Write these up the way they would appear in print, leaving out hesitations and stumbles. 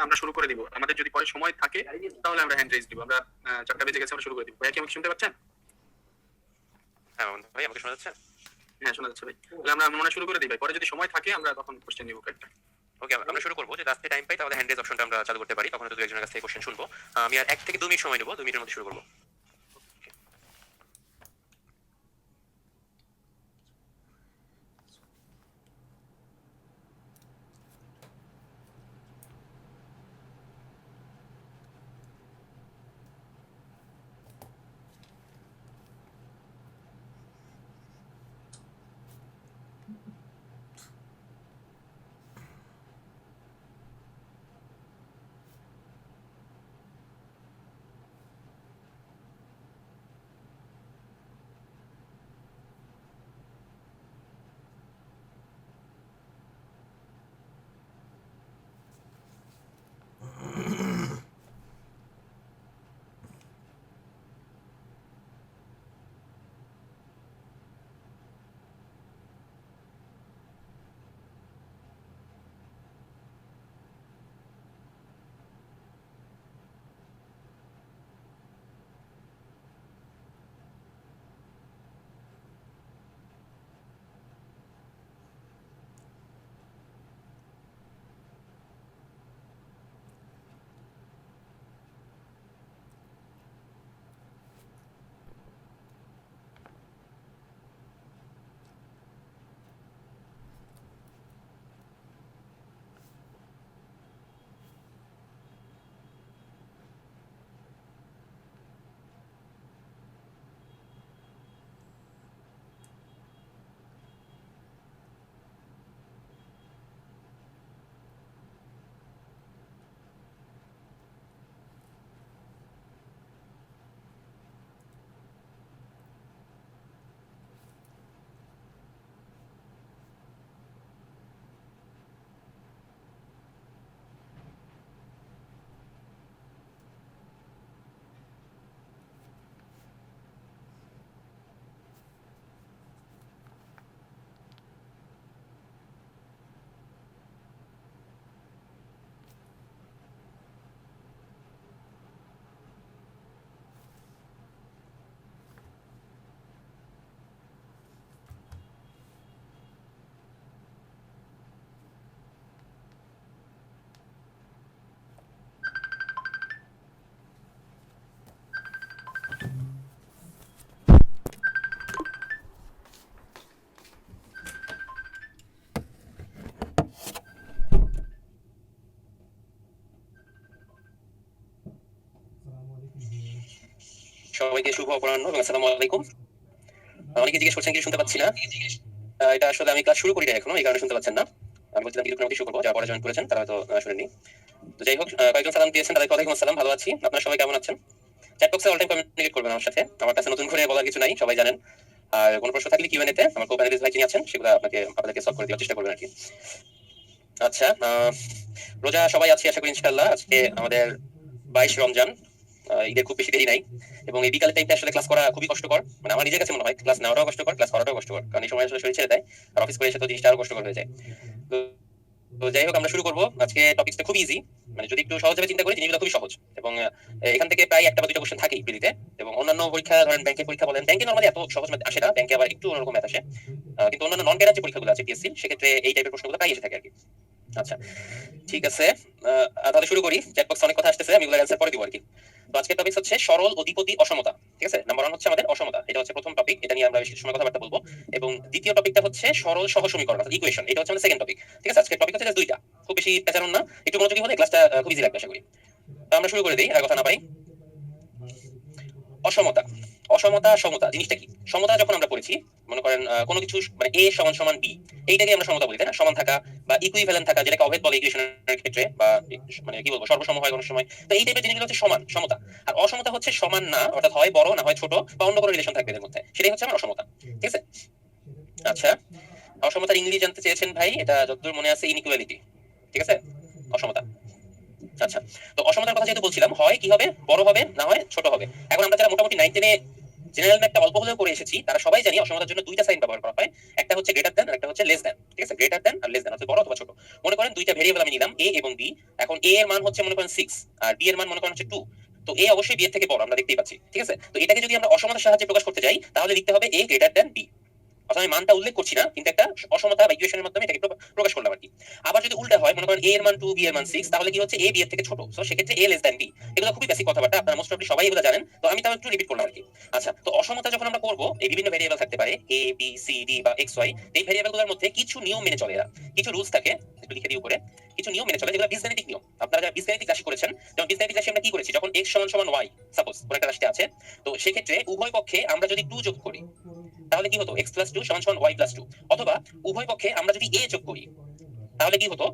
মানে আমরা শুরু করে দিব। আমাদের যদি পরে সময় থাকে তাহলে আমরা হ্যান্ড রেজ দিব। আমরা 4টা বেজে গেছে, আমরা শুরু করে দিব। ভাইয়া কি আমাকে শুনতে পাচ্ছেন? হ্যাঁ ভাই, আমাকে শোনা যাচ্ছে? হ্যাঁ, শোনা যাচ্ছে ভাই। তাহলে আমরা মনে হয় শুরু করে দিই ভাই। পরে যদি সময় থাকে আমরা তখন কোশ্চেন নিব কয়েকটা। ওকে, আমরা শুরু করবো। যদি আজকে টাইম পাই তাহলে হ্যান্ড রেজ অপশনটা আমরা চালু করতে পারি, তখন হয়তো 2 একজনের কাছ থেকে কোশ্চেন শুনবো। আমি আর 1 থেকে 2 মিনিট সময় নেবো, 2 মিনিটের মধ্যে শুরু করবো। সবাইকে শুভ অপরাহ্ন এবং আসসালামু আলাইকুম। অনেকে জিজ্ঞেস করছেন কিছু শুনতে পাচ্ছি না। এটা আসলে আমি ক্লাস শুরু করি না এখনো, এই কারণে শুনতে পাচ্ছেন না। আমি বলছিলাম কিছুক্ষণ মধ্যে শুরু করবো, যারা পরে জয়েন করেছেন তারা হয়তো শুনেননি। তো যাই হোক, কয়েকজন সালাম দিয়েছেন, তাদেরকে ওয়ালাইকুম আসসালাম, ভালো আছি। আপনারা সবাই কেমন আছেন? চ্যাট বক্সে অল টাইম কমিউনিকেট করবেন আমার সাথে, আমার কাছে নতুন করে বলার কিছু নাই, সবাই জানেন। আর কোনো প্রশ্ন থাকলে কিউএনএ তে আমার কো-প্যানেলিস্ট ভাই যিনি আছেন সেগুলো আপনাদেরকে সলভ করে দেওয়ার চেষ্টা করবেন আর কি। আচ্ছা, রোজা সবাই আছি আশা করি ইনশাআল্লাহ। আজকে আমাদের 22 রমজান, ঈদের খুব বেশি দেরি নাই। এবং এই বিকালের টাইমটা আসলে ক্লাস করা খুবই কষ্টকর, মানে আমার নিজের কাছে মনে হয় ক্লাস নেওয়াটাও কষ্টকর, ক্লাস করাটাও কষ্টকর, কারণ এই সময় আসলে শরীর ছেড়ে দেয়। আর অফিস করে এসে তো জিনিসটা আরো কষ্টকর হয়ে যায়। তো তো যাই হোক, আমরা শুরু করবো। আজকে টপিকসটা খুব ইজি, মানে যদি একটু সহজভাবে চিন্তা করি জিনিসগুলো খুবই সহজ। এবং এখান থেকে প্রায় একটা বা দুইটা কোশ্চেন থাকেই প্রিলিতে। এবং অন্যান্য পরীক্ষা, ধরেন ব্যাংকের পরীক্ষা বলেন, ব্যাংকে নরমালি এত সহজ ম্যাথ আসে না, ব্যাংকে আবার একটু অন্যরকম ম্যাথ আসে। কিন্তু অন্যান্য নন ক্যাডার যে পরীক্ষাগুলো আছে পিএসসি, সেক্ষেত্রে এই টাইপের প্রশ্নগুলো প্রায় এসে থাকে আর কি। আচ্ছা, ঠিক আছে, তাহলে শুরু করি। চ্যাট বক্সে অনেক কথা আসতেছে, আমি এগুলোর অ্যান্সার পরে দিব আর কি। তো আজকের টপিক হচ্ছে সরল অধিপতি অসমতা। ঠিক আছে, নাম্বার 1 হচ্ছে আমাদের অসমতা, এটা হচ্ছে প্রথম টপিক, এটা নিয়ে আমরা বেশি সময় কথাবার্তা বলবো। এবং দ্বিতীয় টপিকটা হচ্ছে সরল সহসমীকরণ অর্থাৎ ইকুয়েশন, এটা হচ্ছে আমাদের সেকেন্ড টপিক। ঠিক আছে, আজকের টপিক হচ্ছে দুইটা, খুব বেশি প্যাচারণ না, একটু মনোযোগী হলে ক্লাসটা খুব ইজি লাগবে আশা করি। তো আমরা শুরু করে দিই, আর কথা না পাই। অসমতা, অসমতা, সমতা জিনিসটা কি? সমতা যখন আমরা পড়েছি, মনে করেন কোনো কিছু মানে এ সমান সমান বি, এইটাকে আমরা সমতা বলি, তাই না? সমান থাকা বা ইকুইভ্যালেন্ট থাকা, যেটাকে অভেদ বলে ইকুয়েশনের ক্ষেত্রে, বা মানে কি বলবো, সর্বসম হয় কোনো সময়। তো এই টাইপের জিনিসগুলো হচ্ছে সমান, সমতা। আর অসমতা হচ্ছে সমান না, অর্থাৎ হয় বড় না হয় ছোট, বা অন্য কোনো রিলেশন থাকবে এদের মধ্যে, সেটাই হচ্ছে আমার অসমতা। ঠিক আছে, আচ্ছা, অসমতার ইংরেজি জানতে চেয়েছেন ভাই, এটা যতদূর মনে আছে ইনইকুয়ালিটি। ঠিক আছে, অসমতা। আচ্ছা, তো অসমতার কথা যেহেতু বলছিলাম, হয় কি হবে, বড় হবে না হয় ছোট হবে। এখন আমরা যারা মোটামুটি 9 10-এ জেনারেল ম্যাথটা অল্প হলেও করে এসেছি, তারা সবাই জানি অসমতার জন্য দুইটা সাইন ব্যবহার করা হয়, একটা হচ্ছে গ্রেটার দ্যান আর একটা হচ্ছে লেস দ্যান। ঠিক আছে, গ্রেটার দ্যান আর লেস দ্যান, অর্থাৎ বড় অথবা ছোট। মনে করেন দুইটা ভেরিয়েবল আমি নিলাম, a এবং b। এখন a এর মান হচ্ছে মনে করেন 6 আর b এর মান মনে করেন হচ্ছে 2। তো a অবশ্যই b এর থেকে বড়, আমরা দেখতেই পাচ্ছি। ঠিক আছে, তো এটাকে যদি আমরা অসমতার সাহায্যে প্রকাশ করতে যাই তাহলে লিখতে হবে a গ্রেটার দ্যান b। অর্থাৎ আমি মানটা উল্লেখ করছি না, কিন্তু একটা অসমতা বা ইকুয়েশনের মাধ্যমে এটাকে প্রকাশ করলাম আর কি। আবার যদি উল্টা হয়, মনে করেন a এর মান 2 b এর মান 6, তাহলে কি হচ্ছে a b এর থেকে ছোট, সো সেক্ষেত্রে a লেস দ্যান b। এগুলো খুবই বেসিক কথাবার্তা, আপনারা মোস্ট অফলি সবাই এগুলো জানেন, তো আমি তাও একটু রিপিট করলাম আর কি। আচ্ছা, তো অসমতা যখন আমরা করব, এই বিভিন্ন ভেরিয়েবল থাকতে পারে a b c d বা x y। এই ভেরিয়েবলগুলোর মধ্যে কিছু নিয়ম মেনে চলে, এরা কিছু রুলস থাকে, একটু লিখে দিই উপরে। কিছু নিয়ম মেনে চলে, যেগুলো বীজগাণিতিক নিয়ম। আপনারা যারা বীজগাণিতিক রাশি করেছেন, যেমন বীজগাণিতিক রাশি আমরা কি করেছি, যখন x সমান সমান y সাপোজ কোন একটা রাশিতে আছে, তো সেক্ষেত্রে উভয় পক্ষে আমরা যদি 2 যোগ করি তাহলে কি হতো, x + 2 সমান সমান y + 2। অথবা উভয় পক্ষে আমরা যদি a যোগ করি তাহলে কি হতো,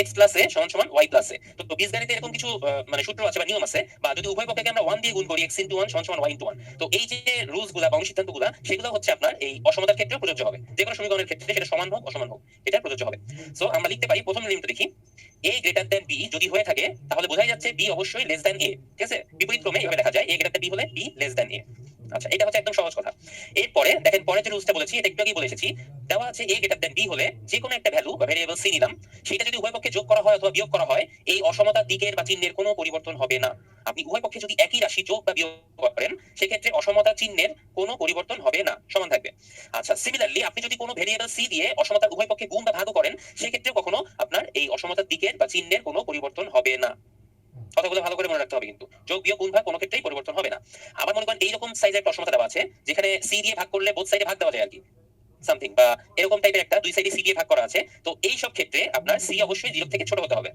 x + a সমান সমান y + a। তো বীজগণিতে এরকম কিছু মানে সূত্র আছে বা নিয়ম আছে, বা যদি উভয় পক্ষকে আমরা 1 দিয়ে গুণ করি, x * 1 সমান সমান y * 1। তো এই যে রুলস গুলা বা অনুসিদ্ধান্ত গুলা, সেগুলো হচ্ছে আপনার এই অসমতার ক্ষেত্রেও প্রযোজ্য হবে। যে কোনো সমীকরণের ক্ষেত্রে সেটা সমান হোক অসমান হোক, এটা প্রযোজ্য হবে। সো আমরা লিখতে পারি, প্রথম নিয়মটা দেখি, a গ্রেটার দ্যান b যদি হয়ে থাকে তাহলে বোঝাই যাচ্ছে b অবশ্যই লেস দ্যান a। ঠিক আছে, বিপরীত ক্রমে এভাবে লেখা যায়, a গ্রেটার দ্যান b হলে b লেস দ্যান a। আচ্ছা, এটা হচ্ছে একদম সহজ কথা। এরপরে দেখেন, পরে যে রুলসটা বলেছি এটা একটু আগেই বলে এসেছি। দেওয়া আছে a গ্রেটার দ্যান b হলে যে কোনো একটা ভ্যালু বা ভেরিয়েবল c নিলাম, সেটা যদি উভয় পক্ষে যোগ করা হয় অথবা বিয়োগ করা হয়, এই অসমতার দিকের বা চিহ্নের কোনো পরিবর্তন হবে না। আপনি উভয় পক্ষে যদি একই রাশি যোগ বা বিয়োগ করেন, সেক্ষেত্রে অসমতার চিহ্নের কোনো পরিবর্তন হবে না, সমান থাকবে। আচ্ছা, সিমিলারলি আপনি যদি কোনো ভেরিয়েবল c দিয়ে অসমতার উভয় পক্ষে গুণ বা ভাগও করেন, সেক্ষেত্রে কখনো আপনার এই অসমতার দিকের বা চিহ্নের কোনো পরিবর্তন হবে না। কথাগুলো ভালো করে মনে রাখতে হবে, কিন্তু যোগ বিয়োগ গুণ ভাগ কোনো ক্ষেত্রেই পরিবর্তন হবে না। আবার মনে করেন এইরকম সাইজের একটা অসমতা দেওয়া আছে, যেখানে সি দিয়ে ভাগ করলে বোথ সাইডে ভাগ দেওয়া যায় আর কি, সামথিং বা এরকম টাইপের একটা, দুই সাইডে সি দিয়ে ভাগ করা আছে। তো এই সব ক্ষেত্রে আপনার সি অবশ্যই 0 থেকে ছোট হতে হবে।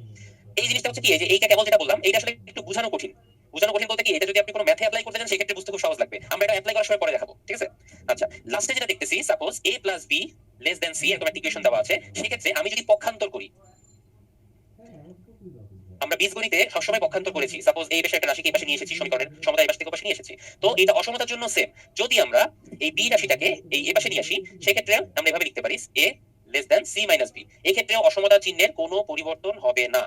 এই জিনিসটা হচ্ছে কি, এই যে এইটা কেবল যেটা বললাম, এইটা আসলে একটু বোঝানো কঠিন। বোঝানো কঠিন বলতে কি, এটা যদি আপনি কোনো ম্যাথে অ্যাপ্লাই করতে চান সেক্ষেত্রে বুঝতে খুব সহজ লাগবে, আমরা এটা অ্যাপ্লাই করার সময় পরে দেখাবো। ঠিক আছে, আচ্ছা, লাস্টে যেটা দেখতেছি, suppose a + b less than c এরকম একটা ইকুয়েশন দেওয়া আছে। সেক্ষেত্রে আমি যদি পক্ষান্তর করি, আমরা বীজগণিতে সবসময় পক্ষান্তর করেছি, সাপোজ এই পাশে একটা রাশিকে এই পাশে নিয়ে এসেছি, সমীকরণের সমতা এই পাশ থেকে ওই পাশে নিয়ে এসেছি। তো এটা অসমতার জন্য সেম। যদি আমরা এই বি রাশিটাকে এই পাশে নিয়ে আসি, সেক্ষেত্রে আমরা এভাবে লিখতে পারি a less than c - b। এই ক্ষেত্রেও অসমতা চিহ্নের কোনো পরিবর্তন হবে না।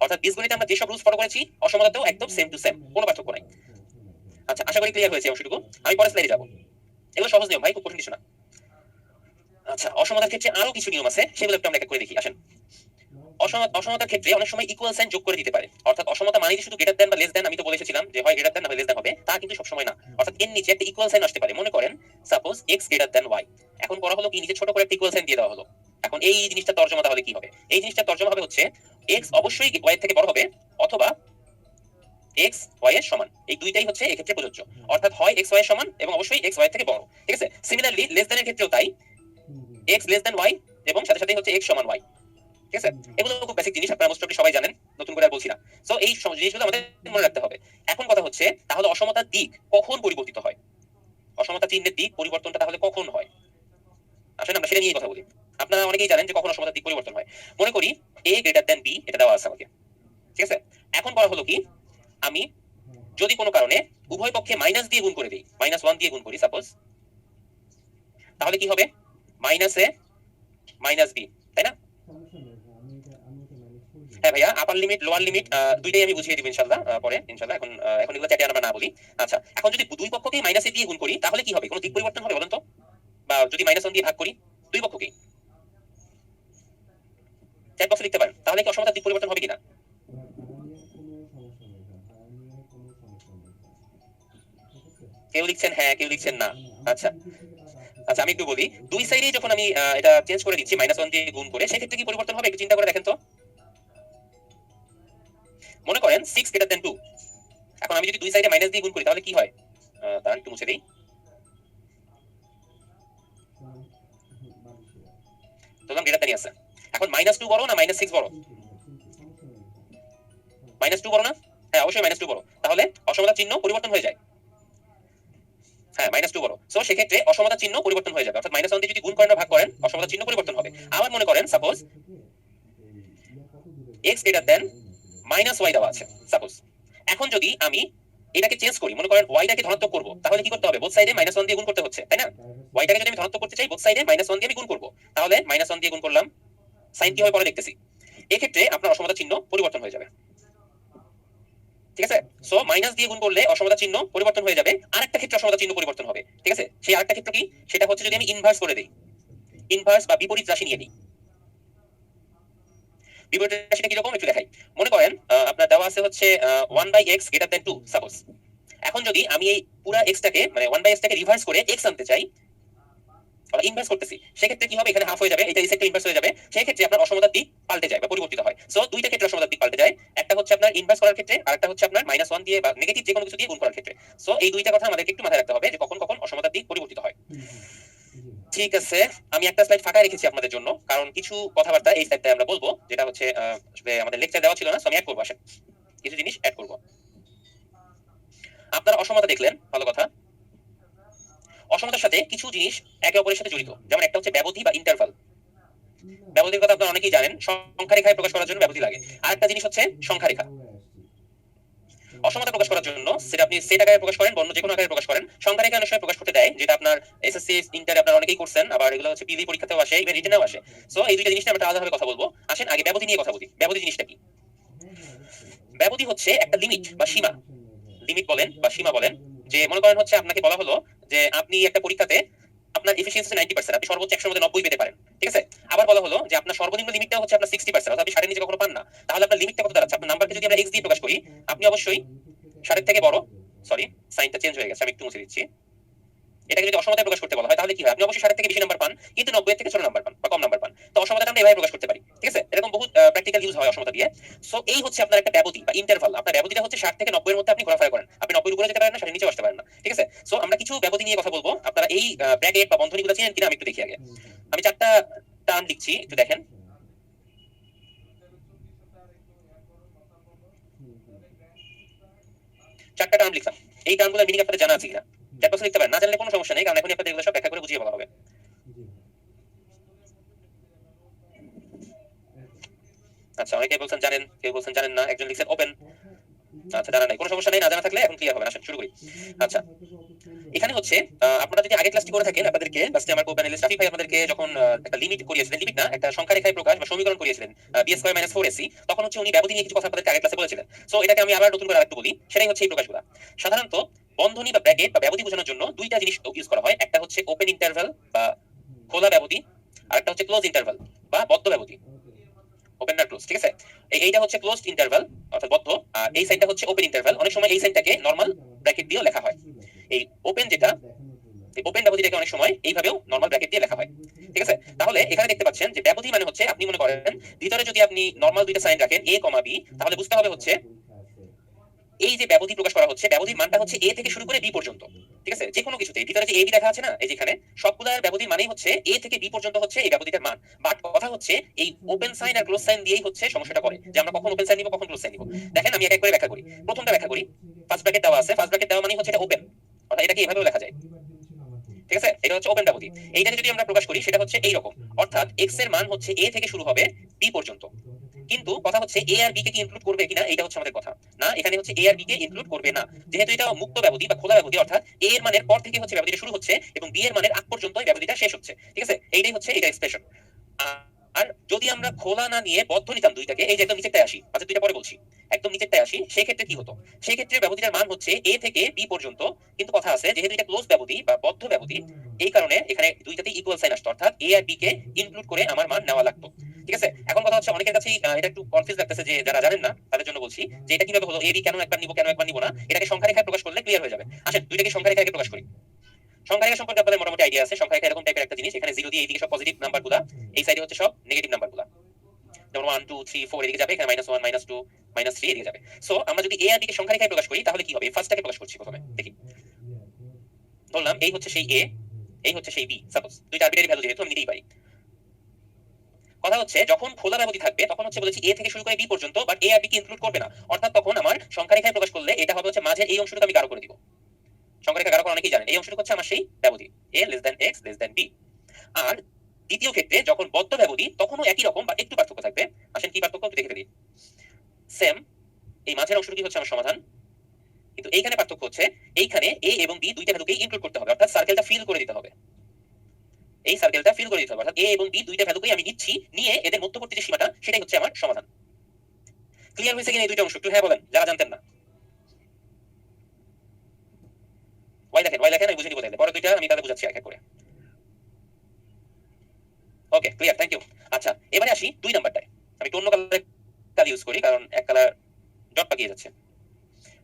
অর্থাৎ বীজগণিতে আমরা যেসব রুলস ফলো করেছি, অসমতাতেও একদম সেম টু সেম, কোনো পার্থক্য নাই। আচ্ছা, আশা করি ক্লিয়ার হয়েছে অংশটুকু। আমি পরের স্লাইডে যাব। এগুলো সহজ নিয়ম ভাই, খুব কঠিন কিছু না। আচ্ছা, অসমতার ক্ষেত্রে আরো কিছু নিয়ম আছে, সেগুলো একটু আমরা এক এক করে দেখি, আসেন। অসমতার ক্ষেত্রে অনেক সময় ইকুয়াল সাইন যোগ করে দিতে পারে। অর্থাৎ অসমতা মানে যে শুধু গ্রেটার দ্যান বা লেস দ্যান, আমি তো বলে এসেছিলাম যে হয় গ্রেটার দ্যান না লেস দ্যান হবে, তা কিন্তু সবসময় না। অর্থাৎ এর নিচে একটা ইকুয়াল সাইন আসতে পারে। মনে করেন suppose x greater than y। এখন করা হলো কি, নিচে ছোট করে একটা ইকুয়াল সাইন দিয়ে দেওয়া হলো। এখন এই জিনিসটা তর্জমা তাহলে কি হবে, এই জিনিসটা তর্জমা হবে হচ্ছে x অবশ্যই y এর থেকে বড় হবে, অথবা x y এর সমান। এই দুইটাই হচ্ছে এই ক্ষেত্রে প্রযোজ্য। অর্থাৎ হয় x y এর সমান এবং অবশ্যই x y এর থেকে বড়। ঠিক আছে, সিমিলারলি লেস দ্যানের ক্ষেত্রেও তাই, x লেস দ্যান y এবং সাথে সাথে হচ্ছে x সমান y। ঠিক আছে, এগুলো খুব বেসিক জিনিস, আপনারা মোস্ট অফলি সবাই জানেন, নতুন করে আর বলছি না। সো এই জিনিসগুলো আমাদের মনে রাখতে হবে। এখন কথা হচ্ছে, তাহলে অসমতার দিক কখন পরিবর্তিত হয়, অসমতা চিহ্নের দিক পরিবর্তনটা তাহলে কখন হয়, আসলে আমরা সেটা নিয়ে কথা বলি। আপনারা অনেকেই জানেন যে কখন অসমতার দিক পরিবর্তন হয়। মনে করি a গ্রেটার দ্যান b, এটা দেওয়া আছে আমাকে। ঠিক আছে, এখন করা হলো কি, আমি যদি কোনো কারণে উভয় পক্ষে মাইনাস দিয়ে গুণ করে দিই, -1 দিয়ে গুণ করি সাপোজ, তাহলে কি হবে, -a - b, তাই না? হ্যাঁ ভাইয়া, আপার লিমিট লোয়ার লিমিট দুইটাই আমি বুঝিয়ে দিব ইনশাআল্লাহ পরে, ইনশাআল্লাহ। এখন এগুলো চ্যাটে আমরা না বলি। আচ্ছা, এখন যদি দুই পক্ষকেই -a দিয়ে গুণ করি তাহলে কি হবে, কোনো দিক পরিবর্তন হবে বলেন তো? বা যদি -1 দিয়ে ভাগ করি দুই পক্ষকেই, চ্যাট বক্সে লিখতে পারেন, তাহলে কি অসমতার দিক পরিবর্তন হবে কিনা? কেউ লিখছেন হ্যাঁ, কেউ লিখছেন না। আচ্ছা আচ্ছা, আমি একটু বলি, দুই সাইডেই যখন আমি এটা চেঞ্জ করে দিচ্ছি -1 দিয়ে গুণ করে, সেক্ষেত্রে কি পরিবর্তন হবে, একটু চিন্তা করে দেখেন তো। মনে করেন 6 গ্রেটার দ্যান 2। এখন আমি যদি দুই সাইডে মাইনাস দিয়ে গুণ করি তাহলে কি হয়, তার একটু মুছে দেই। ধরলাম গ্রেটার দ্যানই আছে। এখন -2 বড় না -6 বড়? -2 বড় না? হ্যাঁ, অবশ্যই -2 বড়। তাহলে অসমতার চিহ্ন পরিবর্তন হয়ে যায়। হ্যাঁ, -2 বড়। সো সেক্ষেত্রে অসমতার চিহ্ন পরিবর্তন হয়ে যাবে। অর্থাৎ -1 দিয়ে যদি গুণ করেন বা ভাগ করেন, অসমতার চিহ্ন পরিবর্তন হবে। আবার মনে করেন suppose x greater than -y দেওয়া আছে সাপোজ। এখন যদি আমি এটাকে চেঞ্জ করি, মনে করেন y টাকে ধনাত্মক করব, তাহলে কি করতে হবে, বোথ সাইডে -1 দিয়ে গুণ করতে হচ্ছে, তাই না? y টাকে যদি আমি ধনাত্মক করতে চাই, বোথ সাইডে -1 দিয়ে আমি গুণ করব, তাহলে -1 দিয়ে গুণ করলাম, সাইন কি হয় পরে দেখতেছি। এই ক্ষেত্রে আপনার অসমতার চিহ্ন পরিবর্তন হয়ে যাবে। ঠিক আছে। সো মাইনাস দিয়ে গুণ করলে অসমতা চিহ্ন পরিবর্তন হয়ে যাবে, আরেকটা ক্ষেত্রে অসমতা চিহ্ন পরিবর্তন হবে। ঠিক আছে, সেই আরেকটা ক্ষেত্র কি, সেটা হচ্ছে যদি আমি ইনভার্স করে দিই, ইনভার্স বা বিপরীত রাশি নিয়ে নিই। বিপরীত রাশিটা কিরকম একটু দেখাই। মনে করেন আপনার দেওয়া আছে হচ্ছে 1/x গ্রেটার দ্যান 2 সাপোজ। এখন যদি আমি এই পুরা এক্সটাকে মানে 1/x টাকে রিভার্স করে x আনতে চাই, বা ইনভার্স করতেছি, সেক্ষেত্রে কি হবে, এখানে হাফ হয়ে যাবে, এটা এই সাইডটা ইনভার্স হয়ে যাবে, সেই ক্ষেত্রে আপনার অসমতার দিক পাল্টে যায় বা পরিবর্তিত হয়। সো দুইটা ক্ষেত্রে অসমতার দিক পাল্টে যায়, একটা হচ্ছে আপনার ইনভার্স করার ক্ষেত্রে, আরেকটা হচ্ছে আপনার -1 দিয়ে বা নেগেটিভ যে কোনো কিছু দিয়ে গুণ করার ক্ষেত্রে। সো এই দুইটা কথা আমাদেরকে একটু মাথায় রাখতে হবে যে কখন কখন অসমতার দিক পরিবর্তিত হয়। ঠিক আছে, আমি একটা স্লাইড ফাঁকা রেখেছি আপনাদের জন্য, কারণ কিছু কথাবার্তা এই স্লাইডটায় আমরা বলবো, যেটা হচ্ছে আসলে আমাদের লেকচার দেওয়া ছিল না, সো আমি অ্যাড করবো, আসেন কিছু জিনিস অ্যাড করবো। আপনারা অসমতা দেখলেন, ভালো কথা। অসমতার সাথে কিছু জিনিস একে অপরের সাথে জড়িত, যেমন একটা হচ্ছে ব্যবধি বা ইন্টারভাল। ব্যবধির কথা আপনারা অনেকেই জানেন, সংখ্যা রেখায় প্রকাশ করার জন্য ব্যবধি লাগে। আরেকটা জিনিস হচ্ছে সংখ্যা রেখা। অসমতা প্রকাশ করার জন্য সেটা আপনি সেট আকারে প্রকাশ করেন, বর্ণ যে কোনো আকারে প্রকাশ করেন, সংখ্যা রেখা অনেক সময় প্রকাশ করতে দেয়, যেটা আপনার এসএসসি ইন্টারে আপনারা অনেকেই করছেন, আবার এগুলো হচ্ছে পিজি পরীক্ষাতেও আসে, ইভেন রিটেনেও আসে। সো এই দুইটা জিনিস নিয়ে আমরা আলাদাভাবে কথা বলবো। আসেন আগে ব্যবধি নিয়ে কথা বলি। ব্যবধি জিনিসটা কি? ব্যবধি হচ্ছে একটা লিমিট বা সীমা, লিমিট বলেন বা সীমা বলেন। যে মনে করেন হচ্ছে আপনাকে বলা হলো যে আপনি একটা পরীক্ষাতে আপনার এফিসিয়েন্সি 90%, আপনি সর্বোচ্চ 100 এর মধ্যে 90 পেতে পারেন। ঠিক আছে, আবার বলা হলো যে আপনার সর্বনিম্ন লিমিটটা হচ্ছে আপনার 60%, অর্থাৎ আপনি 60 এর নিচে কখনো পান না। তাহলে আপনার লিমিটটা কত দাঁড়াচ্ছে? আপনার নাম্বারকে যদি আমরা x দিয়ে প্রকাশ করি, আপনি অবশ্যই 60 থেকে বড়, সরি সাইনটা চেঞ্জ হয়ে গেছে, আমি একটু মুছে দিচ্ছি। এটাকে যদি অসমতায় প্রকাশ করতে বলা হয় তাহলে কি হয়? আপনি অবশ্যই 60 থেকে বেশি নাম্বার পান, কিন্তু 90 এর থেকে ছোট নাম্বার পান বা কম নাম্বার পান। তো অসমতাটা আমরা এভাবে প্রকাশ করতে পারি। ঠিক আছে, এরকম বহু প্র্যাকটিক্যাল ইউজ হয় অসমতা দিয়ে। সো এই হচ্ছে আপনার একটা ব্যবধি বা ইন্টারভাল। আপনার ব্যবধিটা হচ্ছে 60 থেকে 90 এর মধ্যে আপনি ঘোরাফেরা করেন। আপনি 90 এর উপরে যেতে পারেন না, 60 এর নিচেও আসতে পারেন না। ঠিক আছে, সো আমরা কিছু ব্যবধি নিয়ে কথা বলবো। আপনারা এই ব্র্যাকেট বা বন্ধনীগুলো চিনেন কিনা আমি একটু দেখি আগে। আমি 4টা টার্ম লিখছি, একটু দেখেন। 4টা টার্ম লিখলাম। এই টার্মগুলোর মিনিং আপনাদের জানা আছে কিনা? 4 লিখতে পারেন, না জানলে কোনো সমস্যা নেই, কারণ এখনই আপনাদের এগুলো সব ব্যাখ্যা করে বুঝিয়ে বলা হবে। আচ্ছা, অনেকে বলছেন জানেন, কেউ বলছেন জানেন না, একজন লিখছেন ওপেন। আচ্ছা, জানা নাই, কোনো সমস্যা নেই, না জানা থাকলে এখন ক্লিয়ার হবে। আসেন শুরু করি। আচ্ছা, এখানে হচ্ছে আপনারা যদি আগে ক্লাসটি করে থাকেন, আপনাদেরকে লাস্টে আমার কো-প্যানেলিস্ট রাফি ভাই আপনাদেরকে যখন একটা লিমিট করিয়েছিলেন, লিমিট না একটা সংখ্যা রেখায় প্রকাশ বা সমীকরণ করিয়েছিলেন b² - 4ac, তখন হচ্ছে উনি ব্যবধি নিয়ে কিছু কথা আপনাদেরকে আগে ক্লাসে বলেছিলেন। সো এটাকে আমি আবার নতুন করে আরেকটু বলি, সেটাই হচ্ছে এই প্রকাশগুলো। সাধারণত বন্ধনী বা ব্র্যাকেট বা ব্যবধি বোঝানোর জন্য দুইটা জিনিস ইউজ করা হয়, একটা হচ্ছে ওপেন ইন্টারভাল বা খোলা ব্যবধি, আর একটা হচ্ছে ক্লোজ ইন্টারভাল বা বদ্ধ ব্যবধি। ওপেন আর ক্লোজ, ঠিক আছে। এইটা হচ্ছে ক্লোজড ইন্টারভাল অর্থাৎ বদ্ধ, আর এই সাইডটা হচ্ছে ওপেন ইন্টারভাল। অনেক সময় এই সাইডটাকে নরমাল ব্র্যাকেট দিয়েও লেখা হয়। এই ওপেন যেটা, এই ওপেন ব্যবধিটাকে অনেক সময় এইভাবেও নরমাল ব্র্যাকেট দিয়ে লেখা হয়। ঠিক আছে, তাহলে এখানে দেখতে পাচ্ছেন যে ব্যবধি মানে হচ্ছে আপনি মনে করেন ভিতরে যদি আপনি নরমাল দুইটা সাইন রাখেন a, b, তাহলে বুঝতে হবে হচ্ছে এই যে ব্যবধি প্রকাশ করা হচ্ছে, ব্যবধির মানটা হচ্ছে a থেকে শুরু করে b পর্যন্ত। ঠিক আছে, যে কোনো কিছুতে ভিতরে যে a b লেখা আছে না, এই যেখানে সবগুলার ব্যবধির মানেই হচ্ছে a থেকে b পর্যন্ত হচ্ছে এই ব্যবধিটার মান। বাট কথা হচ্ছে এই ওপেন সাইন আর ক্লোজ সাইন দিয়েই হচ্ছে সমস্যাটা করে, যে আমরা কখন ওপেন সাইন নিব কখন ক্লোজ সাইন নিব। দেখেন আমি এক এক করে ব্যাখ্যা করি। প্রথমটা ব্যাখ্যা করি, ফার্স্ট ব্র্যাকেট দেওয়া আছে, ফার্স্ট ব্র্যাকেট দেওয়া মানে হচ্ছে এটা ওপেন, অর্থাৎ এটাকে এভাবেও লেখা যায়। ঠিক আছে, এটা হচ্ছে ওপেন ব্যবধি। এইটাকে যদি আমরা প্রকাশ করি সেটা হচ্ছে এইরকম, অর্থাৎ x এর মান হচ্ছে a থেকে শুরু হবে b পর্যন্ত। কিন্তু কথা হচ্ছে a আর b কে কি ইনক্লুড করবে কিনা, এটা হচ্ছে আমাদের কথা। না, এখানে হচ্ছে a আর b কে ইনক্লুড করবে না, যেহেতু এটা মুক্ত ব্যবধি বা খোলা ব্যবধি, অর্থাৎ a এর মানের পর থেকে হচ্ছে ব্যবধিটা শুরু হচ্ছে এবং b এর মানের আগ পর্যন্ত ব্যবধিটা শেষ হচ্ছে। ঠিক আছে, এইটাই হচ্ছে এটা এক্সপ্রেশন। আর যদি আমরা খোলা না নিয়ে বদ্ধ নিতাম দুইটাকে, এই যে একদম নিচেরটায় আসি, আচ্ছা দুইটা পরে বলছি, একদম নিচেরটায় আসি, সেই ক্ষেত্রে কি হতো? সেই ক্ষেত্রে ব্যবধিটার মান হচ্ছে a থেকে b পর্যন্ত। কিন্তু কথা আছে, যেহেতু এটা ক্লোজ ব্যবধি বা বদ্ধ ব্যবধি, এই কারণে এখানে দুইটাতেই ইকুয়াল সাইন আসতো, অর্থাৎ a আর b কে ইনক্লুড করে আমার মান নেওয়া লাগতো। ঠিক আছে, এখন কথা হচ্ছে অনেকের কাছেই এটা একটু কনফিউজ লাগতেছে, যে যারা জানেন না তাদের জন্য বলছি যে এটা কিভাবে হলো, a b কেন একবার নিব কেন একবার নিব না, এটাকে সংখ্যা রেখায় প্রকাশ করলে ক্লিয়ার হয়ে যাবে। আসেন দুইটাকে সংখ্যা রেখায় প্রকাশ করি। সংখ্যা রেখা সম্পর্কে আপনাদের মোটামুটি আইডিয়া আছে। সংখ্যা রেখা এরকম টাইপের একটা জিনিস, এখানে 0 দিয়ে এইদিকে সব পজিটিভ নাম্বারগুলো, এই সাইডে হচ্ছে সব নেগেটিভ নাম্বারগুলো, যেমন 1 2 3 4 এদিকে যাবে, এখানে -1 -2 -3 এদিকে যাবে। সো আমরা যদি a আর b কে সংখ্যা রেখায় প্রকাশ করি তাহলে কি হবে? ফার্স্টটাকে প্রকাশ করছি প্রথমে, দেখি। ধরলাম এই হচ্ছে সেই a, এই হচ্ছে সেই b, সাপোজ দুইটা আরবিটারি ভ্যালু যেহেতু আমি নিতেই পারি। কথা হচ্ছে যখন খোলা ব্যবধি থাকবে তখন হচ্ছে বলেছি a থেকে শুরু করে b পর্যন্ত, বাট a আর b কে ইনক্লুড করবে না, অর্থাৎ তখন আমার সংখ্যা রেখায় প্রকাশ করলে এটা হবে হচ্ছে মাঝের এই অংশটুকু আমি গাঢ় করে দিব। সংখ্যা রেখা গাঢ় করা অনেকেই জানেন, এই অংশটুকু হচ্ছে আমার সেই ব্যবধি a x b। আর দ্বিতীয় ক্ষেত্রে যখন বদ্ধ ব্যবধি, তখনও একই রকম বা একটু পার্থক্য থাকবে। আসেন কি পার্থক্য একটু দেখে ফেলি। সেম, এই মাঝের অংশটি হচ্ছে আমার সমাধান, কিন্তু এইখানে পার্থক্য হচ্ছে এইখানে a এবং b দুইটা ভ্যালুকেই ইনক্লুড করতে হবে, অর্থাৎ সার্কেলটা ফিল করে দিতে হবে। এই সার্কেলটা ফিল করে দিতে হবে, অর্থাৎ a এবং b দুইটা ভ্যালুকেই আমি নিচ্ছি, নিয়ে এদের মধ্যবর্তী যে সীমাটা সেটাই হচ্ছে আমার সমাধান। ক্লিয়ার হয়েছে কিনা এই দুইটা অংশ? একটু হ্যাঁ বলেন যারা জানতেন না। ওয়াই লেখেন আমি বুঝে নিব তাহলে পরে দুইটা আমি তাহলে বুঝাচ্ছি এক এক করে। Okay clear, thank you. আচ্ছা এবারে আসি 2 নাম্বারটায়। আমি একটু অন্য কালার ইউজ করি কারণ এক কালার ডট পাকিয়ে যাচ্ছে।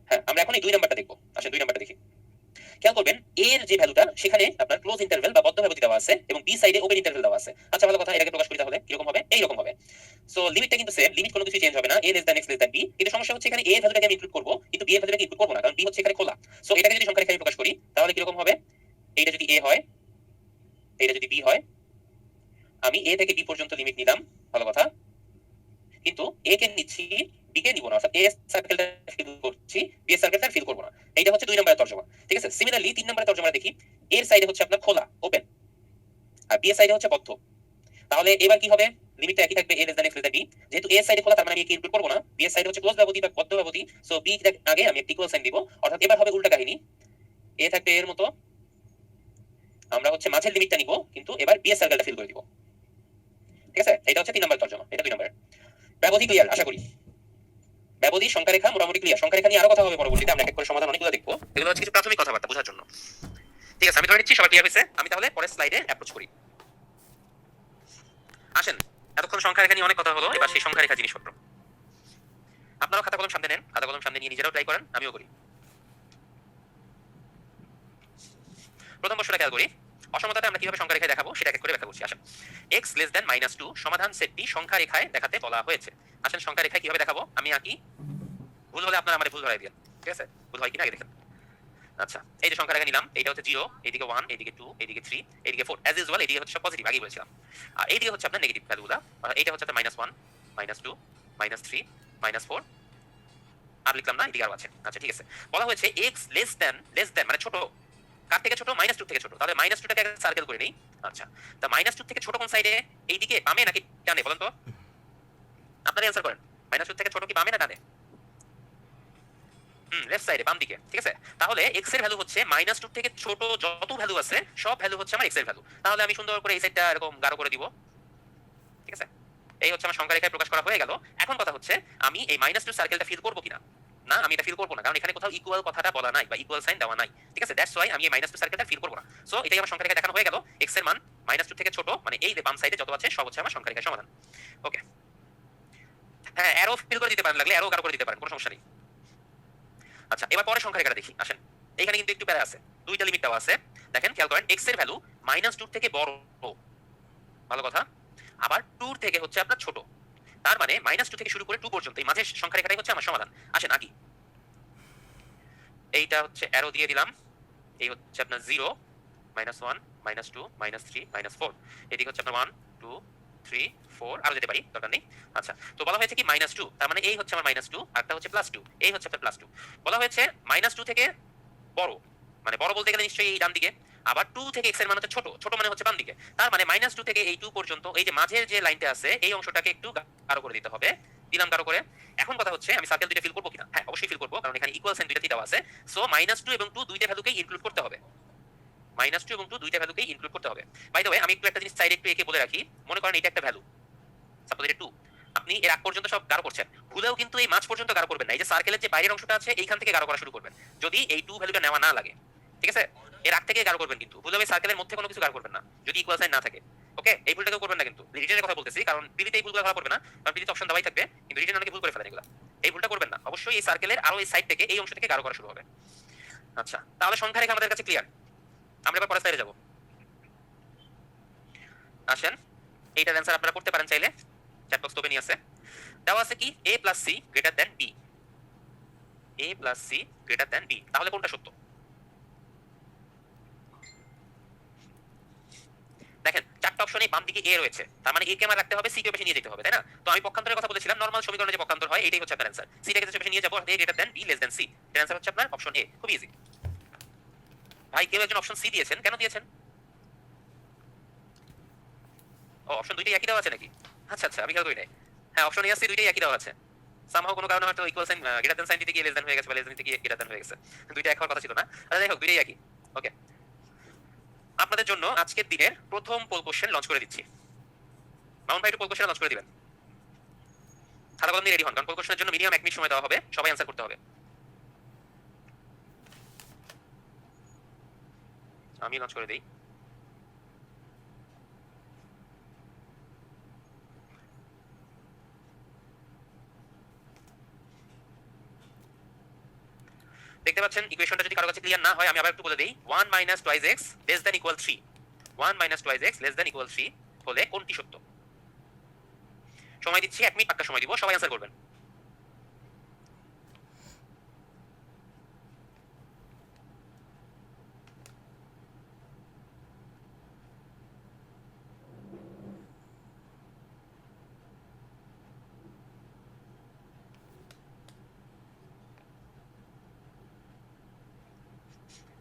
হ্যাঁ আমরা এখন এই 2 নাম্বারটা দেখবো। আসেন 2 নাম্বারটা দেখি। খেয়াল করবেন এর যে ভ্যালুটা সেখানে আপনার ক্লোজ ইন্টারভ্যাল বা বদ্ধ ব্যবধি দেওয়া আছে এবং বি সাইডে ওপেন ইন্টারভ্যাল দেওয়া আছে। আচ্ছা ভালো কথা, এটাকে প্রকাশ করি তাহলে কিরকম হবে? এই রকম হবে। সো লিমিটটা কিন্তু সেম, লিমিট কোনো কিছু চেঞ্জ হবে না, a less than x less than b। কিন্তু সমস্যা হচ্ছে এখানে a এর ভ্যালুটাকে আমি ইনক্লুড করব কিন্তু b এর ভ্যালুটাকে ইনক্লুড করব না কারণ b হচ্ছে এখানে খোলা। সো এটাকে যদি সংখ্যা রেখায় প্রকাশ করি তাহলে কিরকম হবে? এইটা যদি a হয়, এইটা যদি b হয়, আমি a থেকে b পর্যন্ত লিমিট নিলাম, ভালো কথা, কিন্তু a কে নিচ্ছি b কে নিব না, অর্থাৎ a সার্কেলটা ফিল করছি b এর সার্কেলটা ফিল করব না। এইটা হচ্ছে 2 নম্বরের তরজমা, ঠিক আছে। সিমিলারলি 3 নম্বরের তরজমাটা দেখি। এর সাইডে হচ্ছে আপনার খোলা ওপেন আর b এর সাইডে হচ্ছে বদ্ধ। তাহলে এবার কি হবে? লিমিটটা একই থাকবে a less than x less than b। যেহেতু a এর সাইডে খোলা তার মানে আমি একে ইনক্লুড করব না, b এর সাইডে হচ্ছে ক্লোজ ব্যবধি বা বদ্ধ ব্যবধি। সো b এর আগে আমি একটা ইকুয়াল সাইন দিব, অর্থাৎ এবার হবে উল্টা কাহিনী। a থাকবে এর মতো, আমরা হচ্ছে মাঝের লিমিটটা নিব কিন্তু এবার b এর সার্কেলটা ফিল করে দিব, ঠিক আছে। এটা হচ্ছে 3 নম্বরের তরজমা, এটা 2 নম্বরের। ব্যবধি ক্লিয়ার আশা করি। ব্যবধি সংখ্যা রেখা মোটামুটি ক্লিয়ার। সংখ্যা রেখা নিয়ে আরো কথা হবে পরবর্তীতে, আমরা এক এক করে সমাধান অনেকগুলো দেখবো। এগুলো হচ্ছে কিছু প্রাথমিক কথাবার্তা বোঝার জন্য, ঠিক আছে। আমি ধরে নিচ্ছি সবাই ক্লিয়ার হয়েছে। আমি তাহলে পরের স্লাইডে অ্যাপ্রোচ করি। আসেন, এতক্ষণ সংখ্যা রেখা নিয়ে অনেক কথা হলো, এবার সেই সংখ্যা রেখা জিনিসপত্র। আপনারাও খাতা কলম সামনে নেন, খাতা কলম সামনে নিয়ে নিজেরাও ট্রাই করেন, আমিও করি। প্রথম প্রশ্নটা খেয়াল করি, অসমতাটা আমরা কিভাবে সংখ্যা রেখায় দেখাবো সেটা এক এক করে ব্যাখ্যা করছি। আসেন, x লেস দ্যান -2 সমাধান সেটটি সংখ্যা রেখায় দেখাতে বলা হয়েছে। আসেন সংখ্যা রেখায় কিভাবে দেখাবো আমি আঁকি, ভুল হলে আপনারা আমারে ভুল ধরাই দিন, ঠিক আছে। ভুল হয় কিনা আগে দেখেন। আচ্ছা এই যে সংখ্যা রেখা নিলাম, এইটা হচ্ছে 0, এইদিকে 1, এইদিকে 2, এইদিকে 3, এইদিকে 4, অ্যাজ ইউজুয়াল এইদিকে হচ্ছে পজিটিভ, আগেই বলেছিলাম। আর এইদিকে হচ্ছে আপনার নেগেটিভ ভ্যালুগুলো। এইটা হচ্ছে আপনার -1, -2, -3, -4, আর লিখলাম না, এদিকে আরো আছে। আচ্ছা ঠিক আছে, বলা হয়েছে x লেস দ্যান মানে ছোট, কার থেকে ছোট? -2 থেকে ছোট। তাহলে -2টাকে আগে সার্কেল করে নেই। আচ্ছা তা -2 থেকে ছোট কোন সাইডে? এইদিকে বামে নাকি ডানে বলেন তো? আপনারা অ্যানসার করেন। -2 থেকে ছোট কি বামে না ডানে? লেফট সাইডে, বাম দিকে, ঠিক আছে। তাহলে x এর ভ্যালু হচ্ছে -2 থেকে ছোট যত ভ্যালু আছে সব ভ্যালু হচ্ছে আমার x এর ভ্যালু। তাহলে আমি সুন্দর করে এই সাইডটা এরকম গাঢ় করে দিব, ঠিক আছে। এই হচ্ছে আমার সংখ্যা রেখায় প্রকাশ করা হয়ে গেল। এখন কথা হচ্ছে আমি এই -2 সার্কেলটা ফিল করব কিনা? না আমি এটা ফিল করব না, কারণ এখানে কোথাও ইকুয়াল কথাটা বলা নাই বা ইকুয়াল সাইন দেওয়া নাই, ঠিক আছে। দ্যাটস ওয়াই আমি এই -2 সার্কেলটা ফিল করব না। সো এটাই আমার সংখ্যা রেখায় দেখানো হয়ে গেল। x এর মান -2 থেকে ছোট মানে এই যে বাম সাইডে যত আছে সব হচ্ছে আমার সংখ্যা রেখার সমাধান। ওকে, হ্যাঁ অ্যারো ফিল করে দিতে পারেন, লাগলে অ্যারো গাঢ় করে দিতে পারেন, কোনো সমস্যা নেই। আচ্ছা এবার পরের সংখ্যা রেখাটা দেখি। আসেন, এইখানে কিন্তু একটু প্যারা আছে, দুইটা লিমিট দেওয়া আছে। দেখেন খেয়াল করেন, x এর ভ্যালু -2 থেকে বড়, ভালো কথা, আবার 2 থেকে হচ্ছে আপনার ছোট। তার মানে -2 থেকে শুরু করে 2 পর্যন্ত এই মাঝের সংখ্যা রেখাটাই হচ্ছে আমার সমাধান। আসেন আঁকি, এইটা হচ্ছে অ্যারো দিয়ে দিলাম, এই হচ্ছে আপনার 0, -1, -2, -3, -4, এদিকে হচ্ছে আপনার 1, 2, 3, 4, আরো যেতে পারি, দরকার নেই। আচ্ছা তো বলা হয়েছে কি -2, তার মানে এই হচ্ছে আমার -2 আর একটা হচ্ছে +2, এই হচ্ছে আপনার +2। বলা হয়েছে -2 থেকে বড়, মানে বড় বলতে গেলে নিশ্চয়ই এই ডান দিকে, আবার 2 থেকে x এর মান হচ্ছে ছোট, ছোট মানে হচ্ছে বাম দিকে। তার মানে -2 থেকে এই 2 পর্যন্ত এই যে মাঝের যে লাইনটা আছে এই অংশটাকে একটু গাঢ় করে দিতে হবে। দিলাম গাঢ় করে। এখন কথা হচ্ছে আমি সার্কেল দুইটা ফিল করব কিনা? হ্যাঁ অবশ্যই ফিল করব, কারণ এখানে ইকুয়াল সাইন দুইটাতেই দেওয়া আছে। সো -2 এবং 2 দুইটা ভ্যালুকেই ইনক্লুড করতে হবে। -2 এবং 2 দুইটা ভ্যালুকেই ইনক্লুড করতে হবে। বাই দ্য ওয়ে আমি একটু একটা জিনিস সাইডে একটু এঁকে বলে রাখি। মনে করেন এটা একটা ভ্যালু, সাপোজ এটা 2, আপনি এর আগ পর্যন্ত সব গাঢ় করছেন, ভুলেও কিন্তু এই মাঝ পর্যন্ত গাঢ় করবেন না। এই যে সার্কেলের যে বাইরের অংশটা আছে এইখান থেকে গাঢ় করা শুরু করবেন, যদি এই 2 ভ্যালুটা নেওয়া না লাগে, ঠিক আছে। এর আগ থেকে গাঢ় করবেন, কিন্তু ভুলেও এই সার্কেলের মধ্যে কোনো কিছু গাঢ় করবেন না যদি ইকুয়াল সাইন না থাকে। ওকে, এই ভুলটাকেও করবেন না, কিন্তু রিটেনের কথা বলতেছি, কারণ পিডিতে এই ভুলগুলো ধরা পড়বে না, কারণ পিডিতে অপশন দেওয়াই থাকবে, কিন্তু রিটেন অনেকে ভুল করে ফেলেন এগুলো। এই ভুলটা করবেন না, অবশ্যই এই সার্কেলের আরো এই সাইড থেকে এই অংশ থেকে গাঢ় করা শুরু হবে। আচ্ছা তাহলে সংখ্যা রেখা আমাদের কাছে ক্লিয়ার। আমরা এবার পরের স্লাইডে যাব। আসেন, এইটার অ্যানসার আপনারা করতে পারেন চাইলে, চ্যাট বক্স ওপেনই আছে। দেওয়া আছে কি a + c greater than b, a + c greater than b, তাহলে কোনটা সত্য? দেখেন চারটা অপশনে বাম দিকে a রয়েছে, তার মানে a কে আমার রাখতে হবে, c কে পাশে নিয়ে যেতে হবে, তাই না? তো আমি পক্ষান্তরের কথা বলেছিলাম, নরমাল সমীকরণে যে পক্ষান্তর হয় এটাই হচ্ছে আপনার অ্যানসার। c টাকে পাশে নিয়ে যাব, a greater than b less than c, এর অ্যানসার হচ্ছে আপনার অপশন a। খুব ইজি। ভাই কেউ একজন অপশন c দিয়েছেন, কেন দিয়েছেন? ও অপশন দুইটাই একই দেওয়া আছে নাকি? আচ্ছা আচ্ছা আমি খেয়াল করি নাই। হ্যাঁ অপশন এ আছে, দুইটাই একই দেওয়া আছে। সামহাও কোনো কারণে হয়তো equal sign greater than sign দিতে গিয়ে লেস দ্যান হয়ে গেছে, বা লেস দ্যান দিতে গিয়ে গ্রেটার দ্যান হয়ে গেছে, দুইটা এক হওয়ার কথা ছিল না। আচ্ছা যাই হোক, দুইটাই একই। ওকে, আপনাদের জন্য আজকের দিনের প্রথম পোল কোশ্চেন লঞ্চ করে দিচ্ছি। মাউন্ট ভাই একটু পোল কোশ্চেন লঞ্চ করে দিবেন। খাতা কলম নিয়ে রেডি হন, কারণ পোল কোশ্চেনের জন্য মিনিমাম 1 মিনিট সময় দেওয়া হবে, সবাই অ্যানসার করতে হবে। আমি লঞ্চ করে দেই। দেখতে পাচ্ছেন ইকুয়েশনটা যদি কারো কাছে ক্লিয়ার না হয় আমি আবার একটু বলে দেই। 1 - 2x <= 3, 1 - 2x <= 3 হলে কোনটি সত্য? সময় দিচ্ছি 1 মিনিট, পাক্কা সময় দিব, সবাই অ্যানসার করবেন।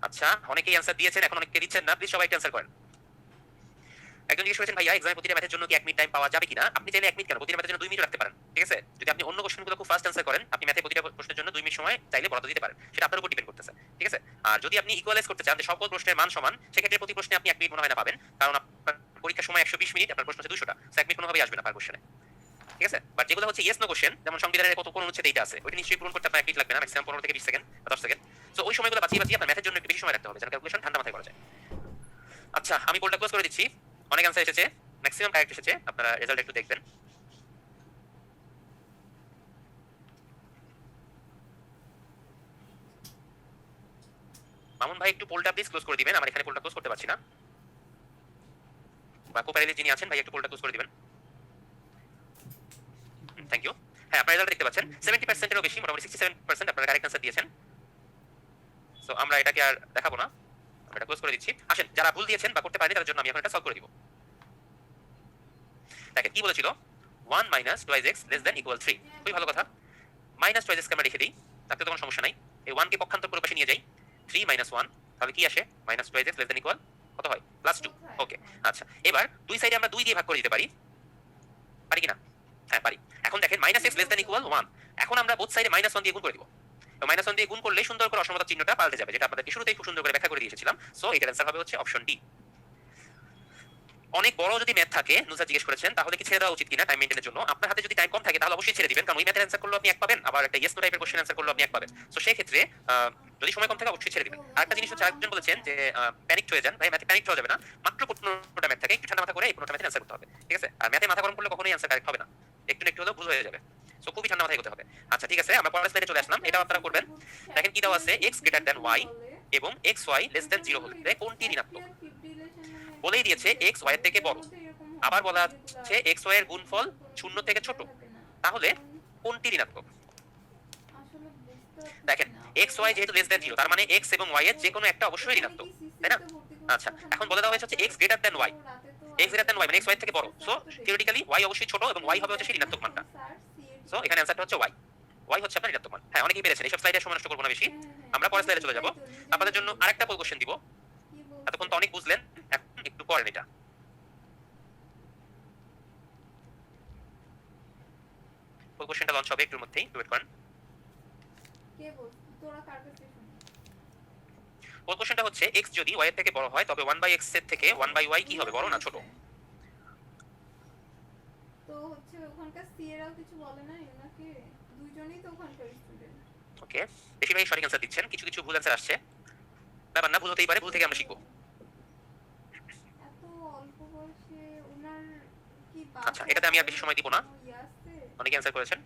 আচ্ছা, অনেকেই অ্যানসার দিয়েছেন, এখন অনেকে দিচ্ছেন না, প্লিজ সবাই অ্যানসার করেন। একজন জিজ্ঞেস করেছেন ভাইয়া এক্সামে প্রতিটা ম্যাথের জন্য কি 1 মিনিট টাইম পাওয়া যাবে কিনা? আপনি চাইলে 1 মিনিট কেন, প্রতিটা ম্যাথের জন্য 2 মিনিট রাখতে পারেন, ঠিক আছে? যদি আপনি অন্য কোশ্চেনগুলো খুব ফাস্ট অ্যানসার করেন, আপনি ম্যাথে প্রতিটা প্রশ্নের জন্য 2 মিনিট সময় চাইলে বরাদ্দ দিতে পারেন, সেটা আপনার উপর ডিপেন্ড করতেছে, ঠিক আছে? আর যদি আপনি ইকুয়ালাইজ করতে চান যে সকল প্রশ্নের মান সমান, সেক্ষেত্রে প্রতি প্রশ্নে আপনি 1 মিনিট মনে হয় না পাবেন, কারণ আপনার পরীক্ষার সময় 120 মিনিট, আপনার প্রশ্ন হচ্ছে 200টা, সো 1 মিনিট কোনোভাবেই আসবে না পার কোশ্চেনে, ঠিক আছে? বাট যেগুলো হচ্ছে ইয়েস নো কোশ্চেন, যেমন সংবিধানের কত কোন অনুচ্ছেদে এইটা আছে, ওইটা নিশ্চয়ই পূরণ করতে আপনার 1 মিনিট লাগবে না, ম্যাক্সিমাম 15 থেকে 20 সেকেন্ড বা 10 সেকেন্ড। সো ওই সময়গুলো বাঁচিয়ে বাঁচিয়ে আপনার ম্যাথের জন্য একটু বেশি সময় রাখতে হবে, যেন ক্যালকুলেশন ঠান্ডা মাথায় করা যায়। আচ্ছা, আমি পোলটা ক্লোজ করে দিচ্ছি। অনেক অ্যানসার এসেছে, ম্যাক্সিমাম কারেক্ট এসেছে, আপনারা রেজাল্ট একটু দেখবেন। মামুন ভাই একটু পোলটা প্লিজ ক্লোজ করে দিবেন, আমার এখানে পোলটা ক্লোজ করতে পারছি না। বা কোপারেলে যিনি আছেন ভাই একটু পোলটা ক্লোজ করে দিবেন। Thank you. হ্যাঁ, আপনারা রেজাল্ট দেখতে পাচ্ছেন 70% এরও বেশি, মোটামুটি 67% আপনারা কারেক্ট অ্যানসার দিয়েছেন। সো আমরা এটাকে আর দেখাবো না, আমরা এটা ক্লোজ করে দিচ্ছি। আসেন, যারা ভুল দিয়েছেন বা করতে পারেনি তাদের জন্য আমি এখন এটা সলভ করে দিব। দেখেন কি বলেছিল, 1 - 2x <= 3। খুবই ভালো কথা। -2x কে আমরা রেখে দিই, তাতে তো কোনো সমস্যা নাই। এই 1 কে পক্ষান্তর করে পাশে নিয়ে যাই, 3 - 1, তাহলে কি আসে? -2x <= কত হয়? +2। ওকে, আচ্ছা, এবার দুই সাইডে আমরা 2 দিয়ে ভাগ করে দিতে পারি, পারি কিনা? হ্যাঁ, পারি। এখন দেখেন -x <= 1, এখন আমরা বোথ সাইডে -1 দিয়ে গুণ করে দিব। তো -1 দিয়ে গুণ করলে সুন্দর করে অসমতার চিহ্নটা পাল্টে যাবে, যেটা আপনাদেরকে শুরুতেই খুব সুন্দর করে ব্যাখ্যা করে দিয়ে এসেছিলাম। সো এটার অ্যানসার হবে হচ্ছে অপশন ডি। অনেক বড় যদি ম্যাথ থাকে, নুসরাত জিজ্ঞেস করেছেন, তাহলে কি ছেড়ে দেওয়া উচিত কিনা টাইম মেইনটেইনের জন্য? আপনার হাতে যদি টাইম কম থাকে তাহলে অবশ্যই ছেড়ে দিবেন, কারণ ওই ম্যাথের অ্যানসার করলে আপনি 1 পাবেন, আবার একটা ইয়েস নো টাইপের কোশ্চেন অ্যানসার করলে আপনি 1 পাবেন। সো সেই ক্ষেত্রে যদি সময় কম থাকে অবশ্যই ছেড়ে দিবেন। আরেকটা জিনিস হচ্ছে, আরেকজন বলেছেন যে প্যানিক হয়ে যান, ভাই ম্যাথে প্যানিক হওয়া যাবে না, মাত্র 15টা ম্যাথ থাকে, একটু ঠান্ডা মাথা করে এই 15টা ম্যাথের অ্যানসার করতে হবে, ঠিক আছে? আর ম্যাথে মাথা গরম করলে কখনোই অ্যানসার কারেক্ট হবে না, একটু না একটু হলেও ভুল হয়ে যাবে। সো খুবই ঠান্ডা মাথায় করতে হবে। আচ্ছা, ঠিক আছে, আমরা পরের স্লাইডে চলে আসলাম, এটাও আপনারা করবেন। দেখেন কি দেওয়া আছে, x > y এবং xy <= 0 হলে কোনটি ঋণাত্মক? বলেই দিয়েছে x y এর থেকে বড়, আবার বলা আছে x y এর গুণফল 0 থেকে ছোট, তাহলে কোনটি ঋণাত্মক? দেখেন x y যেহেতু <0, তার মানে x এবং y এর যে কোনো একটা অবশ্যই ঋণাত্মক, তাই না? আচ্ছা, এখন বলে দেওয়া হয়েছে হচ্ছে x y, x y মানে x y এর থেকে বড়, সো থিওরিটিক্যালি y অবশ্যই ছোট এবং y হবে হচ্ছে সেই ঋণাত্মক মানটা। সো এখানে অ্যানসারটা হচ্ছে y হচ্ছে আপনার ঋণাত্মক মান। হ্যাঁ, অনেকেই পেরেছেন, এইসব স্লাইডে সময় নষ্ট করব না বেশি, আমরা পরের স্লাইডে চলে যাব। আপনাদের জন্য আরেকটা পোল কোশ্চেন দিব, এতক্ষণ তো অনেক বুঝলেন, এখন একটু করেন এটা। পোল কোশ্চেনটা লঞ্চ হবে একটুর মধ্যেই, ওয়েট করেন। পোল কোশ্চেনটা হচ্ছে, x যদি y এর থেকে বড় হয় তবে 1/x এর থেকে 1/y কি হবে, বড় না ছোট? তো হচ্ছে ওখানকার সিএরাও কিছু বলে না এনাকে, দুইজনেই তো ওখানকার স্টুডেন্ট। ওকে, বেশিরভাগই সঠিক অ্যানসার দিচ্ছেন, কিছু কিছু ভুল অ্যানসার আসছে, ব্যাপার না, ভুল হতেই পারে, ভুল থেকে আমরা শিখবো। এত অল্প বয়সে ওনার কি আচ্ছা, এটাতে আমি আর বেশি সময় দিব না, অনেকে অ্যানসার করেছেন।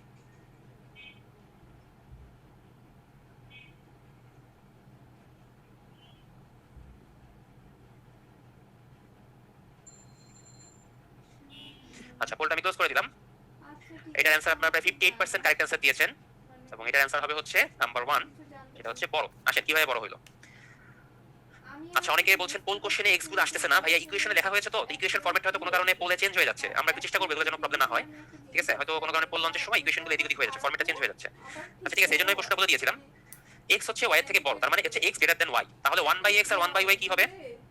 আচ্ছা, পোলটা আমি ক্লোজ করে দিলাম। এটার অ্যানসার আপনারা প্রায় 58% কারেক্ট অ্যানসার দিয়েছেন, এবং এটার অ্যানসার হবে হচ্ছে নাম্বার 1, এটা হচ্ছে বড়। আসেন কিভাবে বড় হলো। আচ্ছা, অনেকে বলছেন পোল কোশ্চেনে এক্স গুলো আসতেছে না, ভাইয়া ইকুয়েশনে লেখা হয়েছে তো, ইকুয়েশন ফরম্যাট হয়তো কোনো কারণে পোলে চেঞ্জ হয়ে যাচ্ছে, আমরা একটু চেষ্টা করব এগুলো যেন প্রবলেম না হয়, ঠিক আছে? হয়তো কোনো কারণে পোল লঞ্চের সময় ইকুয়েশন গুলো এদিক ওদিক হয়ে যাচ্ছে, ফরম্যাটটা চেঞ্জ হয়ে যাচ্ছে। আচ্ছা, ঠিক আছে, এইজন্য এই প্রশ্নটা বলে দিয়েছিলাম। x হচ্ছে y এর থেকে বড়, তার মানে হচ্ছে x y, তাহলে 1/x আর 1/y কি হবে?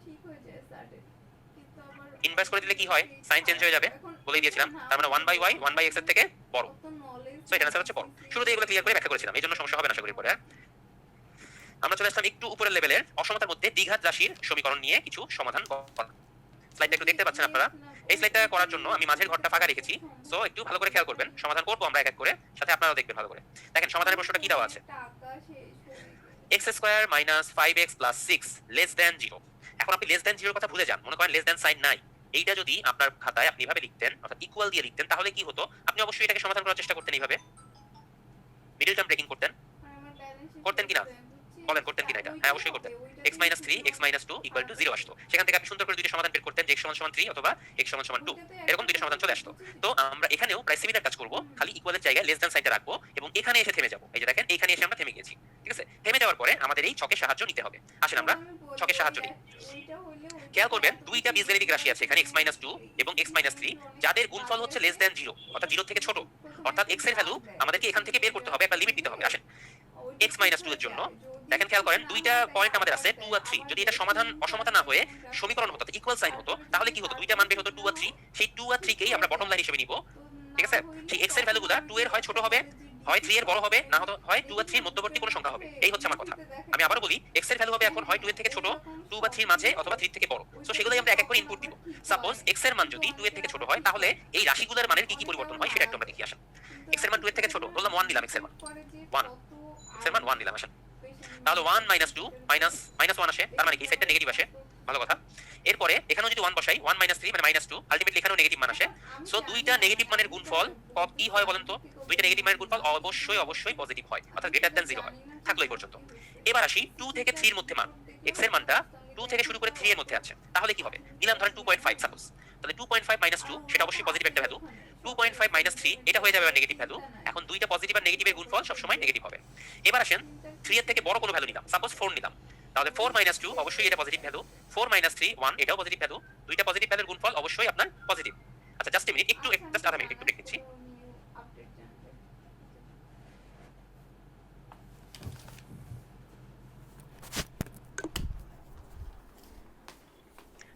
ঠিক হয়ে যায় স্যার, কিন্তু আবার ইনভার্স করে দিলে কি হয়, সাইন চেঞ্জ হয়ে যাবে, বলেই দিয়েছিলাম। তার মানে 1/y 1/x এর থেকে বড়, সো এটা অ্যানসার হচ্ছে বড়। শুরুতে এগুলো ক্লিয়ার করে ব্যাখ্যা করেছিলাম, এইজন্য সমস্যা হবে না আশা করি পরে। আমরা চলে আসলাম একটু উপরের লেভেলের অসমতার মধ্যে দ্বিঘাত রাশির সমীকরণ নিয়ে কিছু সমাধান করা। স্লাইডটা একটু দেখতে পাচ্ছেন আপনারা, এই স্লাইডটা করার জন্য আমি মাঝের ঘরটা ফাঁকা রেখেছি, সো একটু ভালো করে খেয়াল করবেন, সমাধান করবো আমরা এক এক করে, সাথে আপনারাও দেখবেন ভালো করে। দেখেন সমাধানের প্রশ্নটা কি দেওয়া আছে, x² - 5x + 6 <= 0। এখন আপনি লেস দ্যান জিরোর কথা ভুলে যান, মনে করেন লেস দ্যান সাইন নাই, এইটা যদি আপনার খাতায় আপনি এভাবে লিখতেন অর্থাৎ ইকুয়াল দিয়ে লিখতেন, তাহলে কি হতো? আপনি অবশ্যই এটাকে সমাধান করার চেষ্টা করতেন এইভাবে, মিডল টার্ম ব্রেকিং করতেন। আর আমার ব্যালেন্স করতেন কিনা? বলেন করতেন কিনা এটা? হ্যাঁ অবশ্যই করতেন। x - 3 x - 2 = 0 আসতো। সেখান থেকে আপনি সুন্দর করে দুইটা সমাধান বের করতেন যে x = 3 অথবা x = 2, এরকম দুইটা সমাধান চলে আসতো। তো আমরা এখানেও প্রায় সিমিলার কাজ করব, খালি ইকুয়ালের জায়গায় লেস দ্যান সাইনটা রাখবো এবং এখানে এসে থেমে যাব। এই যে দেখেন এইখানে এসে আমরা থেমে গেছি, ঠিক আছে? থেমে যাওয়ার পরে আমাদের এই ছকের সাহায্য নিতে হবে। আসেন আমরা ছকের সাহায্য নিই। খেয়াল করবেন দুইটা বীজগাণিতিক রাশি আছে এখানে, x - 2 এবং x - 3, যাদের গুণফল হচ্ছে লেস দ্যান 0 অর্থাৎ 0 থেকে ছোট। অর্থাৎ x এর ভ্যালু আমাদেরকে এখান থেকে বের করতে হবে, একটা লিমিট দিতে হবে। আসেন x - 2 এর জন্য দেখেন, খেয়াল করেন দুইটা পয়েন্ট আমাদের আছে 2 আর 3। যদি এটা সমাধান অসমতা না হয়ে সমীকরণ হতো, ইকুয়াল সাইন হতো, তাহলে কি হতো? দুইটা মান বের হতো 2 আর 3। সেই 2 আর 3 কেই আমরা বটম লাইন হিসেবে নিব, ঠিক আছে? সেই x এর ভ্যালুগুলো 2 এর হয় ছোট হবে, হয় 3 এর বড় হবে, না হয় 2 আর 3 এর মধ্যবর্তী কোনো সংখ্যা হবে। এই হচ্ছে আমার কথা। আমি আবারো বলি, x এর ভ্যালু হবে এখন হয় 2 এর থেকে ছোট, 2 বা 3 এর মাঝে, অথবা 3 থেকে বড়। সো সেগুলোই আমরা এক এক করে ইনপুট দিব। সাপোজ x এর মান যদি 2 এর থেকে ছোট হয়, তাহলে এই রাশিগুলোর মানের কি কি পরিবর্তন হয় সেটা একটু আমরা দেখি। আসেন x এর মান 2 এর থেকে ছোট, ধরলাম 1 নিলাম, x এর মান 1, x এর মান 1 নিলাম। আসেন তাহলে 1 - 2 -1 আসে, তার মানে কি সাইডটা নেগেটিভ আসে, ভালো কথা। এরপরে এখানেও যদি 1 বসাই, 1 - 3 মানে -2, আলটিমেটলি এখানেও নেগেটিভ মান আসে। সো দুইটা নেগেটিভ মানের গুণফল কি হয় বলেন তো? দুইটা নেগেটিভ মানের গুণফল অবশ্যই পজিটিভ হয়, অর্থাৎ গ্রেটার দ্যান 0 হয়। থাকলো এই পর্যন্ত। এবার আসি 2 থেকে 3 এর মধ্যে মান। x এর মানটা 2 থেকে শুরু করে 3 এর মধ্যে আছে, তাহলে কি হবে? নিলাম ধরেন 2.5 সাপোজ। তাহলে 2.5 - 2 সেটা অবশ্যই পজিটিভ একটা ভ্যালু। 2.5 - 3 এটা হয়ে যাবে নেগেটিভ ভ্যালু। এখন দুইটা পজিটিভ আর নেগেটিভের গুণফল সবসময় নেগেটিভ হবে। এবার আসেন 3 এর থেকে বড় কোনো ভ্যালু নিলাম, সাপোজ 4 নিলাম। তাহলে 4 - 2 অবশ্যই এটা পজিটিভ ভ্যালু, 4 - 3 1 এটাও পজিটিভ ভ্যালু। দুইটা পজিটিভ ভ্যালুর গুণফল অবশ্যই আপনার পজিটিভ। আচ্ছা জাস্ট এ মিনিট, জাস্ট আধা মিনিট একটু ব্রেক নিচ্ছি।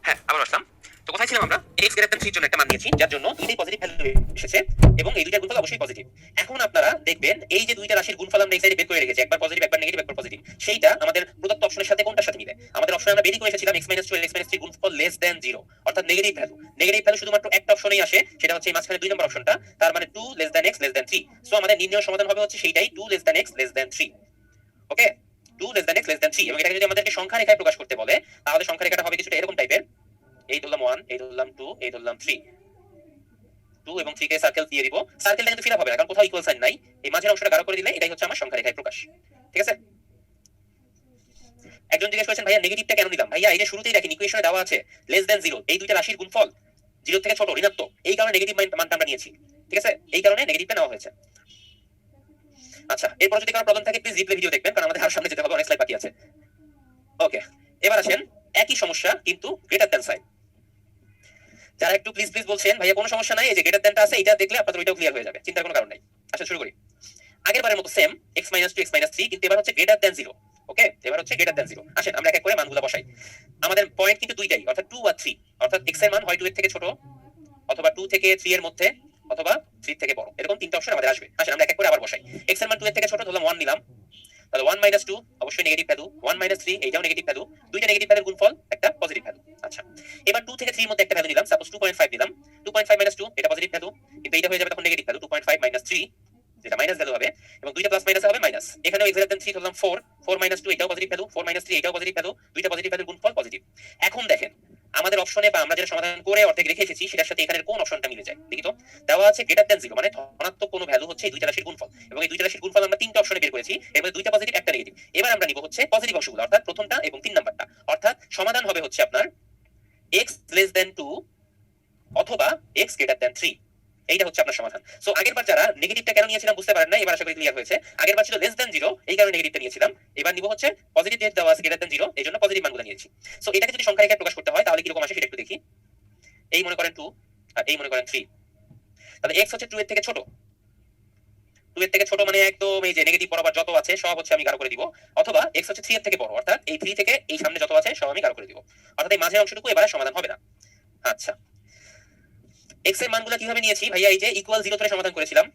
হ্যাঁ আবার আসলাম। তো কোথায় ছিলাম আমরা? x > 3 এর জন্য একটা মান নিয়েছি, যার জন্য দুইটাই পজিটিভ ভ্যালু এসেছে এবং এই দুইটার গুণফল অবশ্যই পজিটিভ। এখন আপনারা দেখবেন এই যে দুইটা রাশির গুণফল আমরা এই সাইডে বের করে রেখেছি, একবার পজিটিভ একবার নেগেটিভ একবার পজিটিভ, সেইটা আমাদের প্রদত্ত অপশনের সাথে কোনটার সাথে মিলে? আমাদের অপশনে আমরা বের করে এসেছিলাম x - 2 x - 3 গুণফল লেস দ্যান 0 অর্থাৎ নেগেটিভ ভ্যালু। নেগেটিভ ভ্যালু শুধুমাত্র একটা অপশনেই আসে, সেটা হচ্ছে এই মাঝখানে 2 নম্বর অপশনটা, তার মানে 2 less than x less than 3। So আমাদের নির্ণয় সমাধান হবে হচ্ছে সেইটাই 2 less than x less than 3। ওকে, 2 less than x less than 3। এবং এটাকে যদি আমাদেরকে সংখ্যা রেখায় প্রকাশ করতে বলে, তাহলে সংখ্যা রেখাটা হবে কিছুটা এরকম টাইপের। এই ধরলাম 1, এই ধরলাম 2, এই ধরলাম 3। 2 এবং 3 কে সার্কেল দিয়ে দিব। সার্কেলটা কিন্তু ফিল আপ হবে না, কারণ কোথাও ইকুয়াল সাইন নাই। এই মাঝের অংশটা গাঢ় করে দিলে এটাই হচ্ছে আমার সংখ্যা রেখায় প্রকাশ, ঠিক আছে? একজন জিজ্ঞেস করেছেন ভাইয়া নেগেটিভটা কেন নিলাম? ভাইয়া এই যে শুরুতেই দেখেন ইকুয়েশনে দেওয়া আছে লেস দ্যান 0, এই দুইটা রাশির গুণফল 0 থেকে ছোট, ঋণাত্মক, এই কারণে নেগেটিভ মানটা আমরা নিয়েছি, ঠিক আছে? এই কারণে নেগেটিভটা নেওয়া হয়েছে। আচ্ছা এরপর যদি কোনো প্রবলেম থাকে প্লিজ রিপ্লে ভিডিও দেখবেন, কারণ আমাদের আর সামনে যেতে হবে, অনেক স্লাইড বাকি আছে। ওকে, এবার আসেন একই সমস্যা কিন্তু গ্রেটার দ্যান সাইন। যারা একটু প্লিজ বলছেন ভাইয়া কোনো সমস্যা নাই, এই যে গ্রেটার দ্যানটা আছে এটা দেখলে আপনাদের ওইটাও ক্লিয়ার হয়ে যাবে, চিন্তার কোনো কারণ নাই। আচ্ছা শুরু করি। আগের বারের মতো সেম x - 2 x - 3, কিন্তু এবার হচ্ছে গ্রেটার দ্যান 0। ওকে, এবার হচ্ছে গ্রেটার দ্যান 0। আসেন আমরা এক এক করে মানগুলো বসাই। আমাদের পয়েন্ট কিন্তু দুইটাই, অর্থাৎ 2 আর 3, অর্থাৎ x এর মান হয় 2 এর থেকে ছোট, অথবা 2 থেকে 3 এর মধ্যে, অথবা 3 থেকে বড়, এরকম তিনটা অপশন আমাদের আসবে। আসেন আমরা এক এক করে আবার বসাই। x এর মান 2 এর থেকে ছোট, ধরলাম 1 নিলাম। তাহলে 1 - 2 অবশ্যই নেগেটিভ ভ্যালু, 1 - 3 এইটাও নেগেটিভ ভ্যালু। দুইটা নেগেটিভ ভ্যালুর গুণফল একটা পজিটিভ ভ্যালু। আচ্ছা এবার 2 থেকে 3 এর মধ্যে একটা ভ্যালু নিলাম, সাপোজ 2.5 নিলাম। 2.5 - 2 এটা পজিটিভ ভ্যালু, কিন্তু এটা হয়ে যাবে তখন নেগেটিভ ভ্যালু। 2.5 - 3 যেটা মাইনাস ভ্যালু হবে, এবং দুইটা প্লাস মাইনাস হবে মাইনাস। এখানেও x > 3 ধরলাম 4, 4 - 2 এটাও পজিটিভ ভ্যালু, 4 - 3 এটাও পজিটিভ ভ্যালু। দুইটা পজিটিভ ভ্যালুর গুণফল পজিটিভ। এখন দেখেন আমাদের অপশনে বা আমরা যেটা সমাধান করে অর্ধেক রেখে এসেছি সেটার সাথে এখানের কোন অপশনটা মিলে যায় দেখি তো। দেওয়া আছে গ্রেটার দ্যান 0 মানে ধনাত্মক কোনো ভ্যালু হচ্ছে এই দুইটা রাশির গুণফল, এবং এই দুইটা রাশির গুণফল আমরা তিনটা অপশনে বের করেছি, এর মধ্যে দুইটা পজিটিভ একটা নেগেটিভ। এবার আমরা নিব হচ্ছে পজিটিভ অংশগুলো, অর্থাৎ প্রথমটা এবং 3 নাম্বারটা। অর্থাৎ সমাধান হবে হচ্ছে আপনার x < 2 অথবা x < 3। এইটা হচ্ছে আপনার সমাধান। সো আগেরবার যারা নেগেটিভটা কেন নিয়েছিলাম বুঝতে পারেন না, এবার আশা করি ক্লিয়ার হয়েছে। আগেরবার ছিল লেস দ্যান 0, এই কারণে নেগেটিভটা নিয়েছিলাম। এবার নিব হচ্ছে পজিটিভ দিয়ে দেওয়া আছে গ্রেটার দ্যান 0, এই জন্য পজিটিভ মানগুলো নিয়েছি। সো এটাকে যদি সংখ্যা রেখায় প্রকাশ করতে হয় তাহলে কি রকম আসে সেটা একটু দেখি। এই মনে করেন 2 আর এই মনে করেন 3, তাহলে x হচ্ছে 2 এর থেকে ছোট। 2 এর থেকে ছোট মানে একদম এই যে নেগেটিভ বরাবর যত আছে সব হচ্ছে আমি গাঢ় করে দিব, অথবা x হচ্ছে 3 এর থেকে বড়, অর্থাৎ এই 3 থেকে এই সামনে যত আছে সব আমি গাঢ় করে দিব, অর্থাৎ এই মাঝের অংশটুকু এবারে সমাধান হবে না। আচ্ছা x এর মানগুলো কিভাবে নিয়েছি ভাইয়া? এই যে ইকুয়াল 0 ধরে সমাধান করেছিলাম,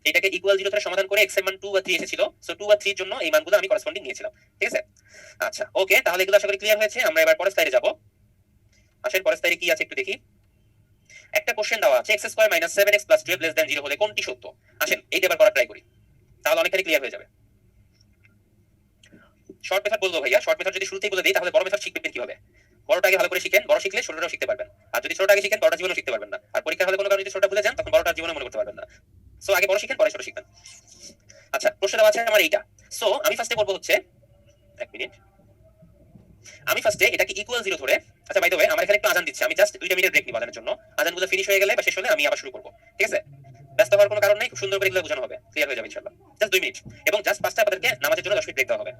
এটাকে ইকুয়াল 0 ধরে সমাধান করে x এর মান 2 বা 3 এসেছিল। সো 2 বা 3 এর জন্য এই মানগুলো আমি করেসপন্ডিং নিয়েছিলাম, ঠিক আছে? আচ্ছা ওকে, তাহলে এগুলো আশা করি ক্লিয়ার হয়েছে। আমরা এবার পরের স্লাইডে যাব। আসেন পরের স্লাইডে কি আছে একটু দেখি। একটা কোশ্চেন দেওয়া আছে x² - 7x + 12 < 0 হলে কোনটি সত্য? আসেন এইটা এবার করা ট্রাই করি, তাহলে অনেকটাই ক্লিয়ার হয়ে যাবে। শর্ট মেথড বলবো ভাইয়া, শর্ট মেথড যদি শুরুতেই বলে দেই তাহলে বড় মেথড শিখবেন কিভাবে? বড়টা আগে ভালো করে শিখেন, বড় শিখলে ছোটটাও শিখতে পারবেন। আর যদি ছোটটা আগে শিখেন বড়টা জীবনেও শিখতে পারবেন না। আর পরীক্ষা হলে কোনো কারণে যদি ছোটটা ভুলে যান তখন বড়টা জীবনে মনে করতে পারবেন না। সো আগে বড় শিখেন পরে ছোট শিখবেন। আচ্ছা, প্রশ্ন দেওয়া আছে আমার এইটা। সো আমি ফার্স্টে বলবো হচ্ছে, এক মিনিট, আমি ফার্স্টে এটাকে ইকুয়াল জিরো ধরে, আচ্ছা বাই দ্য ওয়ে আমার এখানে একটু আজান দিচ্ছে, আমি জাস্ট 2 মিনিট ব্রেক নিব আজানের জন্য। আজানগুলো ফিনিশ হয়ে গেলে বা শেষ হলে আমি আবার শুরু করব, ঠিক আছে? ব্যস্ত হওয়ার কোনো কারণ নেই, খুব সুন্দর করে এগুলো বোঝানো হবে, ক্লিয়ার হয়ে যাবে ইনশাআল্লাহ। জাস্ট 2 মিনিট, এবং জাস্ট পাঁচটা আপনাদেরকে নামাজের জন্য 10 মিনিট ব্রেক দেওয়া হবে।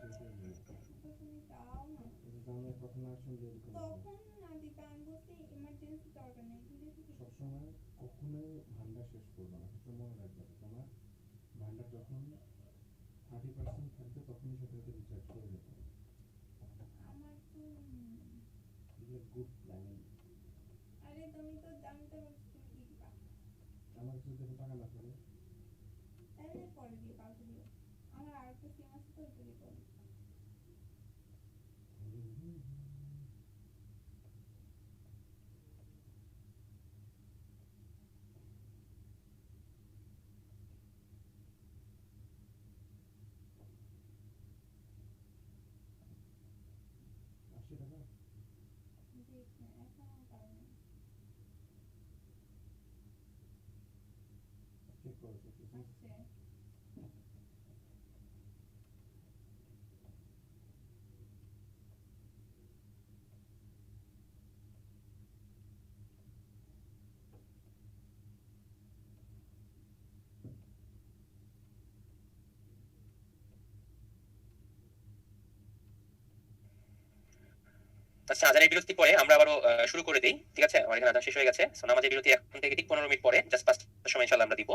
আচ্ছা, আজানের বিরতি পরে আমরা আবারও শুরু করে দিই, ঠিক আছে? আমার এখানে আজান শেষ হয়ে গেছে। সো নামাজের বিরতি এখন থেকে ঠিক 15 মিনিট পরে, জাস্ট 5টার সময় ইনশাআল্লাহ আমরা দিব।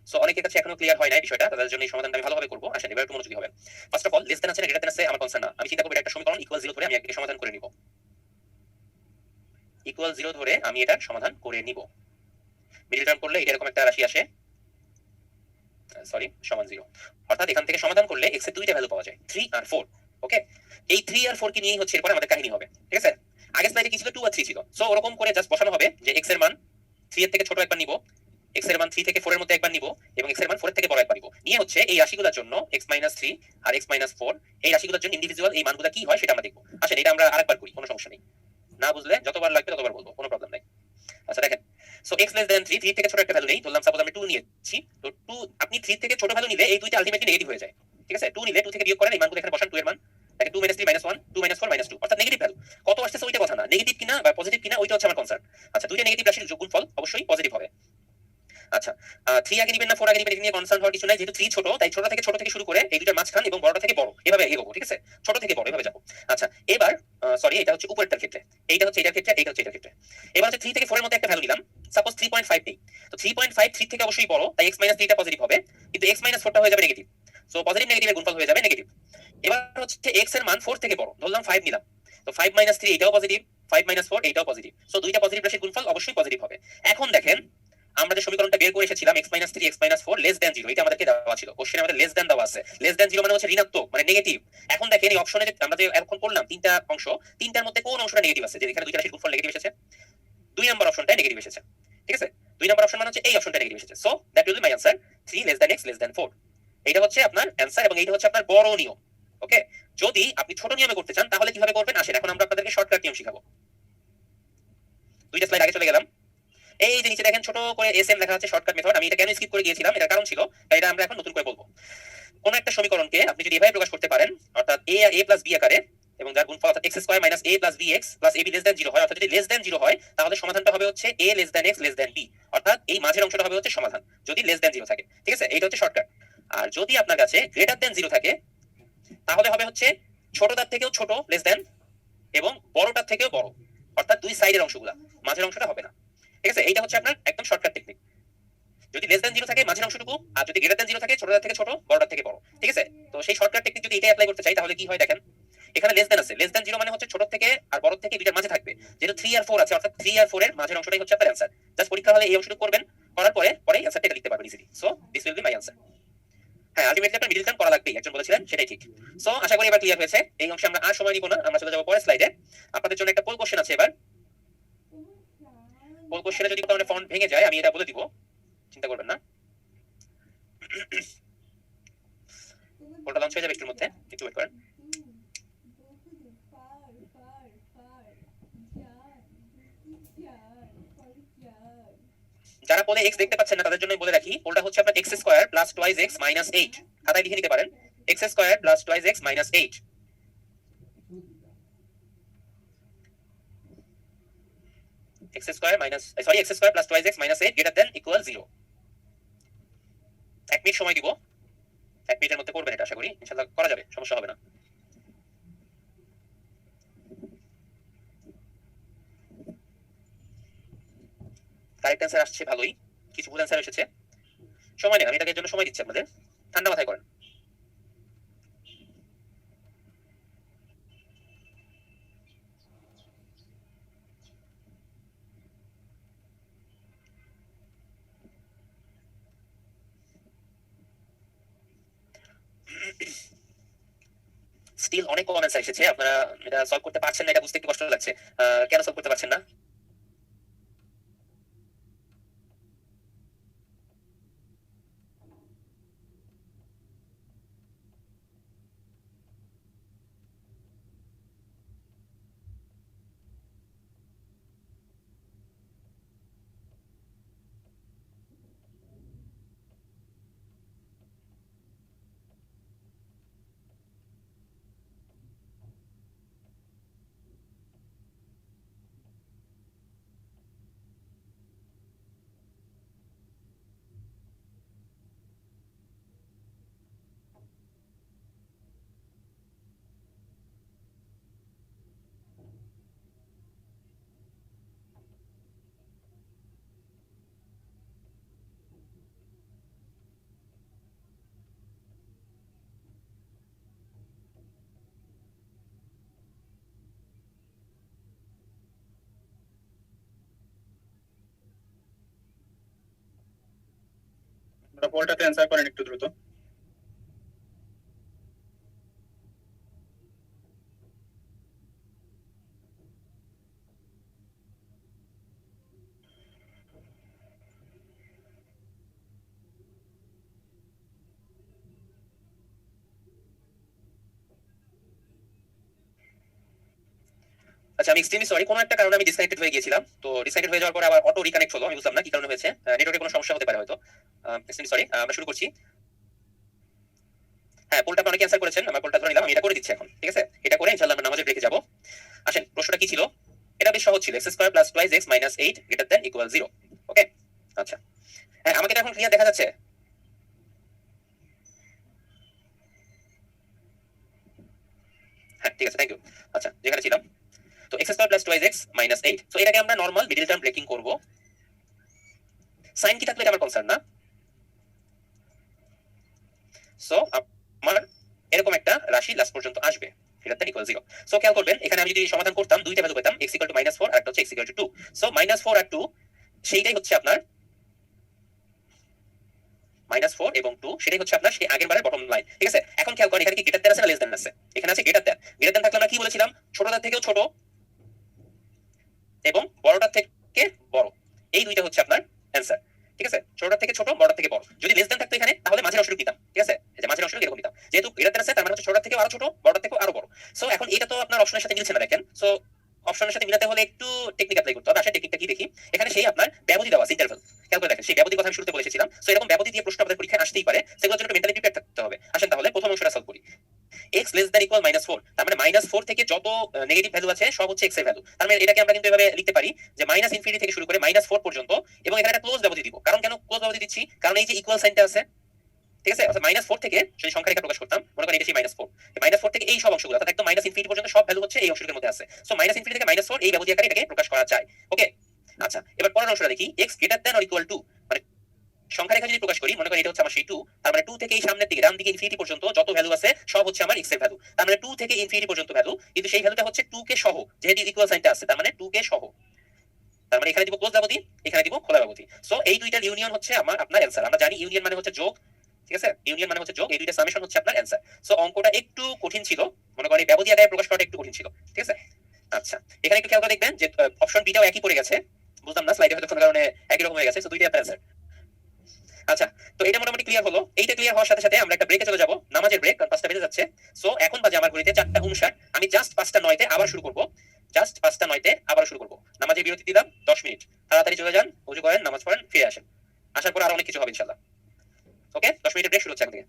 সো অনেকের কাছে এখনো ক্লিয়ার হয় নাই বিষয়টা, তাদের জন্য এই সমাধানটা আমি ভালোভাবে করব। আসেন এবার একটু মনোযোগী হবেন। First of all, less than আছে না গ্রেটার দেন আছে আমার কনসার্ন না। আমি চিন্তা করব এটা একটা সমীকরণ, ইকুয়াল জিরো ধরে আমি এটাকে সমাধান করে নিব। ইকুয়াল জিরো ধরে আমি এটা সমাধান করে নিব। মিডল টার্ম করলে এটা এরকম একটা রাশি আসে, সরি, সমান 0। অর্থাৎ এখান থেকে সমাধান করলে x এর দুইটা ভ্যালু পাওয়া যায়, 3 আর 4। ওকে, এই 3 আর 4 কে নিয়েই হচ্ছে এরপর আমাদের কাহিনী হবে, ঠিক আছে? আগের স্লাইডে কি ছিল, 2 আর 3 ছিল। সো ওরকম করে জাস্ট বসানো হবে যে x এর মান 3 এর থেকে ছোট একবার নিব, x এর মান 3 থেকে 4 এর মধ্যে একবার নিব, এবং x এর মান 4 এর থেকে বড় একবার নিব। নিয়ে হচ্ছে এই রাশিগুলোর জন্য x - 3 আর x - 4 এই রাশিগুলোর জন্য ইন্ডিভিজুয়াল এই মানগুলো কি হয় সেটা আমরা দেখব। আসেন এটা আমরা আরেকবার করি, কোনো সমস্যা নেই। না বুঝলে যতবার লাগবে ততবার বলবো, কোনো প্রবলেম নাই। আচ্ছা দেখেন, সো x less than 3, 3 থেকে ছোট একটা ভ্যালু নেই, ধরলাম সাপোজ আমি 2 নিয়েছি। তো 2, আপনি 3 থেকে ছোট ভ্যালু নিলে এই দুইটা আলটিমেটলি নেগেটিভ হয়ে যায়, ঠিক আছে? 2 নিলে 2 থেকে বিয়োগ করেন, এই মানগুলো এখানে বসান, 2 এর মান দেখেন, 2 - 3 - 1, 2 - 4 - 2, অর্থাৎ নেগেটিভ ভ্যালু। কত আসছে ওইটা কথা না, নেগেটিভ কিনা বা পজিটিভ কিনা ওইটা হচ্ছে আমার কনসার্ন। আচ্ছা, দুইটা নেগেটিভ রাশির যোগফল অবশ্যই পজিটিভ হবে। আচ্ছা, 3 আগে নিবেন না 4 আগে নিবেন এটা নিয়ে কনসার্ন হওয়ার কিছু নাই, যেহেতু 3 ছোট তাই ছোট থেকে শুরু করে এই দুইটার মাঝখান এবং বড়টা থেকে বড় এভাবে এগোবো, ঠিক আছে? ছোট থেকে বড় এভাবে যাবো। আচ্ছা, এবার সরি, এটা হচ্ছে উপরেরটার ক্ষেত্রে, এইটা হচ্ছে এটার ক্ষেত্রে, এইটা হচ্ছে এটার ক্ষেত্রে। এবার হচ্ছে 3 থেকে 4 এর মধ্যে একটা ভ্যালু নিলাম, সাপোজ 3.5 নেই। তো 3.5 3 থেকে অবশ্যই বড়, তাই x - 3 টা পজিটিভ হবে, কিন্তু x - 4 টা হয়ে যাবে নেগেটিভ। সো পজিটিভ নেগেটিভের গুণফল হয়ে যাবে নেগেটিভ। এবার হচ্ছে x এর মান 4 থেকে বড়, ধরলাম 5 নিলাম। তো 5 - 3 এটাও পজিটিভ, 5 - 4 এটাও পজিটিভ। সো দুইটা পজিটিভ রাশির গুণফল অবশ্যই পজিটিভ হবে। এখন দেখেন, আমরা যে সমীকরণটা বের করে এসেছিলাম x - 3 x - 4 লেস দ্যান 0, এটা আমাদেরকে দেওয়া ছিল কোশ্চেনে, আমাদের লেস দ্যান দেওয়া আছে। লেস দ্যান 0 মানে হচ্ছে ঋণাত্মক, মানে নেগেটিভ। এখন দেখেন এই অপশনে আমরা যে এখন করলাম তিনটা অংশ, তিনটার মধ্যে কোন অংশটা নেগেটিভ আছে, যে এখানে দুইটা রাশির গুণফল নেগেটিভ এসেছে, 2 নাম্বার অপশনটা নেগেটিভ এসেছে, ঠিক আছে? 2 নাম্বার অপশন মানে হচ্ছে এই অপশনটা নেগেটিভ এসেছে। So that will be my answer, 3 less than x less than 4। এইটা হচ্ছে আপনার आंसर, এবং এইটা হচ্ছে আপনার বড় নিয়ম। ওকে, যদি আপনি ছোট নিয়মে করতে চান তাহলে কিভাবে করবেন, আসেন এখন আমরা আপনাদেরকে শর্টকাট নিয়ম শিখাবো। দুইটা স্লাইড আগে চলে গেলাম। এই যে নিচে দেখেন ছোট করে এসএম লেখা আছে, শর্টকাট মেথড। আমি এটা কেন স্কিপ করে গিয়েছিলাম, এটার কারণ ছিল, তাই এটা আমরা এখন নতুন করে বলবো। কোন একটা সমীকরণকে আপনি যদি এভাবে প্রকাশ করতে পারেন, অর্থাৎ a আর a প্লাস b আকারে, এবং যার গুণফল অর্থাৎ x square minus a plus bx plus ab less than 0 হয়, অর্থাৎ যদি লেস দ্যান 0 হয় তাহলে সমাধানটা হবে হচ্ছে a less than x less than b, অর্থাৎ এই মাঝের অংশটা হবে হচ্ছে সমাধান যদি লেস দ্যান 0 থাকে, ঠিক আছে? এইটা হচ্ছে শর্টকাট। আর যদি আপনার কাছে গ্রেটার দ্যান 0 থাকে তাহলে হবে হচ্ছে ছোটটার থেকেও ছোট লেস দ্যান, এবং বড়টার থেকেও বড়, অর্থাৎ দুই সাইডের অংশগুলা, মাঝের অংশটা হবে না, ঠিক আছে? এইটা হচ্ছে আপনার একদম শর্টকাট টেকনিক। যদি লেস দ্যান 0 থাকে মাঝের অংশটুকু, আর যদি গ্রেটার দ্যান 0 থাকে ছোটটার থেকে ছোট বড়টার থেকে বড়, ঠিক আছে? তো সেই শর্টকাট টেকনিক যদি এটা অ্যাপ্লাই করতে চাই তাহলে কি হয় দেখেন, এখানে লেস দ্যান আছে, লেস দ্যান 0 মানে হচ্ছে ছোট থেকে আর বড় থেকে দুইটার মাঝে থাকবে, যেহেতু 3 আর 4 আছে, অর্থাৎ 3 আর 4 এর মাঝের অংশটাই হচ্ছে আপনার आंसर। জাস্ট পরীক্ষা হলে এই অংশটুকু করবেন, করার পরে आंसरটা লিখতে পারবেন easily. So this will be my answer. হ্যাঁ, আলটিমেটলি আপনার মিডল টার্ম করা লাগবেই, একজন বলেছিলেন, সেটাই ঠিক। সো আশা করি এবার ক্লিয়ার হয়েছে। এই অংশে আমরা আর সময় নিব না, আমরা চলে যাব পরের স্লাইডে। আপনাদের জন্য একটা পোল কোশ্চেন আছে এবার। পোল কোশ্চেনে যদি কোনো ফন্ট ভেঙে যায় আমি এটা বলে দিব, চিন্তা করবেন না। পোলটা লঞ্চ হয়ে যাবে একটুর মধ্যে, একটু ওয়েট করেন। যারা পোলে x দেখতে পাচ্ছেন না তাদের জন্য বলে রাখি, পোলটা হচ্ছে আপনার x² + 2x - 8। খাতায় লিখে নিতে পারেন, x² + 2x - 8। x² + 2x - 8 > 0। 1 minute সময় দিব, 1 মিনিটের মধ্যে করবেন এটা, আশা করি ইনশাআল্লাহ করা যাবে, সমস্যা হবে না। কারেক্ট অ্যান্সার আসছে ভালোই, কিছু ভুল অ্যান্সার এসেছে। সময় নেন, আমি এটাকে জন্য সময় দিচ্ছি আপনাদের, ঠান্ডা মাথায় করেন। স্টিল অনেক কম অ্যান্সার এসেছে, আপনারা এটা সলভ করতে পারছেন না, এটা বুঝতে একটু কষ্ট লাগছে। কেন সলভ করতে পারছেন না? আপনারা পোলটাতে অ্যান্সার করেন একটু দ্রুত। আচ্ছা, আমি এক্সট্রিমলি সরি, কোনো একটা কারণে আমি ডিসকানেক্টেড হয়ে গিয়েছিলাম, তো ডিসকানেক্টেড হয়ে যাওয়ার পর আবার অটো রিকানেক্ট হলো, আমি বুঝলাম না কি কারণে হয়েছে, নেটওয়ার্কে কোনো সমস্যা হতে পারে হয়তো। এক্সট্রিমলি সরি, আমরা শুরু করছি। হ্যাঁ, পোলটা আপনি অনেকে অ্যান্সার করেছেন, আমার পোলটা ধরে নিলাম, আমি এটা করে দিচ্ছি এখন, ঠিক আছে? এটা করে ইনশাআল্লাহ আমরা নামাজের ব্রেকে যাব। আসেন, প্রশ্নটা কি ছিল? এটা বেশ সহজ ছিল, x² + 2x - 8 > 0। ওকে, আচ্ছা। হ্যাঁ, আমাকে এটা এখন ক্লিয়ার দেখা যাচ্ছে? হ্যাঁ, ঠিক আছে, থ্যাংক ইউ। আচ্ছা, যেখানে ছিলাম, তো x² + 2x - 8, সো এটাকে আমরা নরমাল মিডল টার্ম ব্রেকিং করব। সাইন কি থাকলে এটা আমার কনসার্ন না। সো আমার এরকম একটা রাশি লাস্ট পর্যন্ত আসবে, > 0। সো খেয়াল করবেন, এখানে আমি যদি সমাধান করতাম দুইটা ভ্যালু পেতাম, x = -4 আর একটা হচ্ছে x = 2। সো -4 আর 2 সেইটাই হচ্ছে আপনার -4 এবং 2, সেটাই হচ্ছে আপনার সেই আগের বারের বটম লাইন, ঠিক আছে? এখন খেয়াল করেন, এখানে কি গ্রেটার দ্যান আছে না লেস দ্যান আছে? এখানে আছে গ্রেটার দ্যান। গ্রেটার দ্যান থাকলে আমরা কি বলেছিলাম? ছোটটার থেকেও ছোট এবং বড়টার থেকে বড়, এই দুইটা হচ্ছে আপনার অ্যান্সার, ঠিক আছে? ছোটটার থেকে ছোট, বড়টার থেকে বড়। যদি লেস দ্যান থাকতো এখানে, তাহলে মাঝের অংশটুকু নিতাম, ঠিক আছে? এই যে মাঝের অংশটুকু এরকম নিতাম। যেহেতু গ্রেটার দ্যান আছে, তার মানে হচ্ছে ছোটটার থেকে আরো ছোট, বড়টার থেকে আরো বড়। সো এখন এটা তো আপনার অপশনের সাথে মিলছে না, দেখেন। সো অপশনের সাথে মিলাতে হলে একটু টেকনিক অ্যাপ্লাই করতে হবে। আসলে টেকনিকটা কি দেখি, এখানে সেই আপনার ব্যবধি দেওয়া আছে, ইন্টারভ্যাল। খেয়াল করে দেখেন, সেই ব্যবধির কথা আমি শুরুতে বলেছিলাম। সো এরকম ব্যবধি দিয়ে প্রশ্ন আমাদের পরীক্ষায় আসতেই পারে, সেগুলোর জন্য মেন্টালি প্রিপেয়ার থাকতে হবে। আসেন তাহলে প্রথম অংশটা সলভ করি। x <= -4, তার মানে -4 থেকে যত নেগেটিভ ভ্যালু আছে সব হচ্ছে x এর ভ্যালু। তার মানে এটাকে আমরা কিন্তু এভাবে লিখতে পারি যে -∞ থেকে শুরু করে -4 পর্যন্ত, এবং এখানে একটা ক্লোজ ব্যবধি দিব। কারণ কেন ক্লোজ ব্যবধি দিচ্ছি? কারণ এই যে ইকুয়াল সাইনটা আছে, ঠিক আছে? অর্থাৎ -4 থেকে যদি সংখ্যা রেখা প্রকাশ করতাম, মনে করেন এটা সেই -4, -4 থেকে এই সব অংশগুলো, অর্থাৎ একদম -∞ পর্যন্ত সব ভ্যালু হচ্ছে এই অংশগুলোর মধ্যে আছে। সো -∞ থেকে -4 এই ব্যবধি আকারে এটাকে প্রকাশ করা যায়। ওকে, আচ্ছা, এবার পরের অংশটা দেখি। x > (= মানে সংখ্যা রেখা যদি প্রকাশ করি, মনে করি এটা হচ্ছে আমার সেই 2, তার মানে 2 থেকে এই সামনের দিকে ডান দিকে ইনফিনিটি পর্যন্ত যত ভ্যালু আছে সব হচ্ছে আমার x এর ভ্যালু। তার মানে 2 থেকে ইনফিনিটি পর্যন্ত ভ্যালু, কিন্তু সেই ভ্যালুটা হচ্ছে 2 কে সহ, যেহেতু ইকুয়াল সাইনটা আছে, তার মানে 2 কে সহ। তার মানে এখানে দিব ক্লোজ ব্যবধি, এখানে দিব খোলা ব্যবধি। সো এই দুইটার ইউনিয়ন হচ্ছে আপনার অ্যান্সার। আমরা জানি ইউনিয়ন মানে হচ্ছে যোগ, ঠিক আছে? ইউনিয়ন মানে হচ্ছে যোগ, এই দুইটা সামেশন হচ্ছে আপনার অ্যান্সার। সো অঙ্কটা একটু কঠিন ছিল, মনে করেন ব্যবধি আকারে প্রকাশ করাটা একটু কঠিন ছিল, ঠিক আছে? আচ্ছা, এখানে একটু খেয়াল করে দেখবেন যে অপশন বিটাও একই পড়ে গেছে, বুঝলাম না স্লাইডে হয়তো কোনো কারণে একই রকম হয়ে গেছে। সো দুইটাই আপনার অ্যান্সার। আচ্ছা, তো এটা মোটামুটি ক্লিয়ার হলো। এইটা ক্লিয়ার হওয়ার সাথে সাথে আমরা একটা ব্রেকে চলে যাব, নামাজের ব্রেক, কারণ 5টা বেজে যাচ্ছে। সো এখন বাজে আমার ঘড়িতে 4টা 59। আমি জাস্ট 5টা 9-তে আবার শুরু করব। জাস্ট 5টা 9-তে আবার শুরু করবো। নামাজে বিরতি দিলাম 10 মিনিট, তাড়াতাড়ি চলে যান, উজু করেন, নামাজ পড়েন, ফিরে আসেন। আসার পর আরো অনেক কিছু হবে ইনশাল্লাহ। ওকে, 10 মিনিটের ব্রেক শুরু হচ্ছে এখন থেকে।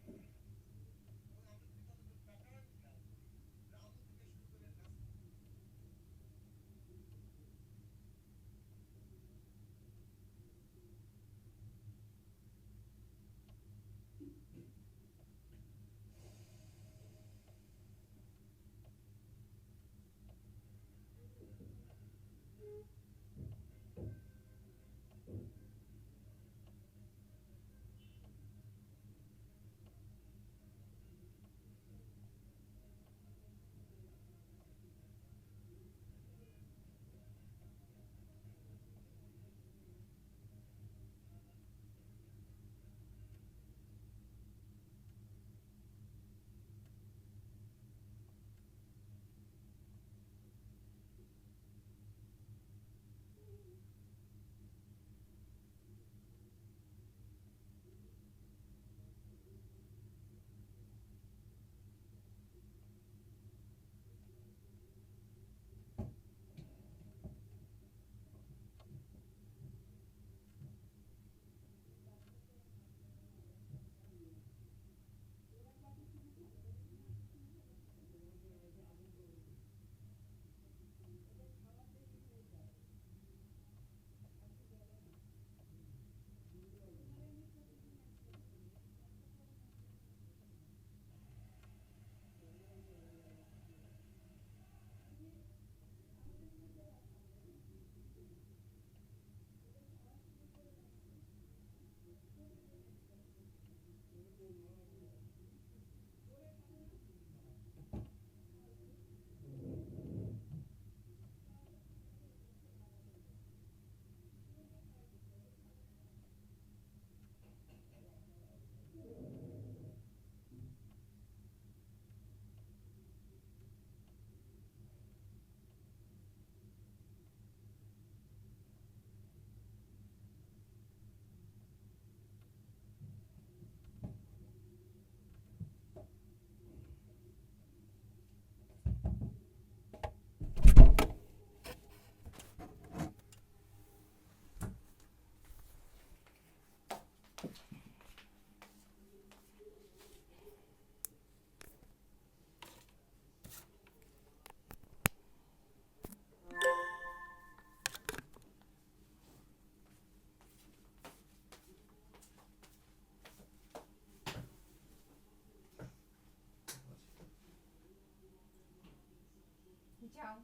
যাও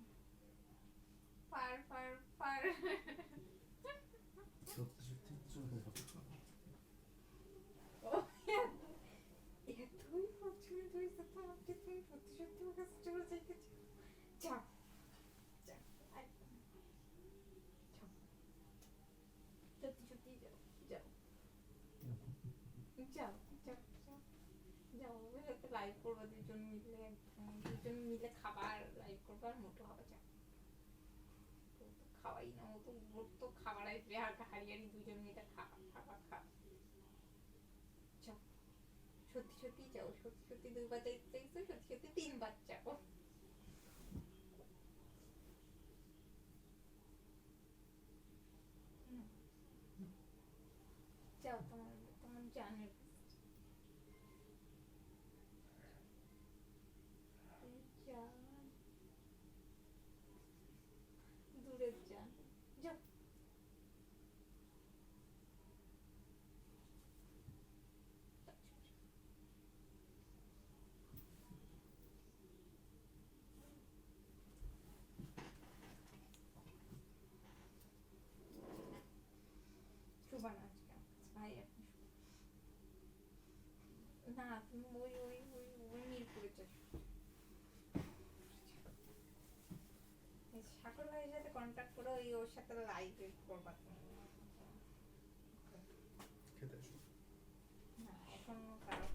পার পার পার সত্যি সত্যি চলে যাবে। ও এতই ফরচুনেট হয়েছে তো আপনি, তুমি সত্যি সত্যি আমার কাছে চলে যাইতে যাও যাও একদম যাও, সত্যি সত্যি যাও যাও যাও যাও যাও যাও, ওর সাথে লাইভ করবো দুজন মিলে, একদম দুজন মিলে খাবার লাইভ করবো আর মোটো হবে। যাও, ও তো খাওয়াই না, ও তো ওর তো খাবার আসবে আর হারিয়ারি দুজন মিলে খাবার খাবার খা। যাও, সত্যি সত্যি যাও, সত্যি সত্যি 2 বার চাইছো, সত্যি সত্যি 3 বার যাও। যাও, তোমার তোমার জানের জান, দূরের জান, যাও। শুবানা আজকে আমার কাছে, ভাই আপনি না, তুমি ওই ওই ওই ওই মিরপুরে যাও। সাগর ভাইয়ের সাথে কন্ট্যাক্ট করে ওই ওর সাথে লাইভ করবা তুমি। খেতে এসো। না এখন কারো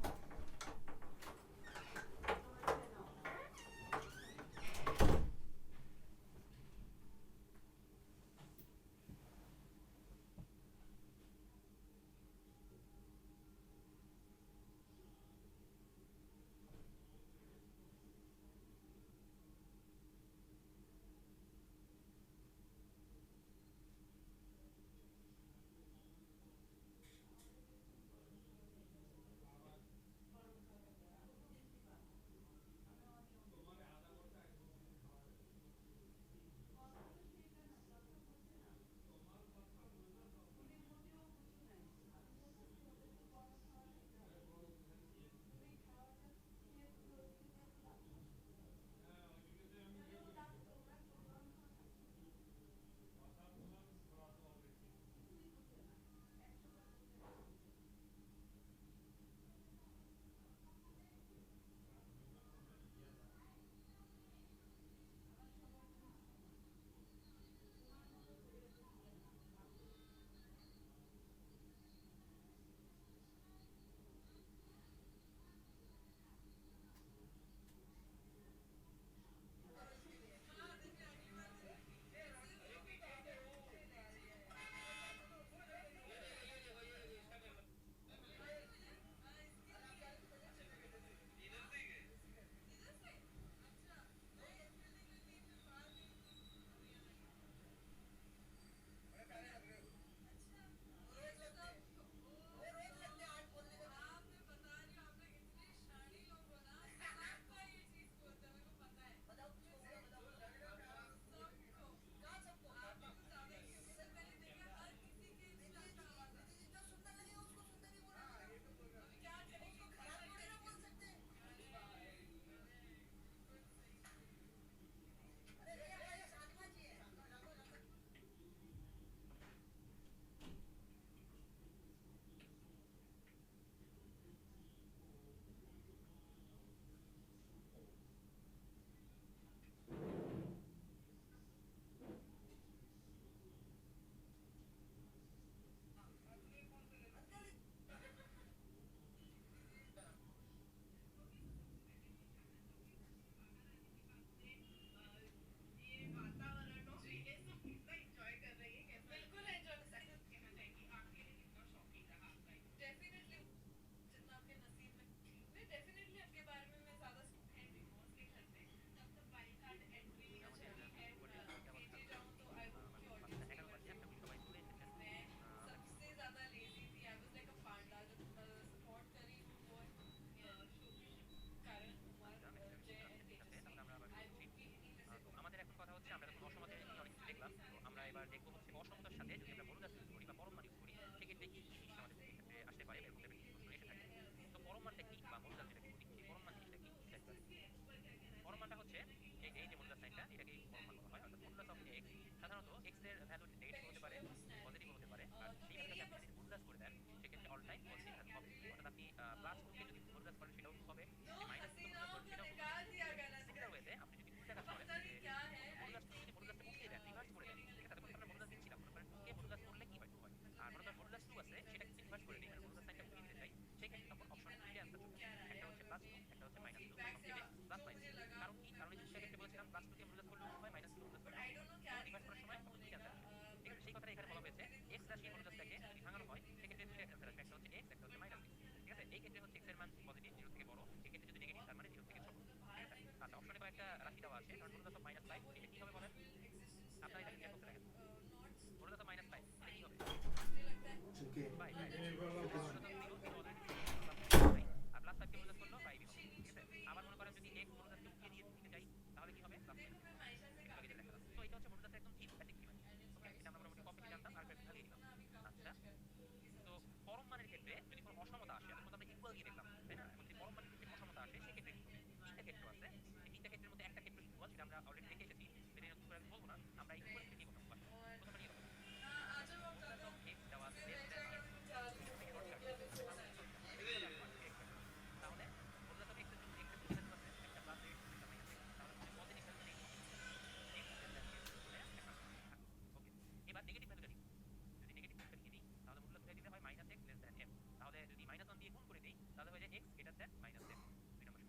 এটাকে পরম মান বলা হয়। অর্থাৎ মডুলাস অফ x সাধারণত x এর ভ্যালু নেগেটিভ হতে পারে, পজিটিভ হতে পারে, আর সেই ভ্যালুটাকে আপনি যদি মডুলাস করে দেন সেক্ষেত্রে অল টাইম পজিটিভ ভ্যালু হবে। অর্থাৎ আপনি +2 কে যদি মডুলাস করেন সেটাও ট্রু হবে, যদি -2 কে মডুলাস করেন সেটাও ট্রু হবে। সিমিলার ওয়েতে আপনি যদি উল্টা কাজ করেন যে মডুলাস যদি মডুলাসটা উঠিয়ে দেন, রিভার্স করে দেন, ঠিক আছে? তাহলে আমরা মডুলাস দিচ্ছিলাম, মনে করেন 2 কে মডুলাস করলে কি হয় 2 হয়, আর মনে করেন মডুলাস 2 আছে সেটাকে যদি রিভার্স করে দেই, মানে মডুলাস সাইনটা উঠিয়ে দিতে চাই, সেই ক্ষেত্রে তখন অপশনে দুইটা অ্যান্সার চলে আসে, একটা হচ্ছে +2, একটা হচ্ছে -2, সবথেকে প্লাস মাইনাস। কারণ কি? কারণ এই দুইটা ক্ষেত্রে বলেছিলাম +2 কে মডুলাস করলে 2 হয়, -2 কে মডুলাস করলে 2 হয়, রিভার্স করার সময় তখন দুইটা অ্যান্সার আসে। ঠিক আছে? সেই কথাটা এখানে বলা হয়েছে, x রাশির মডুলাসটাকে যদি ভাঙানো হয় সেক্ষেত্রে দুইটা অ্যান্সার আসবে, একটা হচ্ছে x, একটা হচ্ছে -x। ঠিক আছে? এই ক্ষেত্রে হচ্ছে x এর মান পজিটিভ 0 থেকে বড়, এই ক্ষেত্রে যদি নেগেটিভ তার মানে 0 থেকে ছোট। ঠিক আছে? আচ্ছা, অপশনে কয়েকটা রাশি দেওয়া আছে, কারণ মডুলাস অফ -5 এটা কি হবে বলেন? আপনারা এটা ক্লিয়ার করতে দেখেন। মডুলাস অফ -5 এটা কি হবে? থেকে 5, রাইট। এবার মডুলাস অফ 0 0 অলরেডি আর +5 কে মডুলাস করলেও 5 হবে। ঠিক আছে? আবার মনে করেন যদি x মডুলাসকে উঠিয়ে দিতে চাই তাহলে কি হবে? +- এটা আগে লেখা আছে। তো এটা হচ্ছে মডুলাসের একদম ঠিক বেসিক থিওরি। ওকে, এটা আমরা মোটামুটি কমপ্লিট জানতাম আর একটু ঢালিয়ে দিলাম। আচ্ছা, তো পরম মানের ক্ষেত্রে যদি কোনো অসমতা আসে, এখন তো আমরা ইকুয়াল দিয়ে দেখলাম, তাই না? এখন যদি পরম মানের ক্ষেত্রে অসমতা আসে সেক্ষেত্রে কি হবে? তিনটা ক্ষেত্র আছে, এই তিনটা ক্ষেত্রের মধ্যে একটা ক্ষেত্র ইকুয়াল, সেটা আমরা অলরেডি দেখে এসেছি, সেটা নিয়ে নতুন করে আমি বলবো না। আমরা ইকুয়াল থেকে নিয়ে কথা বলবো। প্রথমটা নিয়ে কথা বলবো। মডুলাস অফ x দেওয়া আছে লেস দ্যান m, এটা থেকে শর্টকাট, মানে সামনে শর্টকাট, এটা কিভাবে আসবে x আসবে? তাহলে মডুলাস অফ x এর জন্য x এর দুটো ভ্যালু আছে, একটা +x একটা -x, তাহলে হচ্ছে পজিটিভ ভ্যালু নেই x লেস দ্যান m বলে একটা থাকলো। ওকে, এবার নেগেটিভ ভ্যালুটা নিব। যদি নেগেটিভ ভ্যালুটা নিয়ে নিই তাহলে মডুলাস উঠাই দিলে হয় -x লেস দ্যান m, তাহলে যদি -1 দিয়ে গুণ করে দেই তাহলে হয়ে যায় x গ্রেটার দ্যান -m, 2 নম্বর সমীকরণ।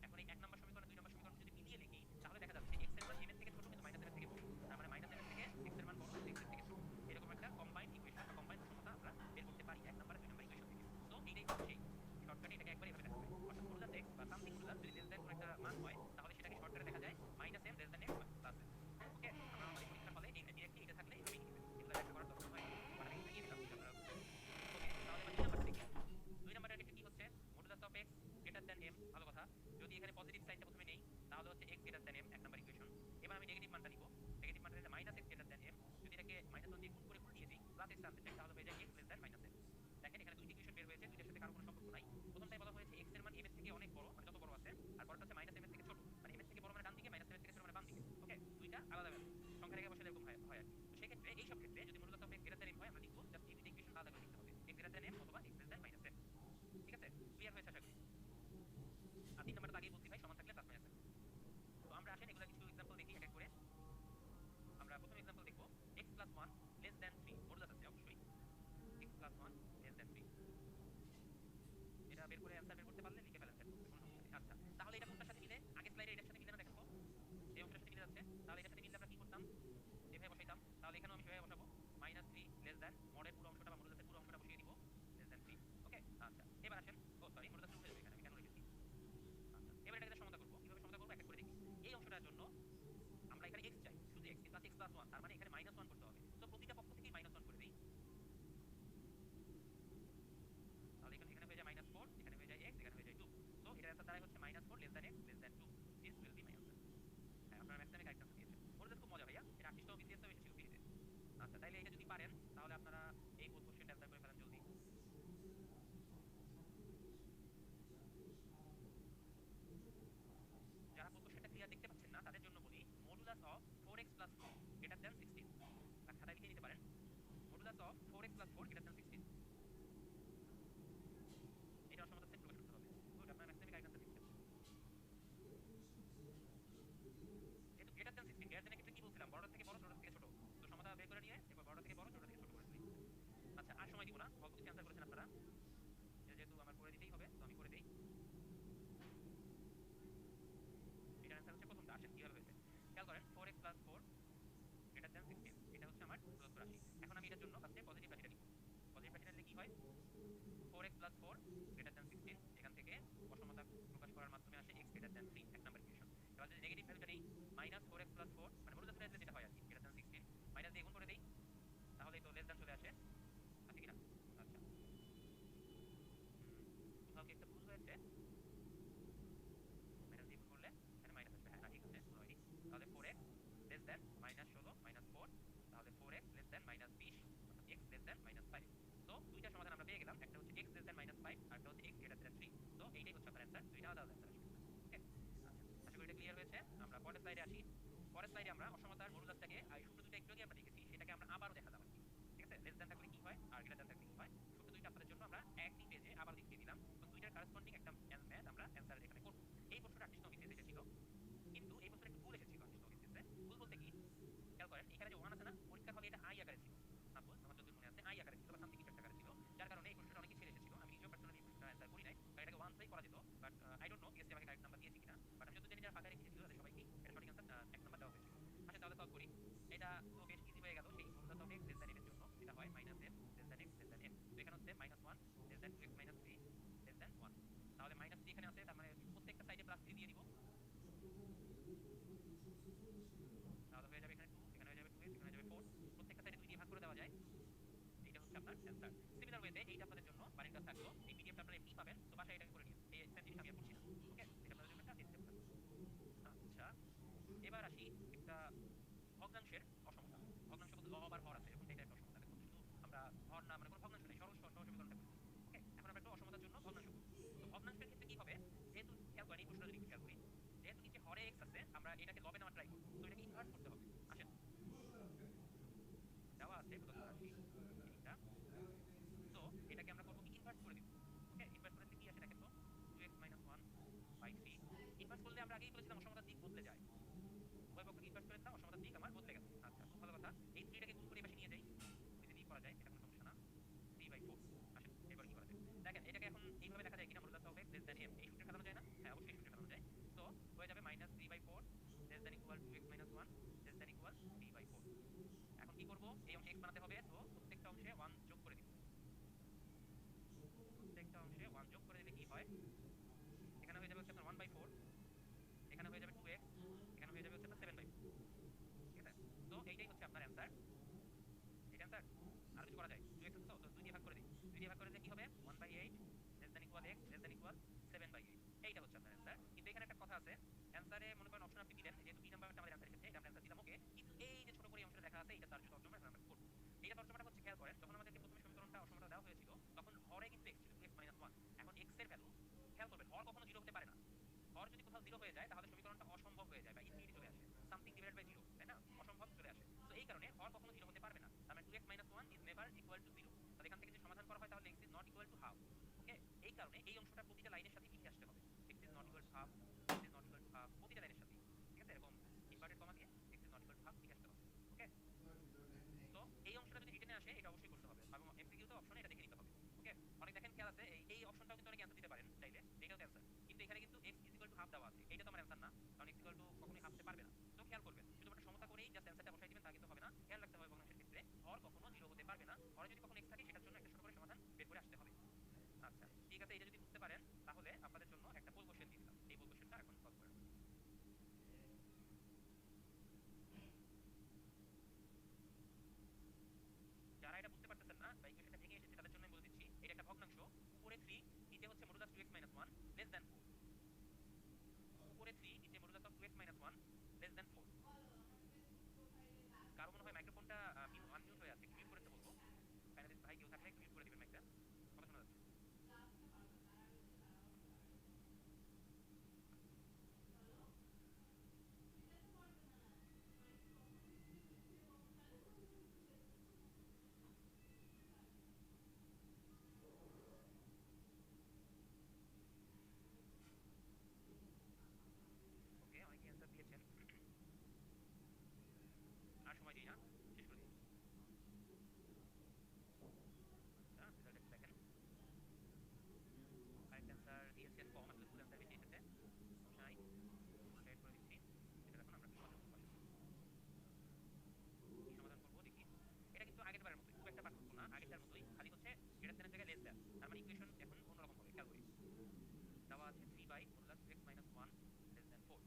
এখন এই 1 নম্বর সমীকরণ 2 নম্বর সমীকরণ যদি মিলিয়ে লিখি তাহলে দেখা যাচ্ছে x এর মান m এর থেকে ছোট কিন্তু -m এর থেকে বড়, তার মানে -m এর থেকে x এর মান বড় কিন্তু x এর থেকে ছোট। এরকম একটা কম্বাইন্ড ইকুয়েশন বা কম্বাইন্ড অসমতা আমরা বের করতে পারি 1 নম্বর আর 2 নম্বর ইকুয়েশন থেকে। সো এইটাই হচ্ছে শর্টকাটে এটাকে একবার এভাবে লেখা যায়, অর্থাৎ মডুলাস x বা সামথিং মডুলাস যদি লেস দ্যান কোন একটা মান হয় তাহলে সেটাকে শর্টকাটে লেখা যায় -m less than x plus m। ওকে, আমরা আমাদের পরীক্ষার হলে এই ডিরেক্টলি এটা থাকলে এভাবেই লিখবেন, এগুলো ব্যাখ্যা করার দরকার হয় না, বাট আমি দেখিয়ে দিলাম যে আপনারা বুঝবেন। ওকে, তাহলে এবার 2 নাম্বারটা দেখি। 2 নাম্বারের ক্ষেত্রে কি হচ্ছে? Modulus of x greater than m, ভালো কথা। যদি এখানে পজিটিভ সাইনটা প্রথমে নেই তাহলে হচ্ছে x greater than m, 1 number equation. এবার আমি নেগেটিভ মানটা নিব, নেগেটিভ মানটা নিলে -x গ্রেটার দ্যান m, যদি এটাকে -1 দিয়ে গুণ করে উল্টিয়ে দিই প্লাস x আনতে চাই তাহলে হয়ে যায় x লেস দ্যান -m। দেখেন এখানে দুইটা ইকুয়েশন বের হয়েছে, দুইটার সাথে কারো কোনো সম্পর্ক নাই। প্রথমটাই বলা হয়েছে x এর মান m এর থেকে অনেক বড়, মানে যত বড় আছে, আর পরেরটা হচ্ছে -m এর থেকে ছোট, মানে m এর থেকে বড় মানে ডান দিকে, -m এর থেকে ছোট মানে বাম দিকে। ওকে, দুইটা আলাদা ভ্যালু, সংখ্যা রেখে বসে এরকম হয় আর কি। তো সেই ক্ষেত্রে এই সব ক্ষেত্রে যদি modulus of x greater than m হয় আমরা লিখব জাস্ট এই দুইটা ইকুয়েশন আলাদা করে লিখতে হবে, x গ্রেটার দ্যান m অথবা x লেস দ্যান -m। ঠিক আছে? ক্লিয়ার হয়েছে আশা করি। আর 3 নাম্বারটা আগেই বলছি ভাই, সমান থাকলে প্লাস মাইনাস থাকবে। তো আমরা আসেন এগুলা কিছু एग्जांपल দেখি এক এক করে। আমরা প্রথম एग्जांपल দেখব x + 1 লেস দ্যান 3, মডুলাস আছে অবশ্যই, x + 1 লেস দ্যান 3। এটা বের করে অ্যানসার বের করতে পারলে লিখে ফেলেন, কোনো সমস্যা নেই। আচ্ছা, তাহলে এটা কোনটার সাথে মিলে? আগের স্লাইডে এটার সাথে মিলে না, দেখো তো এই অংশটার সাথে মিলে যাচ্ছে, তাহলে এটার সাথে মিললে আমরা কি করতাম? এভাবে বসাইতাম, তাহলে এখানেও আমি সেভাবে বসাবো, -3 লেস দ্যান মডের পুরো অংশটা বা মডুলাসের পুরো অংশটা বসিয়ে দিব লেস দ্যান 3। ওকে, আচ্ছা এবার আসেন, ও সরি মডুলাস উঠে যাবে এখানে, আমি কেন লিখেছি? আচ্ছা, এবার এটাকে সমতা করব, কিভাবে সমতা করব এক এক করে দেখি। এই অংশটার জন্য আমরা এখানে x চাই, শুধু x প্লাস x প্লাস 1, তার মানে এখানে -1 করতে হবে। সো প্রতিটা পক্ষ থেকেই -1 করে দেই, তাহলে এখানে হয়ে যায় -4, এখানে হয়ে যায় x, এখানে হয়ে যায় 2। সো এটার অ্যানসার দাঁড়ায় হচ্ছে -4 less than x less than 2, this will be my answer. হ্যাঁ, আপনারা ম্যাক্সিমাম কারেক্ট অ্যানসার দিয়েছেন, মডুলাস খুব মজা ভাইয়া, এটা 28 বিসিএস এও এসেছিল সিরিজে। আচ্ছা, তাইলে এটা যদি পারেন তাহলে আপনারা এই ফুল কোশ্চেনটা অ্যানসার করে ফেলেন জলদি। যারা ফুল কোশ্চেনটা ক্লিয়ার দেখতে পাচ্ছেন না তাদের জন্য বলি, modulus of 4x + 4 greater than 16, আর খাতায় লিখে নিতে পারেন, modulus of 4x + 4 greater than 16। এটা অসমতা সেট প্রকাশ করতে হবে। গুড, আপনারা ম্যাক্সিমাম কারেক্ট অ্যানসার দিচ্ছেন। যেহেতু গ্রেটার দ্যান 16, গ্রেটার দ্যান ক্ষেত্রে কি বলছিলাম? বড়টার থেকে বড়, ছোটটার থেকে ছোট। তো সমতা বের করে নিয়ে এরপর বড়টা থেকে বড়, ছোটটা থেকে ছোট করে দিই। আচ্ছা, আর সময় দিব না, অল্প কিছু অ্যানসার করেছেন আপনারা, যেহেতু আমার করে দিতেই হবে তো আমি করে দেই। এটার অ্যানসার হচ্ছে প্রথমটা। আসেন কিভাবে হয়েছে খেয়াল করেন, 4x + 4 গ্রেটার দ্যান 16, এটা হচ্ছে আমার চূড়ান্ত রাশি। এখন আমি এটার জন্য ফার্স্টে পজিটিভ রাশিটা নিব। পজিটিভ রাশিটা নিলে কি হয়? 4x + 4 গ্রেটার দ্যান 16, এখান থেকে অসমতা প্রকাশ করার মাধ্যমে আসে x গ্রেটার দ্যান 3, এক নাম্বার ইকুয়েশন। এবার যদি নেগেটিভ ভ্যালুটা নেই, -4x + 4 মানে মডুলাস করে দিলে যেটা হয় আর কি, গ্রেটার দ্যান 16, মাইনাস দিয়ে গুণ করে দেই তাহলে তো লেস দ্যান চলে আসে, আছে কিনা? আচ্ছা, কোথাও কি একটা ভুল হয়েছে? মাইনাস দিয়ে গুণ করলে এখানে মাইনাস আসবে, হ্যাঁ না ঠিক আছে, ভুল হয়নি। তাহলে 4x লেস দ্যান -16 -4, তাহলে 4x লেস দ্যান -20, অর্থাৎ x লেস দ্যান -5। সো দুইটা সমাধান আমরা পেয়ে গেলাম, একটা হচ্ছে x লেস দ্যান -5 আর একটা হচ্ছে x গ্রেটার দ্যান 3। সো এইটাই হচ্ছে আপনার অ্যানসার, দুইটা আলাদা আলাদা অ্যানসার আসবে। ওকে, আচ্ছা আশা করি এটা ক্লিয়ার হয়েছে। আমরা পরের স্লাইডে আসি। পরের স্লাইডে আমরা অসমতার মডুলাসটাকে এই সূত্র দুটো একটু আগে আমরা দেখেছি, সেটাকে আমরা আবারও দেখালাম আর কি। ঠিক আছে, লেস দ্যান থাকলে কি হয় আর গ্রেটার দ্যান থাকলে কি হয়, সূত্র দুইটা আপনাদের জন্য আমরা একই পেজে আবার দেখিয়ে দিলাম এবং দুইটার কারেসপন্ডিং একটা ম্যাথ আমরা অ্যান্সার এখানে করব। এই প্রশ্নটা 38 বিসিএস এসেছিল, কিন্তু এই প্রশ্নটা একটু ভুল এসেছিল 38 বিসিএস। ভুল বলতে কি, খেয়াল করেন এখানে যে 1 আছে না, পরীক্ষার হলে এটা আই আকারে ছিল। সাপোজ আমার যদি মনে আছে আই আকারে ছিল বা সামথিং কিছু একটা আকারে ছিল, যার কারণে এই প্রশ্নটা অনেকে ছেড়ে এসেছিল। আমি নিজেও পার্সোনালি প্রশ্নটা অ্যান্সার করি নাই, কারণ এটাকে 1 করা যেত, but I don't know PSC আমাকে কারেক্ট নাম্বার দিয়েছে কিনা। বাট আমি যত জানি যারা ফাঁকা রেখেছিল তাদের সবাইকে এটা সঠিক অ্যান্সার 1 নাম্বার দেওয়া হয়েছিল। আচ্ছা তাহলে সলভ করি। এটা তো বেশ ইজি হয়ে গেল। সেই মূলত x লেস দ্যান m এর জন্য এটা হয় -m less than x less than m। তো এখানে হচ্ছে -1 less than 2x - 3 less than 1। তাহলে -3 এখানে আছে, তার মানে প্রত্যেকটা সাইডে +3 দিয়ে দিব। তাহলে হয়ে যাবে এখানে 2, এখানে হয়ে যাবে 2x, এখানে হয়ে যাবে 4। প্রত্যেকটা সাইডে 2 দিয়ে ভাগ করে দেওয়া যায়। এটা হচ্ছে আপনার অ্যান্সার। সিমিলার ওয়েতে এইটা আপনাদের জন্য বাড়ির কাছে থাকলো। এই পিডিএফটা আপনারা এমনি পাবেন, তো বাসায় এটা করে নিন। এই সেম জিনিস আমি আর করছি না। ওকে, এটা আপনাদের জন্য একটা স্টেপ থাকলো। আচ্ছা, এবার আসি একটা ভগ্নাংশের অসমতা। ভগ্নাংশ বলতে লব আর হর আছে, এরকম এটা একটা অসমতা। দেখুন শুধু আমরা হর না মানে কোনো ভগ্নাংশ নেই, সরল সমীকরণটা করি। ওকে, এখন আমরা একটা অসমতার জন্য ভগ্নাংশ করব। তো ভগ্নাংশের ক্ষেত্রে কি হবে, যেহেতু খেয়াল করেন এই প্রশ্নটা যদি খেয়াল করি, যেহেতু নিচে হরে x আছে, আমরা এটাকে লবে নেওয়ার ট্রাই করব। তো এটাকে ইনভার্ট করতে হবে। আসেন, দেওয়া আছে প্রদত্ত রাশি এইটা, তো এটাকে আমরা করব কি, ইনভার্ট করে দিব। ওকে, ইনভার্ট করলে কি আসে দেখেন তো, 2x - 1/3। ইনভার্ট করলে আমরা আগেই বলেছিলাম অসমতার দিক বদলে যায়। উভয় পক্ষকে ইনভার্ট করে দিলাম, অসমতার দিক আমার বদলে গেল। আচ্ছা, খুব ভালো কথা। এই 3টাকে গুণ করে এই পাশে নিয়ে যাই, ইজিলি করা যায়, এটা কোনো সমস্যা না। 3/4। আসেন এবার কি করা যায় দেখেন, এটাকে এখন এইভাবে লেখা যায় কিনা, modulus of x less than m। এই সূত্রে খাটানো যায় না? হ্যাঁ অবশ্যই এই সূত্রে খাটানো যায়। তো হয়ে যাবে -3/4 less than equal 2x - 1 less than equal 3/4। এখন কি করব, এই অংশে x বানাতে হবে, তো প্রত্যেকটা অংশে 1 যোগ করে দিব। প্রত্যেকটা অংশে 1 যোগ করে দিলে কি হয়, এখানে হয়ে যাবে হচ্ছে আপনার 1/4, এখানে হয়ে যাবে 2x, এখানে হয়ে যাবে হচ্ছে আপনার 7/4। ঠিক আছে, তো এইটাই হচ্ছে আপনার অ্যান্সার। এটা অ্যান্সার। আর কিছু করা যায়, 2x আছে তো 2 দিয়ে ভাগ করে দিই। 2 দিয়ে ভাগ করে দিলে কি হবে, 1/8 less than equal x less than equal 7/8। এইটা হচ্ছে আপনার অ্যান্সার। কিন্তু এখানে একটা কথা আছে, অ্যান্সারে মনে করেন অপশন আপনি দিলেন, যেহেতু বি নাম্বারটা আমাদের অ্যান্সার এসেছে, এটা আমরা অ্যান্সার দিলাম ওকে, কিন্তু এই যে ছোট করে অংশটা লেখা আছে এটা তার যে তর্জমা এখন আমরা করব। এইটা তর্জমাটা হচ্ছে, খেয়াল করেন যখন আমাদেরকে প্রথমে সমীকরণটা অসমতা দেওয়া হয়েছিল তখন হরে কিন্তু x ছিল 2x - 1। এখন x এর ভ্যালু খেয়াল করবেন, হর কখনো 0 হতে পারে না। হর যদি কোথাও 0 হয়ে যায় তাহলে সমীকরণটা অসম্ভব হয়ে যায় বা ইনফিনিটি চলে আসে, সামথিং ডিভাইডেড বাই 0, তাই না? অসম্ভব চলে আসে। তো এই কারণে হর কখনো 0 হতে পারবে না। তার মানে 2x - 1 is never equal to 0। তাহলে এখান থেকে যদি সমাধান করা হয় তাহলে x is not equal to half. Okay, এই কারণে এই অংশটা প্রতিটা লাইনের সাথে মিলে আসতে হবে। x is not equal to half, x is not equal to half, প্রতিটা লাইনের সাথে। ঠিক আছে, এরকম ইনভার্টেড কমা দিয়ে x is not equal to half লিখে আসতে হবে। ওকে, তো এই অংশটা যদি রিটেনে আসে এটা অবশ্যই করতে হবে, এবং এমসিকিউ তো অপশনে এটা দেখে নিতে হবে। ওকে, অনেক দেখেন খেয়াল আছে, এই অপশনটাও কিন্তু অনেক অ্যান্সার দিতে পারেন চাইলে, এটাও তো অ্যান্সার, কিন্তু এখানে কিন্তু x is equal to half দেওয়া আছে, এটা তো আমার অ্যান্সার না, কারণ x ইকুয়াল টু কখনোই হাফ হতে পারবে না। তো খেয়াল করবেন, শুধুমাত্র সমতা করেই জাস্ট অ্যান্সারটা বসাই দিবেন তা কিন্তু হবে না, খেয়াল রাখতে হবে ভগ্নাংশের ক্ষেত্রে হর কখনো 0 হতে পারবে না। হরে যদি কখনো x থাকে সেটার জন্য একটা ছোট করে সমাধান বের করে আসতে হবে। আচ্ছা ঠিক আছে, এটা যদি বুঝতে পারেন তাহলে আপনাদের জন্য একটা পোল কোশ্চেন দিয়ে দিলাম, এই পোল কোশ্চেনটা এখন সলভ করেন। যারা এটা বুঝতে পারতেছেন না বা ইকুয়েশনটা ভেঙে এসেছে তাদের জন্য আমি বলে দিচ্ছি, এটা একটা ভগ্নাংশ, উপরে 3 নিচে হচ্ছে মডুলাস 2x - 1 লেস দ্যান 4। উপরে 3 নিচে modulus of 2x - 1 less than 4। কারো মনে হয় মাইক্রোফোনটা আনমিউট হয়ে আছে, একটু মিউট করতে বলবো। ফাইনালিস্ট ভাই কেউ থাকলে একটু মিউট করে দিবেন মাইকটা, কথা শোনা যাচ্ছে। ওকে, অনেকে অ্যান্সার দিয়েছেন, আর সময় দিই না, শেষ করে দিই। আচ্ছা রেজাল্ট একটু দেখেন, কারেক্ট অ্যান্সার দিয়েছেন কম, আসলে ভুল অ্যান্সার বেশি এসেছে, সমস্যা নাই, সেট করে দিচ্ছি। এটা এখন আমরা সমাধান করবো। কি সমাধান করবো দেখি, এটা কিন্তু আগের বারের মতোই, খুব একটা পার্থক্য না, আগেরটার মতোই, খালি হচ্ছে গ্রেটার দ্যানের জায়গায় লেস দ্যান। তার মানে ইকুয়েশন এখন অন্যরকম হবে, খেয়াল করি। দেওয়া আছে 3/2x - 1 লেস দ্যান 4।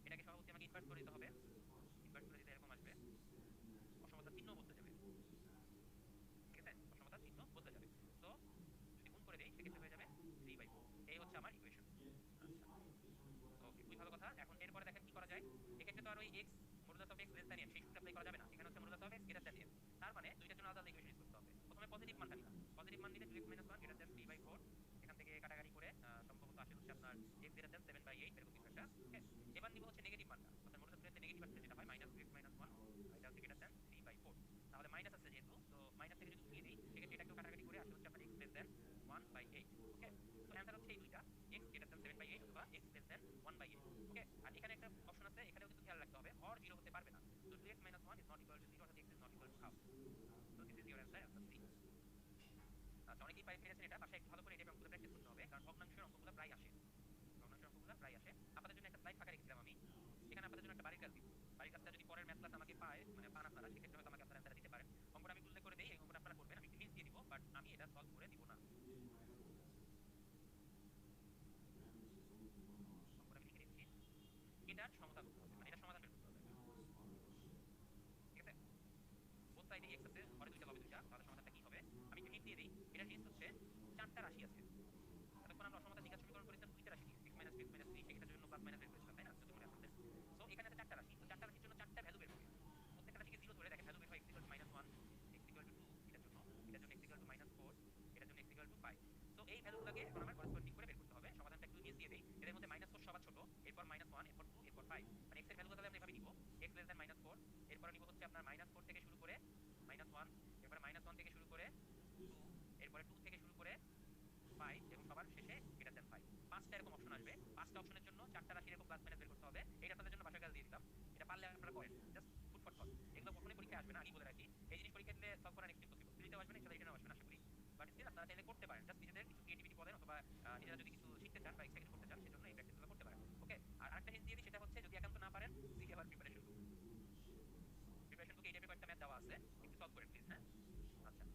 এটাকে সভাপতি আমাকে ইনভার্ট করে দিতে হবে, ইনভার্ট করে দিলে এরকম আসবে, অসমতার চিহ্ন বদলে যাবে। ঠিক আছে, অসমতার চিহ্ন বদলে যাবে। তো যদি গুণ করে দেই সেক্ষেত্রে হয়ে যাবে 3/4। এই হচ্ছে আমার ইকুয়েশন। আচ্ছা ওকে, খুবই ভালো কথা। এখন এরপরে দেখেন কি করা যায়। এক্ষেত্রে তো আর ওই x modulus of x less than m সেই সূত্র অ্যাপ্লাই করা যাবে না, এখানে হচ্ছে modulus of x greater than m। তার মানে দুইটার জন্য আলাদা ইকুয়েশন ইউজ করতে হবে। প্রথমে পজিটিভ মানটা নিলাম, পজিটিভ মান নিলে 2x - 1 গ্রেটার দ্যান 3/4। এখান থেকে কাটাকাটি করে সম্ভবত আসে হচ্ছে আপনার x গ্রেটার দ্যান 7/8 এরকম কিছু একটা। ওকে, এবার নিব হচ্ছে নেগেটিভ মানটা, অর্থাৎ মডুলাস অফ x নেগেটিভ 80% যেটা হয় মাইনাস 2x মাইনাস 1 এটা হচ্ছে গ্রেটার দ্যান 3/4। তাহলে মাইনাস আছে যেহেতু, তো মাইনাস থেকে যদি উঠিয়ে দিই সেক্ষেত্রে এটা একটু কাটাকাটি করে আসলে হচ্ছে আপনার x লেস দ্যান 1/8। ওকে, তো অ্যান্সার হচ্ছে এই দুইটা, x গ্রেটার দ্যান 7/8 অথবা x লেস দ্যান 1/8। ওকে, আর এখানে একটা অপশন আছে, এখানেও কিন্তু খেয়াল রাখতে হবে হর 0 হতে পারবে না। তো 2x minus 1 is not equal to 0 অর্থাৎ x is not equal to half। So this is your answer, answer C। আচ্ছা, অনেকেই পাই ফেলেছেন এটা, পাশে একটু ভালো করে এই টাইপের অঙ্কগুলো প্র্যাকটিস করতে হবে, কারণ ভগ্নাংশের অঙ্কগুলো প্রায় আসে। ভগ্নাংশের অঙ্কগুলো প্রায় আসে। আপনাদের জন্য একটা স্লাইড ফাঁকা রেখেছিলাম আমি, এখানে আপনাদের জন্য একটা বাড়ির কাজ দিব। বাড়ির কাজটা যদি পরের ম্যাথ ক্লাস আমাকে পায়, মানে পান আপনারা, সেক্ষেত্রে হয়তো আমাকে আপনারা অ্যান্সার দিতে পারেন। অঙ্কটা আমি উল্লেখ করে দেই, এই অঙ্কটা আপনারা করবেন, আমি একটু হিন্ট দিয়ে দিব, বাট আমি এটা সলভ করে দিব না। অঙ্কটা আমি লিখে দিচ্ছি, এটার সমতা করতে হবে, মানে এটার সমাধান বের করতে হবে। ঠিক আছে, বোথ সাইডে x আছে, হরে দুইটা লবে দুইটা, তাহলে সমাধানটা কি হবে? আমি একটু হিন্ট দিয়ে দিই, এটার জিনিস হচ্ছে চারটা রাশি আছে। এতক্ষণ আমরা অসমতা দ্বিঘাত সমীকরণ করেছিলাম দুইটা রাশি নিয়ে, x - 2x - 3, সেটার জন্য প্লাস মাইনাস বের করেছিলাম, তাই না? যদি মনে আছে। সো এখানে আছে চারটা রাশি, তো চারটা রাশির জন্য চারটা ভ্যালু বের হবে। প্রত্যেকটা রাশিকে 0 ধরে দেখেন ভ্যালু বের হয় x = -1, x = 2, এটার জন্য x = -4, এটার জন্য x = 5। সো এই ভ্যালুগুলোকে এখন আমরা করেসপন্ডিং করে বের করতে হবে। সমাধানটা একটু ইজি দিয়ে দেই। এর মধ্যে -4 সবার ছোট, এরপর -1, এরপর 2, এরপর 5। মানে x এর ভ্যালুগুলো তাহলে আমরা এভাবে নিব, x লেস দ্যান -4, এরপর নিব হচ্ছে আপনার -4 থেকে শুরু করে -1, এরপর -1 থেকে শুরু করে 2, এরপরে 2 থেকে শুরু করে 5 এবং সবার শেষে গ্রেটার দ্যান 5। পাঁচটা এরকম অপশন আসবে, পাঁচটা অপশনের জন্য চারটা রাশির এরকম প্লাস মাইনাস বের করতে হবে। এটা আপনাদের জন্য বাসায় কাজ দিয়ে দিলাম, এটা পারলে আপনারা করেন, জাস্ট ফুড ফর থট। এগুলো কখনোই পরীক্ষায় আসবে না, আগেই বলে রাখি। এই জিনিস পরীক্ষা দিলে সলভ করা নেক্সট ইম্পসিবল, দিতেও আসবে না, ইনশাআল্লাহ এটাও আসবে না আশা করি। বাট স্টিল আপনারা চাইলে করতে পারেন, জাস্ট নিজেদের কিছু ক্রিয়েটিভিটি বলেন অথবা নিজেরা যদি কিছু শিখতে চান বা এক্সট্রা কিছু করতে চান, সেজন্য এই প্র্যাকটিসগুলো করতে পারেন। ওকে, আর আরেকটা হিন্ট দিয়ে দিই, সেটা হচ্ছে যদি একান্ত না পারেন, দিকে আবার প্রিপারেশন বুক এই টাইপের কয়েকটা ম্যাথ দেওয়া আছে, একটু সলভ করেন প্লিজ। হ্যাঁ, আচ্ছা।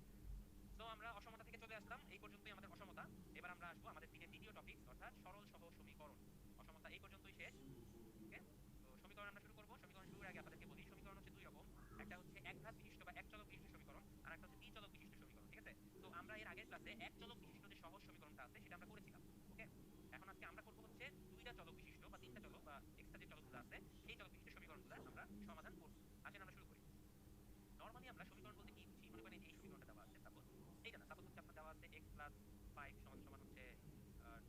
তো আমরা অসমতা থেকে চলে আসলাম, এই পর্যন্তই আমাদের অসমতা। এবার আমরা আসবো আমাদের দিনের দ্বিতীয় টপিক, অর্থাৎ সরল সহ সমীকরণ। অসমতা এই পর্যন্তই শেষ। ওকে, তো সমীকরণ আমরা শুরু করব। সমীকরণ শুরুর আগে আপনাদেরকে বলি, সমীকরণ হচ্ছে দুই রকম। একটা হচ্ছে এক ঘাত বিশিষ্ট বা এক চলক বিশিষ্ট সমীকরণ, আর একটা হচ্ছে দ্বি চলক বিশিষ্ট সমীকরণ। ঠিক আছে, তো আমরা এর আগের ক্লাসে এক চলক বিশিষ্ট যে সহজ সমীকরণটা আছে সেটা আমরা করেছিলাম। ওকে, এখন আজকে আমরা করবো হচ্ছে দুইটা চলক বিশিষ্ট বা তিনটা চলক বা এক্সট্রা যে চলকগুলো আছে সেই চলক বিশিষ্ট সমীকরণগুলো আমরা সমাধান করবো। আসেন আমরা শুরু করি। নরমালি আমরা সমীকরণ বলতে কি বুঝি? মনে করেন এই সমীকরণটা দেওয়া আছে, সাপোজ এইটা না, সাপোজ হচ্ছে আপনার দেওয়া আছে x + 5 = হচ্ছে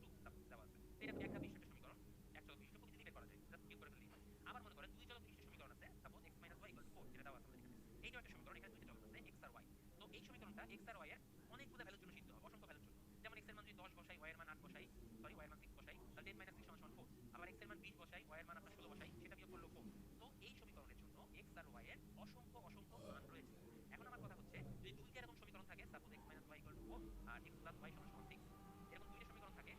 2, সাপোজ দেওয়া আছে। এটা একটা বিশিষ্ট সমীকরণ, এক চলক বিশিষ্ট, প্রতিদিনই বের করা যায়, জাস্ট কিউব করে ফেললেই হয়। আবার মনে করেন দুই চলক বিশিষ্ট সমীকরণ আছে, সাপোজ x - y = 4, যেটা দেওয়া আছে আমাদের এখানে। এইটা একটা সমীকরণ, এখানে দুইটা চলক আছে x আর y। তো এই সমীকরণটা x আর y এর অনেকগুলো ভ্যালুর জন্য সিদ্ধ হবে, অসংখ্য ভ্যালুর জন্য। যেমন x এর মান যদি 10 বসাই, y এর মান 8 বসাই, সরি y এর মান 6 বসাই, তাহলে 10 - 6 = 4। আবার x এর মান 20 বসাই, y এর মান আপনার 16 বসাই, সেটা বিয়োগ করলেও 4। তো এই সমীকরণের জন্য x আর y এর অসংখ্য অসংখ্য মান রয়েছে। এখন আমার কথা হচ্ছে, যদি দুইটা এরকম সমীকরণ থাকে, সাপোজ x - y = 4 আর x + y = 6, এরকম দুইটা সমীকরণ থাকে,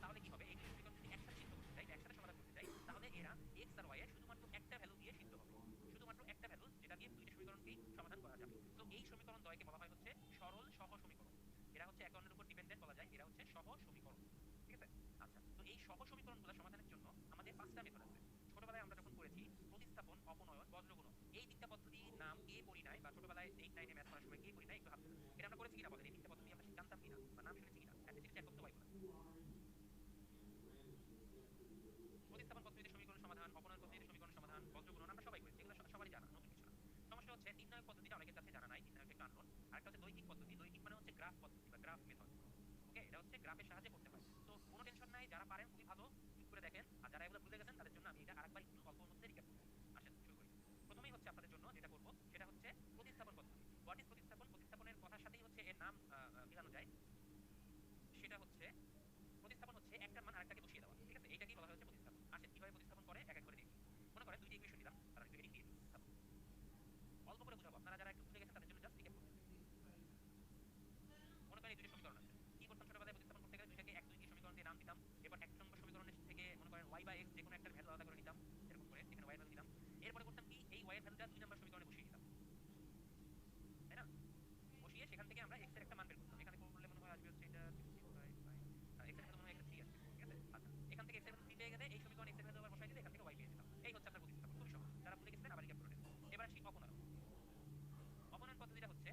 তাহলে কি হবে? এই দুই সমীকরণ যদি একসাথে সিদ্ধ করতে চাই, একসাথে সমাধান করতে চাই, তাহলে এরা x আর y এর শুধুমাত্র একটা ভ্যালু দিয়ে সিদ্ধ হবে, শুধুমাত্র একটা ভ্যালু, যেটা দিয়ে দুইটা সমীকরণকেই সমাধান করা যাবে। তো এই সমীকরণ দ্বয়কে বলা হয় হচ্ছে সরল সহ সমীকরণ। এরা হচ্ছে একে অন্যের উপর ডিপেন্ডেন্ট বলা যায়, এরা হচ্ছে সহ সমীকরণ। ঠিক আছে, আচ্ছা। তো এই সহ সমীকরণগুলো সমাধানের জন্য আমাদের পাঁচটা মেথড আছে। ছোটবেলায় আমরা যখন করেছি প্রতিস্থাপন, অপনয়ন, বজ্রগুণন, এই তিনটা পদ্ধতির নাম কে পড়ি নাই, বা ছোটবেলায় 8, 9 এ ম্যাথ করার সময় কে পড়ি নাই, একটু ভাবতে হবে। এটা আমরা করেছি কিনা বলেন, এই তিনটা পদ্ধতি আমরা জানতাম কিনা বা নাম শুনেছি কিনা, অ্যাটলিস্ট চেক করতে পারবো না। প্রতিস্থাপন পদ্ধতিতে সমীকরণ সমাধান, অপনয়ন পদ্ধতিতে সমীকরণ সমাধান, বজ্রগুণন আমরা সবাই করেছি, এগুলো সবারই জানা, নতুন কিছু না। সমস্যা হচ্ছে নির্ণায়ক পদ্ধতিটা অনেকের কাছে জানা নাই, নির্ণায়ক একটু আননোন। আরেকটা হচ্ছে দৈহিক পদ্ধতি, দৈহিক মানে হচ্ছে গ্রাফ পদ্ধতি বা গ্রাফ মেথড। ওকে, এটা হচ্ছে গ্রাফের সাহায্যে করতে হয়। তো কোনো টেনশন নাই, যারা পারেন খুবই ভালো, চুপ করে দেখেন, আর যারা এগুলো ভুলে গেছেন তাদের জন্য আমি এটা আরেকবার একটু অল্পের মধ্যে রিক্যাপ করব। আসেন শুরু করি। প্রথমেই হচ্ছে আপনাদের জন্য যেটা করব সেটা হচ্ছে প্রতিস্থাপন পদ্ধতি। হোয়াট ইজ প্রতিস্থাপন? প্রতিস্থাপনের কথার সাথেই হচ্ছে এর নাম মিলানো যায়। সেটা হচ্ছে প্রতিস্থাপন হচ্ছে একটার মান আরেকটাকে বসিয়ে দেওয়া। ঠিক আছে, এইটাকেই বলা হয় হচ্ছে প্রতিস্থাপন। আসেন কিভাবে প্রতিস্থাপন করে এক এক করে দেখি। মনে করেন দুইটা ইকুয়েশন দিলাম, তারা একটু হেডিং দিয়ে দিই, অল্প করে বুঝাবো, আপনারা যারা একটু ভুলে গেছেন তাদের জন্য জাস্ট রিক্যাপ করতে। মনে করেন এই দুইটা সমীকরণ আছে, কি করতাম ছোটবেলায় প্রতিস্থাপন করতে গেলে দুইটাকে 1, 2, 3 সমীকরণ দিয়ে নাম দিতাম, এরপর এক নম্বর সমীকরণের থেকে মনে করেন y বা x যে কোনো একটা ভ্যালু আলাদা করে নিতাম, এরকম করে এখানে y এর ভ্যালু দিলাম। এরপরে করতাম কি, এই y এর ভ্যালুটা 2 নম্বর সমীকরণে বসিয়ে দিতাম, তাই না? বসিয়ে সেখান থেকে আমরা x এর একটা মান বের করতাম। এখানে করলে মনে হয় আসবে হচ্ছে এটা 65, x এর ভ্যালু মনে হয় একটা 3 আসবে। ঠিক আছে, আচ্ছা। এখান থেকে x এর ভ্যালু 3 পেয়ে গেলে এই সমীকরণে x এর ভ্যালু আবার বসাই দিলে এখান থেকে y পেয়ে যেতাম। এই হচ্ছে আপনার প্রতিস্থাপন, খুবই সহজ। যারা ভুলে গেছেন আবার রিক্যাপ করে নেন। এবার আসি অপনয়ন। অপনয়ন পদ্ধতিটা হচ্ছে,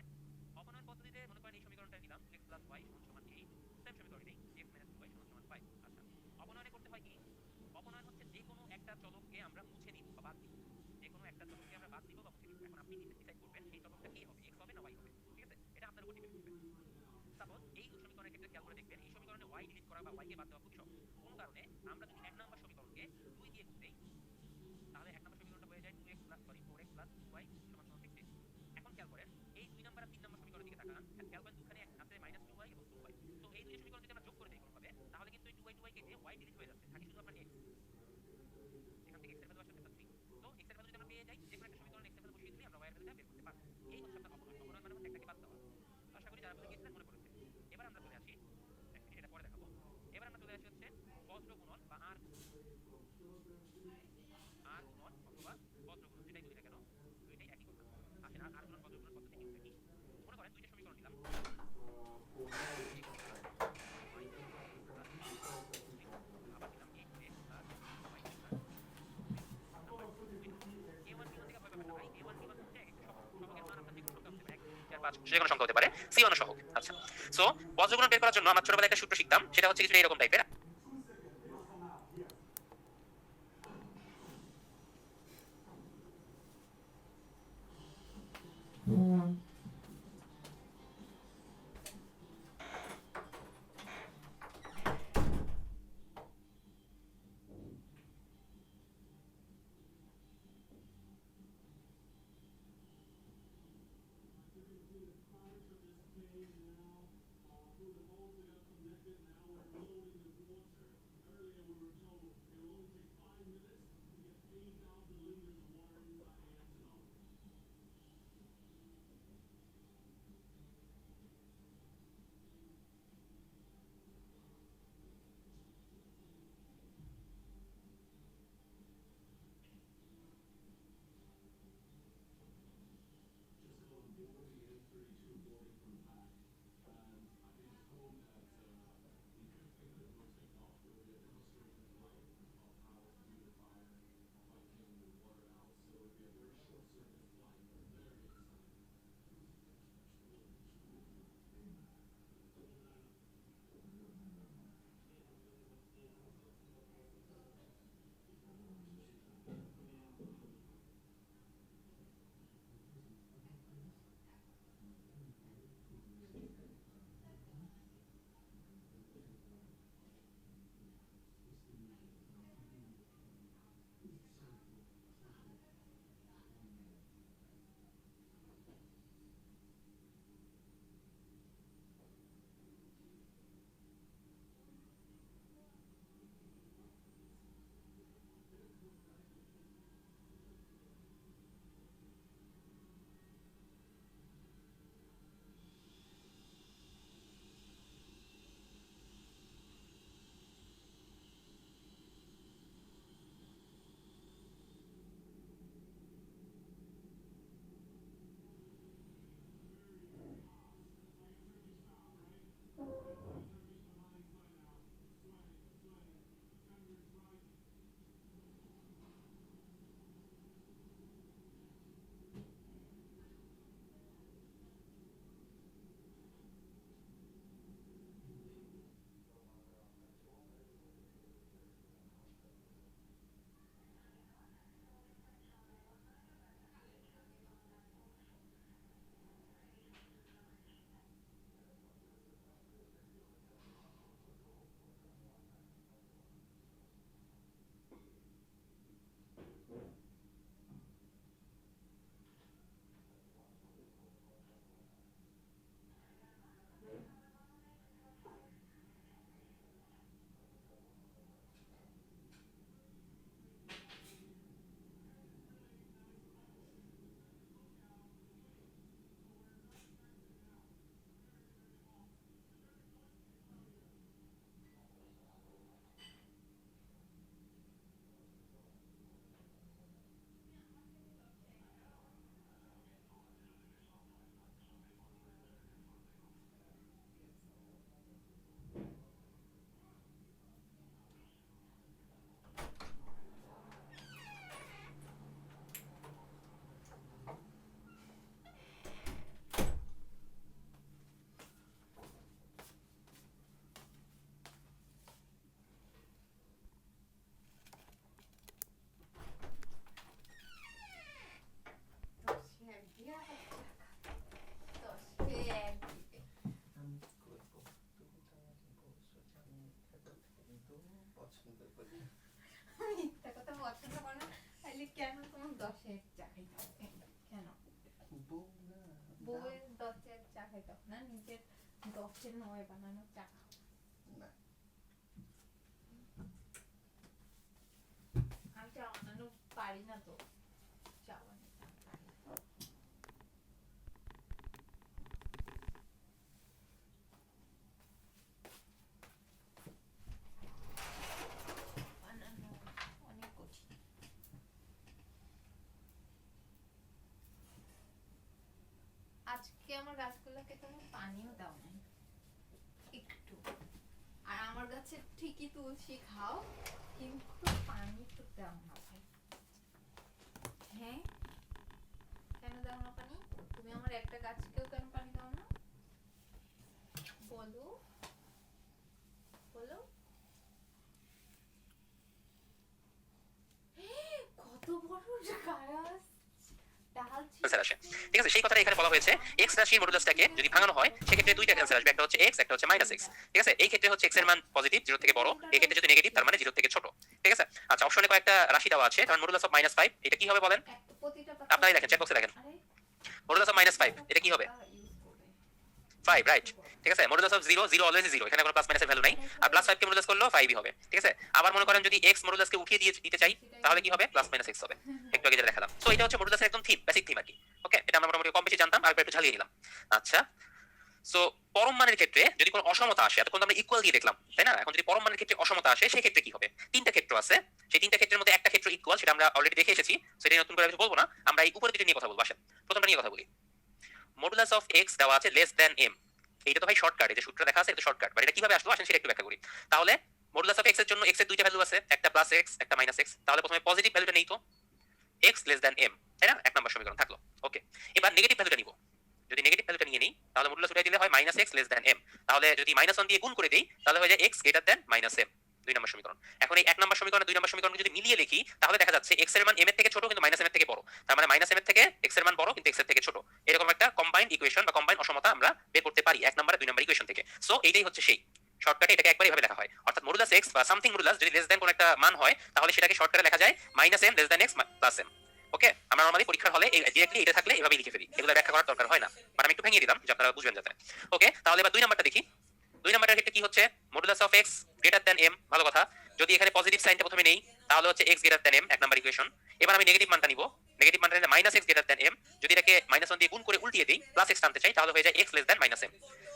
অপনয়ন পদ্ধতিতে মনে করেন এই সমীকরণটা নিলাম 2x + y = 8, সেম সমীকরণ নেই x - 2y = 5। আচ্ছা, অপনয়নে করতে হয় কি? অপনয়ন হচ্ছে যে কোনো একটা চলককে আমরা মুছে দিব বা বাদ দিব, যে কোনো একটা চলককে আমরা বাদ দিব বা মুছে দিব। এখন আপনি নিজে ডিসাইড করবেন সেই চলকটা কি হবে, x হবে না y হবে। ঠিক আছে, এটা আপনার উপর ডিপেন্ড করবে। সাপোজ এই সমীকরণের ক্ষেত্রে খেয়াল করে দেখবেন, এই সমীকরণে y ডিলিট করা বা y কে বাদ দেওয়া খুব সহজ। কোন কারণে? আমরা যদি এক নম্বর সমীকরণকে 2 দিয়ে গুণ দেই, তাহলে এক নম্বর সমীকরণটা হয়ে যায় প্লাস ওয়াই সমান সমান 6x। এখন খেয়াল করেন এই 2 নাম্বার আর 3 নাম্বার সমীকরণের দিকে তাকান। খেয়াল করেন দুখানে আছে -2y এবং 2y। তো এই দুই সমীকরণ যদি আমরা যোগ করে দেই কোনভাবে, তাহলে কিন্তু এই 2y কেটে y ডিলিট হয়ে যাচ্ছে, থাকে শুধু আপনার x। এখান থেকে x এর ভ্যালু আসছে আপনার 3। তো x এর ভ্যালু যদি আমরা পেয়ে যাই, যে কোনো একটা সমীকরণে x এর ভ্যালু বসিয়ে দিলে আমরা y এর ভ্যালুটা বের করতে পারবো। এই হচ্ছে আপনার অপনয়ন। অপনয়ন মানে হচ্ছে একটাকে বাদ দেওয়া। তো আশা করি যারা বুঝে গিয়েছিলেন মনে পড়েছে। এবার আমরা চলে আসি, এক মিনিট এটা পরে দেখাবো। এবার আমরা চলে আসি হচ্ছে বজ্র গুণন বা r গুণন অথবা বজ্র গুণন, যেটাই বলি না কেন দুইটাই একই কথা। আসেন আর গুণন বজ্র গুণন পদ্ধতি কি? মনে করেন দুইটা সমীকরণ নিলাম, আবার নিলাম x plus y plus number 2। a1 b1 থেকে ভয় পাবেন না ভাই, a1 b1 হচ্ছে এক একটা সহগ। সহগের মান আপনার যে কোনো সংখ্যা হতে পারে, 1 2 3 4 5 যে কোনো সংখ্যা হতে পারে, c1 সহগ। আচ্ছা, সো বজ্র গুণন বের করার জন্য আমরা ছোটবেলায় একটা সূত্র শিখতাম, সেটা হচ্ছে কিছুটা এরকম টাইপের। মিথ্যা কথা পছন্দ করে না, তাহলে যে কেন তোমার 10-এর চা খাইতে হবে? কেন বউ না, বউয়ের 10-এর চা খাইতে হবে না, নিজের 10-এর 9 বানানো চা খাও। না। আমি চা বানানো পারি না তো, চা বানাতে আমি পারি না। বানানো অনেক কঠিন। আজকে আমার গাছগুলোকে তুমি পানিও দাও নাই একটু, আর আমার গাছে ঠিকই তুলসী খাও কিন্তু পানি তো দাও না ভাই। হ্যাঁ, কেন দাও না পানি? তুমি আমার একটা গাছকেও কেন পানি দাও না বলো, বলো। কত বড় গাছ, ডাল অ্যান্সার আসে। ঠিক আছে, সেই কথাটা এখানে বলা হয়েছে এক্স রাশির মডুলাসটাকে যদি ভাঙানো হয় সেক্ষেত্রে দুইটা অ্যান্সার আসবে, একটা হচ্ছে এক্স, একটা হচ্ছে মাইনাস এক্স। ঠিক আছে, এই ক্ষেত্রে হচ্ছে এক্স এর মান পজিটিভ 0 থেকে বড়, এই ক্ষেত্রে যদি নেগেটিভ তার মানে 0 থেকে ছোট। ঠিক আছে, আচ্ছা অপশনে কয়েকটা রাশি দেওয়া আছে, কারণ মডুলাস অফ -5 এটা কি হবে বলেন? একটা প্রতিটা আপনারাই দেখেন, চ্যাট বক্সে দেখেন। আরে মডুলাস অফ -5 এটা কি হবে? 5, রাইট। ঠিক আছে, মডুলাস অফ 0 0 অলওয়েজ 0, এখানে কোনো প্লাস মাইনাসের ভ্যালু নাই, আর +5 কে মডুলাস করলেও 5ই হবে। ঠিক আছে, আবার মনে করেন যদি x মডুলাসকে উঠিয়ে দিতে চাই তাহলে কি হবে? +-x হবে, একটু আগে যেটা দেখালাম। সো এটা হচ্ছে মডুলাসের একদম থিম, বেসিক থিম আর কি। ওকে, এটা আমরা মোটামুটি কম বেশি জানতাম, আর একটু ঝালিয়ে নিলাম। আচ্ছা, সো পরম মানের ক্ষেত্রে যদি কোনো অসমতা আসে, এতক্ষণ আমরা ইকুয়াল দিয়ে দেখলাম তাই না, এখন যদি পরম মানের ক্ষেত্রে অসমতা আসে সেই ক্ষেত্রে কি হবে? তিনটা ক্ষেত্র আছে, সেই তিনটা ক্ষেত্রের মধ্যে একটা ক্ষেত্র ইকুয়াল, সেটা আমরা অলরেডি দেখে এসেছি, সেটা নতুন করে কিছু বলবো না, আমরা এই উপরে দুটো নিয়ে কথা বলবো। আসেন প্রথমটা নিয়ে কথা বলি। মডুলাস অফ x দেওয়া আছে লেস দ্যান m, এইটা তো ভাই শর্টকাট, এই যে সূত্র দেখা আছে এটা শর্টকাট, বাট এটা কিভাবে আসলো আসেন সেটা একটু ব্যাখ্যা করি। তাহলে মডুলাস অফ x এর জন্য x এর দুইটা ভ্যালু আছে, একটা +x একটা -x, তাহলে প্রথমে পজিটিভ ভ্যালুটা নেই তো, x লেস দ্যান m, তাই না? এক নম্বর সমীকরণ থাকলো। ওকে, এবার নেগেটিভ ভ্যালুটা নিব, যদি নেগেটিভ ভ্যালুটা নিয়ে নেই তাহলে মডুলাস উঠাই দিলে হয় -x লেস দ্যান m, তাহলে যদি -1 দিয়ে গুণ করে দেই তাহলে হয়ে যায় x গ্রেটার দ্যান -m, দুই নম্বর সমীকরণ। এখন এই এক নম্বর সমীকরণ দুই নম্বর সমীকরণ যদি মিলিয়ে লিখি তাহলে দেখা যাচ্ছে x এর মান m এর থেকে ছোট কিন্তু -m এর থেকে বড়, তার মানে -m এর থেকে x এর মান বড় কিন্তু x এর থেকে ছোট, এরকম একটা কম্বাইন্ড ইকুয়েশন বা কম্বাইন্ড অসমতা আমরা বের করতে পারি এক নম্বর আর দুই নম্বর ইকুয়েশন থেকে। সো এইটাই হচ্ছে সেই শর্টকাটে, এটাকে একবার এভাবে লেখা হয়, অর্থাৎ মডুলাস x বা সামথিং মডুলাস যদি লেস দ্যান কোন একটা মান হয় তাহলে সেটাকে শর্টকাটে লেখা যায় -m less than x plus m। ওকে, আমরা নরমালি পরীক্ষার হলে ডিরেক্টলি এটা থাকলে এভাবেই লিখে ফেলি, এগুলো ব্যাখ্যা করার দরকার হয় না, মানে আমি একটু ভেঙে দিলাম যে আপনারা বুঝবেন যাতে। ওকে, তাহলে এবার দুই নম্বরটা দেখি। দুই নম্বরের ক্ষেত্রে কি হচ্ছে? Modulus of x greater than m, ভালো কথা, যদি এখানে পজিটিভ সাইনটা প্রথমে নেই তাহলে হচ্ছে x গ্রেটার দ্যান m, এক নাম্বার ইকুয়েশন। এবার আমি নেগেটিভ মানটা নিব, নেগেটিভ মানটা নিলে -x গ্রেটার দ্যান m, যদি এটাকে -1 দিয়ে গুণ করে উল্টিয়ে দেই +x টানতে চাই তাহলে হয়ে যায় x লেস দ্যান -m।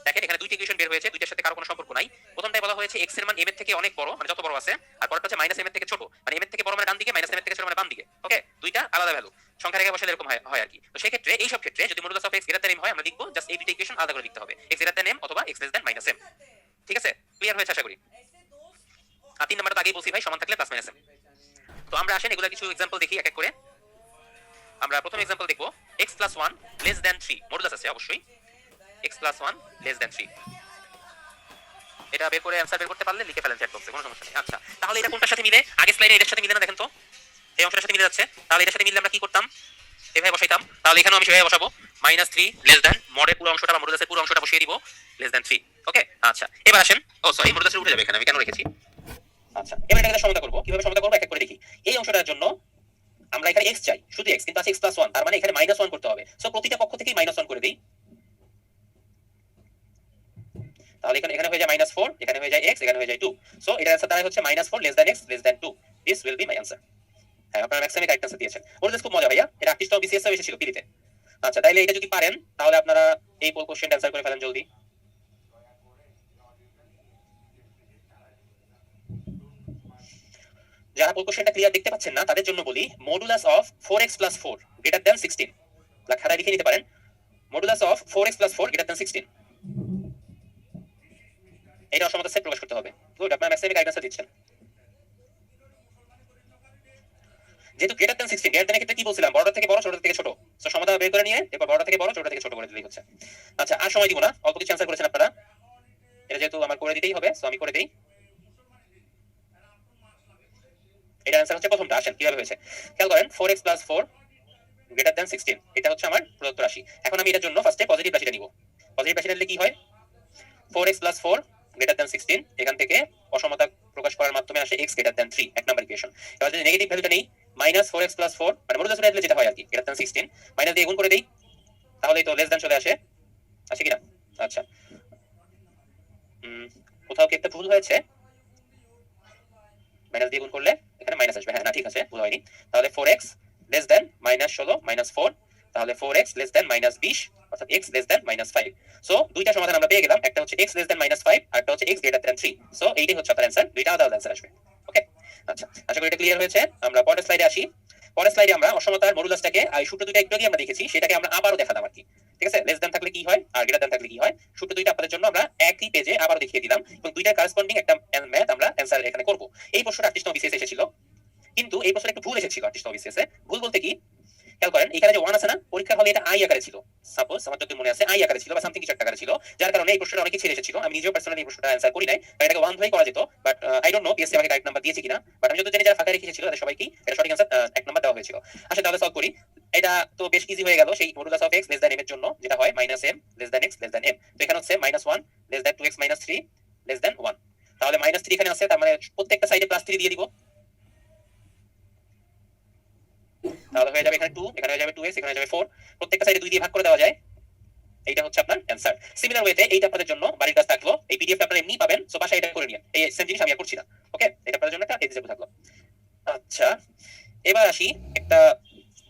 দেখেন এখানে দুইটা ইকুয়েশন বের হয়েছে, দুইটার সাথে কারো কোনো সম্পর্ক নাই। প্রথমটাই বলা হয়েছে x এর মান m এর থেকে অনেক বড়, মানে যত বড় আছে, আর পরেরটা হচ্ছে -m এর থেকে ছোট, মানে m এর থেকে বড় মানে ডান দিকে, -m এর থেকে ছোট মানে বাম দিকে। ওকে, দুইটা আলাদা ভ্যালু, সংখ্যা রেখে বসালে এরকম হয় আর কি। তো সেই ক্ষেত্রে এই সব ক্ষেত্রে যদি modulus of x greater than m হয় আমরা লিখব জাস্ট এই দুইটা ইকুয়েশন আলাদা করে লিখতে হবে, x গ্রেটার দ্যান m অথবা x লেস দ্যান -m। ঠিক আছে, ক্লিয়ার হয়েছে আশা করি। আর তিন নাম্বারটা আগেই বলছি ভাই, সমান থাকলে +-m। তো আমরা আসেন এগুলা কিছু एग्जांपल দেখি এক এক করে। আমরা প্রথম एग्जांपल দেখব x + 1 লেস দ্যান 3, মডুলাস আছে অবশ্যই, x + 1 লেস দ্যান 3, এটা বের করে आंसर বের করতে পারলে লিখে ফেলেন চ্যাট বক্সে, কোনো সমস্যা নেই। আচ্ছা, তাহলে এটা কোনটার সাথে মিলে? আগের স্লাইডে এর সাথে মিলে না, দেখেন তো এই অংশটার সাথে মিলে যাচ্ছে, তাহলে এর সাথে মিললে আমরা কি করতাম? এভাবে বসাইতাম, তাহলে এখানেও আমি সেভাবে বসাবো, -3 লেস দ্যান মডের পুরো অংশটা বা মডুলাসের পুরো অংশটা বসিয়ে দিব লেস দ্যান 3। ওকে, আচ্ছা এবার আসেন, ও সরি মডুলাসের উঠে যাবে এখানে, আমি কেন রেখেছি? আচ্ছা, এবার এটাকে সমতা করব, কিভাবে সমতা করব এক এক করে দেখি। এই অংশটার জন্য আমরা এখানে x চাই, শুধু x, কিন্তু আছে x + 1, তার মানে এখানে -1 করতে হবে। সো প্রতিটা পক্ষ থেকেই -1 করে দেই, তাহলে এখানে হয়ে যায় -4, এখানে হয়ে যায় x, এখানে হয়ে যায় 2। সো এটার आंसर দাঁড়ায় হচ্ছে -4 less than x less than 2, this will be my answer. হ্যাঁ, আপনারা ম্যাক্সিমাম রাইট आंसर দিয়েছেন, মডুলাস খুব মজা ভাইয়া, এটা 38 বিসিএস এও এসেছিল পিরিতে। আচ্ছা, তাইলে এটা যদি পারেন তাহলে আপনারা এই পোল কোশ্চেনটা आंसर করে ফেলেন জলদি। যারা পোল কোশ্চেনটা ক্লিয়ার দেখতে পাচ্ছেন না তাদের জন্য বলি, modulus of 4x + 4 greater than 16, খাতায় লিখে নিতে পারেন, modulus of 4x + 4 greater than 16, এটা অসমতা সেট প্রকাশ করতে হবে। গুড, আপনারা ম্যাক্সিমাম রাইট आंसर দিচ্ছেন। যেহেতু গ্রেটার দ্যান 16, গ্রেটার দ্যান এর ক্ষেত্রে কি বলছিলাম? বড়টা থেকে বড়, ছোটটা থেকে ছোট। সো সমতা বের করে নিয়ে এরপর বড়টা থেকে বড়, ছোটটা থেকে ছোট করে দিলেই হচ্ছে। আচ্ছা, আর সময় দিব না, অল্প কিছু आंसर করেছেন আপনারা, এটা যেহেতু আমার করে দিতেই হবে সো আমি করে দেই। এটা आंसर হচ্ছে প্রথমটা। আসেন কিভাবে হয়েছে খেয়াল করেন, 4x + 4 গ্রেটার দ্যান 16, এটা হচ্ছে আমার প্রদত্ত রাশি। এখন আমি এটার জন্য ফার্স্টে পজিটিভ রাশিটা নিব, পজিটিভ রাশিটা নিলে কি হয়? 4x + 4 গ্রেটার দ্যান 16, এখান থেকে অসমতা প্রকাশ করার মাধ্যমে আসে x গ্রেটার দ্যান 3, এক নাম্বার ইকুয়েশন। এবার যদি নেগেটিভ ভ্যালুটা নেই মাইনাস 4x প্লাস 4 মানে মডুলাস উঠাই দিলে যেটা হয় আর কি গ্রেটার দ্যান 16 মাইনাস দিয়ে গুণ করে দেই তাহলেই তো লেস দ্যান চলে আসে কিনা আচ্ছা কোথাও কি একটা ভুল হয়েছে মাইনাস দিয়ে গুণ করলে এখানে মাইনাস আসবে হ্যাঁ না ঠিক আছে ভুল হয়নি তাহলে 4x less than minus 16 minus 4 তাহলে 4x লেস দ্যান মাইনাস 20 অর্থাৎ x less than minus 5 so দুইটা সমাধান আমরা পেয়ে গেলাম একটা হচ্ছে x লেস দ্যান মাইনাস 5 আর একটা হচ্ছে x গ্রেটার দ্যান 3 সো এইটাই হচ্ছে আপনার অ্যানসার দুইটা আলাদা অ্যানসার আসবে ওকে আচ্ছা আশা করি এটা ক্লিয়ার হয়েছে আমরা পরের স্লাইডে আসি পরের স্লাইডে আমরা অসমতার মডুলাসটাকে এই সূত্র দুইটা একটু আগে আমরা দেখেছি সেটাকে আমরা আবারও দেখালাম আর কি ঠিক আছে লেস দ্যান থাকলে কি হয় আর গ্রেটার দ্যান থাকলে কি হয় সূত্র দুইটা আপনাদের জন্য আমরা একই পেজে আবারও দেখিয়ে দিলাম এবং দুইটার করেসপন্ডিং একটা ম্যাথ আমরা অ্যানসার এখানে করব এই প্রশ্নটা 38 নম্বর বিসিএস এসেছিল কিন্তু এই প্রশ্নে একটু ভুল এসেছিল 38 নম্বর বিসিএস ভুল বলতে কি খেয়াল করেন এখানে যে 1 আছে না পরীক্ষার হলে এটা আই আকারে ছিল সাপোজ আমার যদি মনে আছে আই আকারে ছিল বা সামথিং কিছু একটা আকারে ছিল যার কারণে এই প্রশ্নটা অনেকে ছেড়ে এসেছিল আমি নিজেও পার্সোনালি এই প্রশ্নটা অ্যানসার করি নাই কারণ এটাকে 1 ধরেই করা যেত but I don't know PSC আমাকে কারেক্ট নাম্বার দিয়েছে কিনা বাট আমি যত জানি যারা ফাঁকা রেখে এসেছিল তাদের সবাইকে এটা সঠিক অ্যানসার এক নাম্বার দেওয়া হয়েছিল আচ্ছা তাহলে সলভ করি এটা তো বেশ ইজি হয়ে গেল সেই modulus of x less than m এর জন্য যেটা হয় -m less than x less than m তো এখানে হচ্ছে -1 less than 2x - 3 less than 1 তাহলে -3 এখানে আছে তার মানে প্রত্যেকটা সাইডে +3 দিয়ে দিব তাহলে হয়ে যাবে এখানে 2 এখানে হয়ে যাবে 2x এখানে হয়ে যাবে 4 প্রত্যেকটা সাইডে 2 দিয়ে ভাগ করে দেওয়া যায় এইটা হচ্ছে আপনার অ্যানসার সিমিলার ওয়েতে এইটা আপনাদের জন্য বাড়ির কাজ থাকলো এই পিডিএফ আপনারা এমনি পাবেন সো বাসায় এটা করে নিন এই সেম জিনিস আমি আর করছি না ওকে এটা আপনাদের জন্য একটা এক্সাম্পল থাকলো আচ্ছা এবার আসি একটা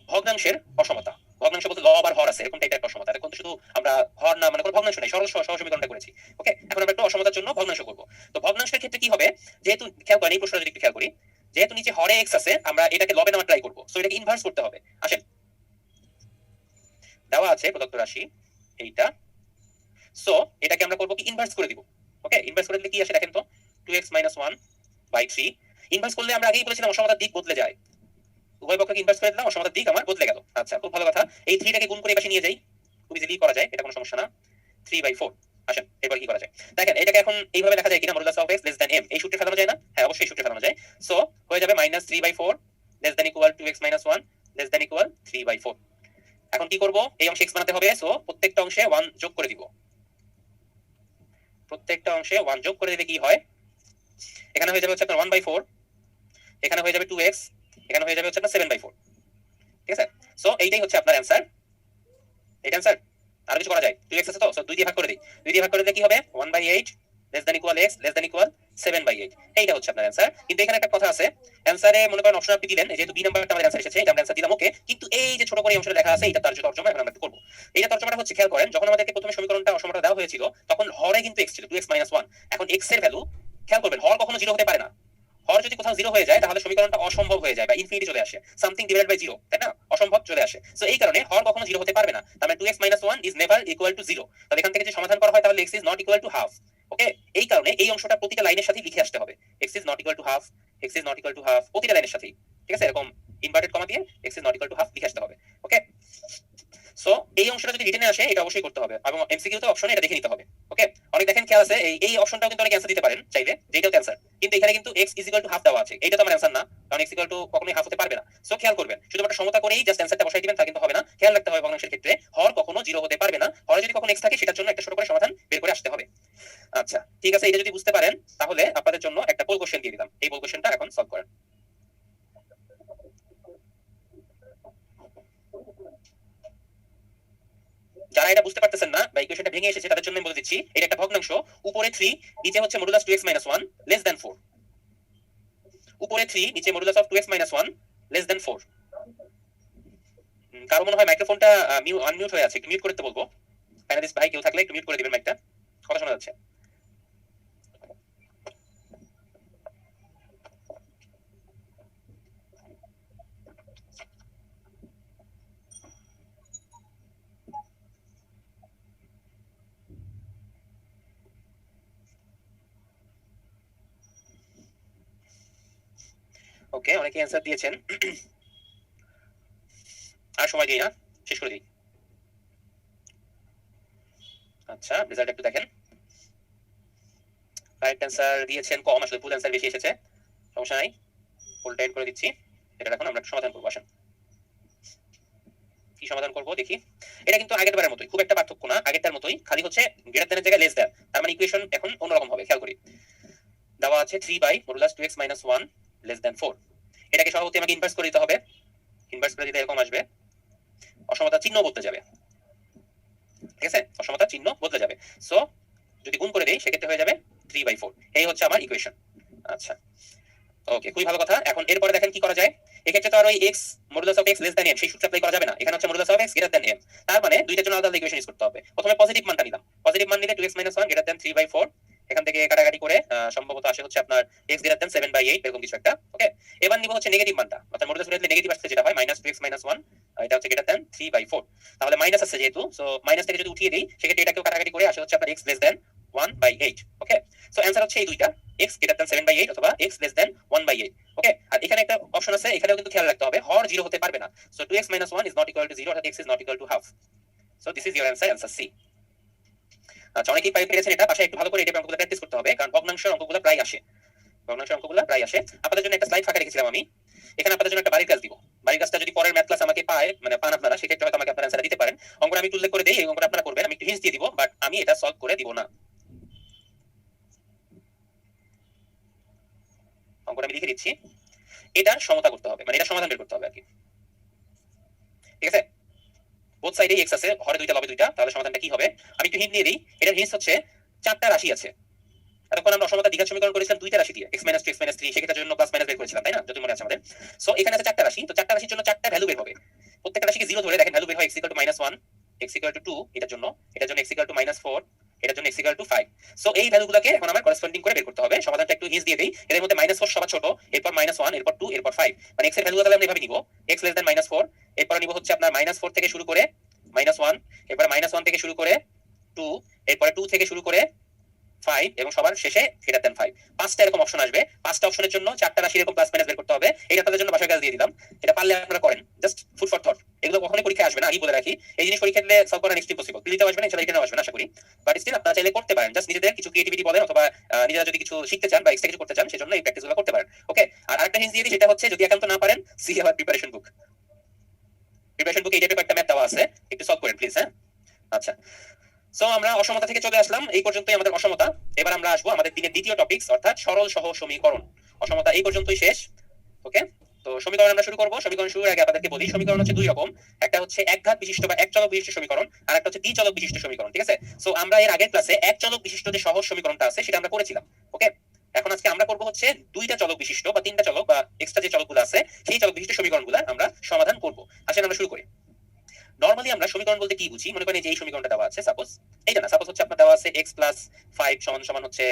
ভগ্নাংশের অসমতা ভগ্নাংশ বলতে লব আর হর আছে এরকম টাইপের অসমতা এখন তো শুধু আমরা হর না মানে কোনো ভগ্নাংশ নাই সরল সহসমীকরণটা করেছি ওকে এখন আমরা একটা অসমতার জন্য ভগ্নাংশ করব তো ভগ্নাংশের ক্ষেত্রে কি হবে যেহেতু খেয়াল করেন এই প্রশ্নটা যদি একটু খেয়াল করি যেহেতু নিচে হরে x আছে আমরা এটাকে লবে নেওয়ার ট্রাই করব সো এটাকে ইনভার্স করতে হবে আসেন দেওয়া আছে প্রদত্ত রাশি এইটা সো এটাকে আমরা করব কি ইনভার্স করে দিব ওকে ইনভার্স করে দিলে কি আসে দেখেন তো 2x - 1/3 ইনভার্স করলে আমরা আগেই বলেছিলাম অসমতার দিক বদলে যায় উভয় পক্ষকে ইনভার্স করে দিলাম অসমতার দিক আমার বদলে গেল আচ্ছা খুব ভালো কথা এই 3 টাকে গুণ করে পাশে নিয়ে যাই খুব ইজিলি করা যায় এটা কোনো সমস্যা না 3/4 আসেন এবার কি করা যায় দেখেন এটাকে এখন এইভাবে লেখা যায় কিনা modulus of x less than m এই সূত্রে ফেলানো যায় না হ্যাঁ অবশ্যই সূত্রে ফেলানো যায় সো হয়ে যাবে -3/4 less than equal 2x - 1 less than equal 3/4 এখন কি করব এই অংশে x বানাতে হবে সো প্রত্যেকটা অংশে 1 যোগ করে দিব প্রত্যেকটা অংশে 1 যোগ করে দিলে কি হয় এখানে হয়ে যাবে হচ্ছে আপনার 1/4 এখানে হয়ে যাবে 2x এখানে হয়ে যাবে হচ্ছে আপনার 7/4 ঠিক আছে সো এইটাই হচ্ছে আপনার অ্যানসার এইটা অ্যানসার আর কিছু করা যায় 2x আছে তো সো 2 দিয়ে ভাগ করে দেই 2 দিয়ে ভাগ করে দিলে কি হবে 1/8 less than equal x less than equal 7/8 এইটা হচ্ছে আপনার অ্যানসার কিন্তু এখানে একটা কথা আছে অ্যানসারে মনে করেন অপশন আপনি দিলেন যেহেতু বি নাম্বারটা আমাদের অ্যানসার এসেছে এটা আমরা অ্যানসার দিলাম ওকে কিন্তু এই যে ছোট করে এই অংশটা লেখা আছে এটা তার যে তর্জমা এখন আমরা একটু করব এইটা তর্জমাটা হচ্ছে খেয়াল করেন যখন আমাদেরকে প্রথমে সমীকরণটা অসমতা দেওয়া হয়েছিল তখন হরে কিন্তু x ছিল 2x - 1 এখন x এর ভ্যালু খেয়াল করবেন হর কখনো 0 হতে পারে না হর যদি কোথাও 0 হয়ে যায় তাহলে সমীকরণটা অসম্ভব হয়ে যায় বা ইনফিনিটি চলে আসে সামথিং ডিভাইডেড বাই 0 তাই না অসম্ভব চলে আসে সো এই কারণে হর কখনো 0 হতে পারবে না তার মানে 2x - 1 is never equal to 0 তাহলে এখান থেকে যে সমাধান করা হয় তাহলে x is not equal to half okay এই কারণে এই অংশটা প্রতিটা লাইনের সাথে লিখে আসতে হবে x is not equal to half x is not equal to half প্রতিটা লাইনের সাথে ঠিক আছে এরকম ইনভার্টেড কমা দিয়ে x is not equal to half লিখে আসতে হবে ওকে সো এই অংশটা যদি রিটেনে আসে এটা অবশ্যই করতে হবে এবং এমসিকিউ তে অপশনে এটা দেখে নিতে হবে ওকে অনেক দেখেন খেয়াল আছে এই অপশনটাও কিন্তু অনেক অ্যানসার দিতে পারেন চাইলে যেটাও অ্যানসার কিন্তু এখানে কিন্তু x is equal to half দেওয়া আছে এটা তো আমার অ্যানসার না কারণ x ইকুয়াল টু কখনোই হাফ হতে পারবে না সো খেয়াল করবেন শুধুমাত্র সমতা করেই জাস্ট অ্যানসারটা বসাই দিবেন তা কিন্তু হবে না খেয়াল রাখতে হবে ভগ্নাংশের ক্ষেত্রে হর কখনো 0 হতে পারবে না হরে যদি কখনো x থাকে সেটার জন্য একটা ছোট করে সমাধান বের করে আসতে হবে আচ্ছা ঠিক আছে এটা যদি বুঝতে পারেন তাহলে আপনাদের জন্য একটা পোল কোশ্চেন দিয়ে দিলাম এই পোল কোশ্চেনটা এখন সলভ করেন যারা এটা বুঝতে পারতেছেন না বা ইকুয়েশনটা ভেঙে এসেছে তাদের জন্য আমি বলে দিচ্ছি এটা একটা ভগ্নাংশ উপরে 3 নিচে হচ্ছে মডুলাস 2x - 1 লেস দ্যান 4 উপরে 3 নিচে modulus of 2x - 1 less than 4 কারো মনে হয় মাইক্রোফোনটা আনমিউট হয়ে আছে একটু মিউট করতে বলবো প্যানেলিস্ট ভাই কেউ থাকলে একটু মিউট করে দিবেন মাইকটা কথা শোনা যাচ্ছে ওকে অনেকে অ্যানসার দিয়েছেন আর সময় দিই না শেষ করে দিই আচ্ছা রেজাল্ট একটু দেখেন রাইট অ্যানসার দিয়েছেন কম আসলে ফুল অ্যানসার বেশি এসেছে সমস্যা নাই ফুলটা এড করে দিচ্ছি এটা এখন আমরা সমাধান করব আসেন কি সমাধান করব দেখি এটা কিন্তু আগের বারের মতোই খুব একটা পার্থক্য না আগেরটার মতোই খালি হচ্ছে গ্রেটার দ্যানের জায়গায় লেস দ্যান তার মানে ইকুয়েশন এখন অন্যরকম হবে খেয়াল করি দেওয়া আছে 3 by modulus 2x - 1 less than 4 এটাকে সভাপতি আমাকে ইনভার্স করে দিতে হবে। ইনভার্স করে দিলে এরকম আসবে, অসমতার চিহ্ন বদলে যাবে। ঠিক আছে, অসমতার চিহ্ন বদলে যাবে। সো যদি গুণ করে দেই সেক্ষেত্রে হয়ে যাবে 3/4। এই হচ্ছে আমার ইকুয়েশন। আচ্ছা, ওকে, খুবই ভালো কথা। এখন এরপরে দেখেন কি করা যায়। এক্ষেত্রে তো আর ওই x modulus of x less than m সেই সূত্র অ্যাপ্লাই করা যাবে না। এখানে হচ্ছে modulus of x greater than m। তার মানে দুইটার জন্য আলাদা ইকুয়েশন ইউজ করতে হবে। প্রথমে পজিটিভ মানটা নিলাম, পজিটিভ মান নিলে 2x - 1 গ্রেটার দ্যান 3/4। এখান থেকে কাটাকাটি করে সম্ভবত আসে হচ্ছে আপনার x গ্রেটার দ্যান 7/8 এরকম কিছু একটা। ওকে, এবার নিব হচ্ছে নেগেটিভ মানটা, অর্থাৎ মডুলাস নিলে নেগেটিভ আসছে যেটা হয় -2x - 1, এটা হচ্ছে গ্রেটার দ্যান 3/4। তাহলে মাইনাস আছে যেহেতু, সো মাইনাস থেকে যদি উঠিয়ে দেই সেক্ষেত্রে এটাকেও কাটাকাটি করে আসে হচ্ছে আপনার x লেস দ্যান 1/8। ওকে, সো অ্যানসার হচ্ছে এই দুইটা, x গ্রেটার দ্যান 7/8 অথবা x লেস দ্যান 1/8। ওকে, আর এখানে একটা অপশন আছে, এখানেও কিন্তু খেয়াল রাখতে হবে হর 0 হতে পারবে না। So 2x - 1 is not equal to 0 অর্থাৎ x is not equal to half. So this is your answer, answer C. আচ্ছা, অনেকেই পেরেছেন এটা, পাশে একটু ভালো করে এই টাইপের অঙ্কগুলো প্র্যাকটিস করতে হবে, কারণ ভগ্নাংশের অঙ্কগুলো প্রায় আসে। ভগ্নাংশের অঙ্কগুলো প্রায় আসে। আপনাদের জন্য একটা স্লাইড ফাঁকা রেখেছিলাম আমি, এখানে আপনাদের জন্য একটা বাড়ির কাজ দিব। বাড়ির কাজটা যদি পরের ম্যাথ ক্লাস আমাকে পান আপনারা, সেক্ষেত্রে হয়তো আমাকে আপনারা অ্যানসার দিতে পারেন। অঙ্কটা আমি একটু উল্লেখ করে দেই, এই অঙ্কটা আপনারা করবেন, আমি একটু হিন্টস দিয়ে দিব, বাট আমি এটা সলভ করে দিব না। অঙ্কটা আমি লিখে দিচ্ছি। এটার সমতা করতে হবে, মানে এটা সমাধান বের করতে হবে আর কি। ঠিক আছে, বোথ সাইডে x আছে, হরে দুইটা লবে দুইটা, তাহলে সমাধানটা কি হবে আমি একটু হিন্ট দিয়ে দিই। এটার হিন্টস হচ্ছে চারটা রাশি আছে। এতক্ষণ আমরা অসমতা দ্বিঘাত সমীকরণ করেছিলাম দুইটা রাশি দিয়ে, x - 2 x - 3, সেক্ষেত্রে জন্য প্লাস মাইনাস বের করেছিলাম, তাই না, যদি মনে আছে আমাদের। সো এখানে আছে চারটা রাশি, তো চারটা রাশির জন্য চারটা ভ্যালু বের হবে। প্রত্যেকটা রাশিকে 0 ধরে দেখেন ভ্যালু বের হয়, x = -1, x = 2 এটার জন্য x = -4, এটার জন্য x = 5। সো এই ভ্যালুগুলোকে এখন আমার করেসপন্ডিং করে বের করতে হবে। সমাধানটা একটু হিন্টস দিয়ে দেই। এর মধ্যে -4 সবার ছোট, এরপর -1, এরপর 2, এরপর 5। মানে x এর ভ্যালু তাহলে আমরা এভাবে নিব, x লেস দ্যান -4, এরপর নিব হচ্ছে আপনার -4 থেকে শুরু করে -1, এরপর -1 থেকে শুরু করে 2, এরপর 2 থেকে শুরু করে 5 এবং সবার শেষে গ্রেটার দ্যান 5। পাঁচটা এরকম অপশন আসবে, পাঁচটা অপশনের জন্য চারটা রাশি এরকম প্লাস মাইনাস বের করতে হবে। এটা আপনাদের জন্য বাসায় কাজ দিয়ে দিলাম, এটা পারলে আপনারা করেন, জাস্ট ফুড ফর থট। এগুলো কখনোই পরীক্ষায় আসবে না, আগেই বলে রাখি। এই জিনিস পরীক্ষা দিলে সলভ করা নেক্সট ইম্পসিবল, দিতে আসবে না, ইনশাআল্লাহ এখানে আসবে না আশা করি। বাট স্টিল আপনারা চাইলে করতে পারেন, জাস্ট নিজেদের কিছু ক্রিয়েটিভিটি বলেন, অথবা নিজেরা যদি কিছু শিখতে চান বা এক্সট্রা কিছু করতে চান, সেজন্য এই প্র্যাকটিসগুলো করতে পারেন। ওকে, আর আরেকটা হিন্ট দিয়ে দিই, সেটা হচ্ছে যদি একান্ত না পারেন, see our preparation book. Preparation বুকে এই টাইপের একটা ম্যাথ দেওয়া আছে, একটু সলভ করেন প্লিজ। হ্যাঁ, আচ্ছা। সো আমরা অসমতা থেকে চলে আসলাম, এই পর্যন্তই আমাদের অসমতা। এবার আমরা আসবো আমাদের দিনের দ্বিতীয় টপিকস, অর্থাৎ সরল সহ সমীকরণ। অসমতা এই পর্যন্তই শেষ। ওকে, তো সমীকরণ আমরা শুরু করব। সমীকরণ শুরুর আগে আপনাদেরকে বলি, সমীকরণ হচ্ছে দুই রকম, একটা হচ্ছে এক ঘাত বিশিষ্ট বা এক চলক বিশিষ্ট সমীকরণ, আর একটা হচ্ছে দ্বি চলক বিশিষ্ট সমীকরণ। ঠিক আছে, সো আমরা এর আগের ক্লাসে এক চলক বিশিষ্ট যে সহজ সমীকরণটা আছে সেটা আমরা করেছিলাম। ওকে, এখন আজকে আমরা করব হচ্ছে দুইটা চলক বিশিষ্ট বা তিনটা চলক বা এক্সট্রা যে চলকগুলো আছে সেই চলক বিশিষ্ট সমীকরণগুলো আমরা সমাধান করব। আসেন আমরা শুরু করি। নরমালি আমরা সমীকরণ বলতে কি বুঝি, মনে করেন যে এই সমীকরণটা দেওয়া আছে, সাপোজ এইটা না, সাপোজ হচ্ছে আপনার দেওয়া আছে x + 5 = হচ্ছে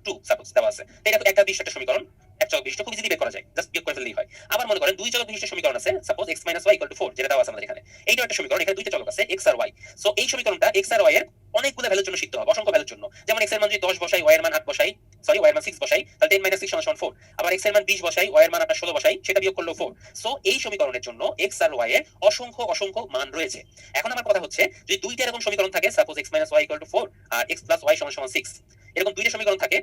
2, সাপোজ দেওয়া আছে। তো এটা তো একটা বিশিষ্ট সমীকরণ, এক চলক বিশিষ্ট, খুব ইজিলি বের করা যায়, জাস্ট বিয়োগ করে ফেললেই হয়। আবার মনে করেন দুই চলক বিশিষ্ট সমীকরণ আছে, সাপোজ x - y = 4, যেটা দেওয়া আছে আমাদের এখানে। এইটা একটা সমীকরণ, এখানে দুইটা চলক আছে x আর y। সো এই সমীকরণটা x আর y এর অনেকগুলো ভ্যালুর জন্য সিদ্ধ হবে, অসংখ্য ভ্যালুর জন্য। যেমন x এর মান যদি 10 বসাই, y এর মান 8 বসাই, সরি y এর মান 6 বসাই, তাহলে 10 - 6 = 4। আবার x এর মান 20 বসাই, y এর মান আপনার 16 বসাই, সেটা বিয়োগ করলেও 4। সো এই সমীকরণের জন্য x আর y এর অসংখ্য অসংখ্য মান রয়েছে। এখন আমার কথা হচ্ছে যদি দুইটা এরকম সমীকরণ থাকে, সাপোজ x - y = 4 আর x + y = 6, এরকম দুইটা সমীকরণ থাকে,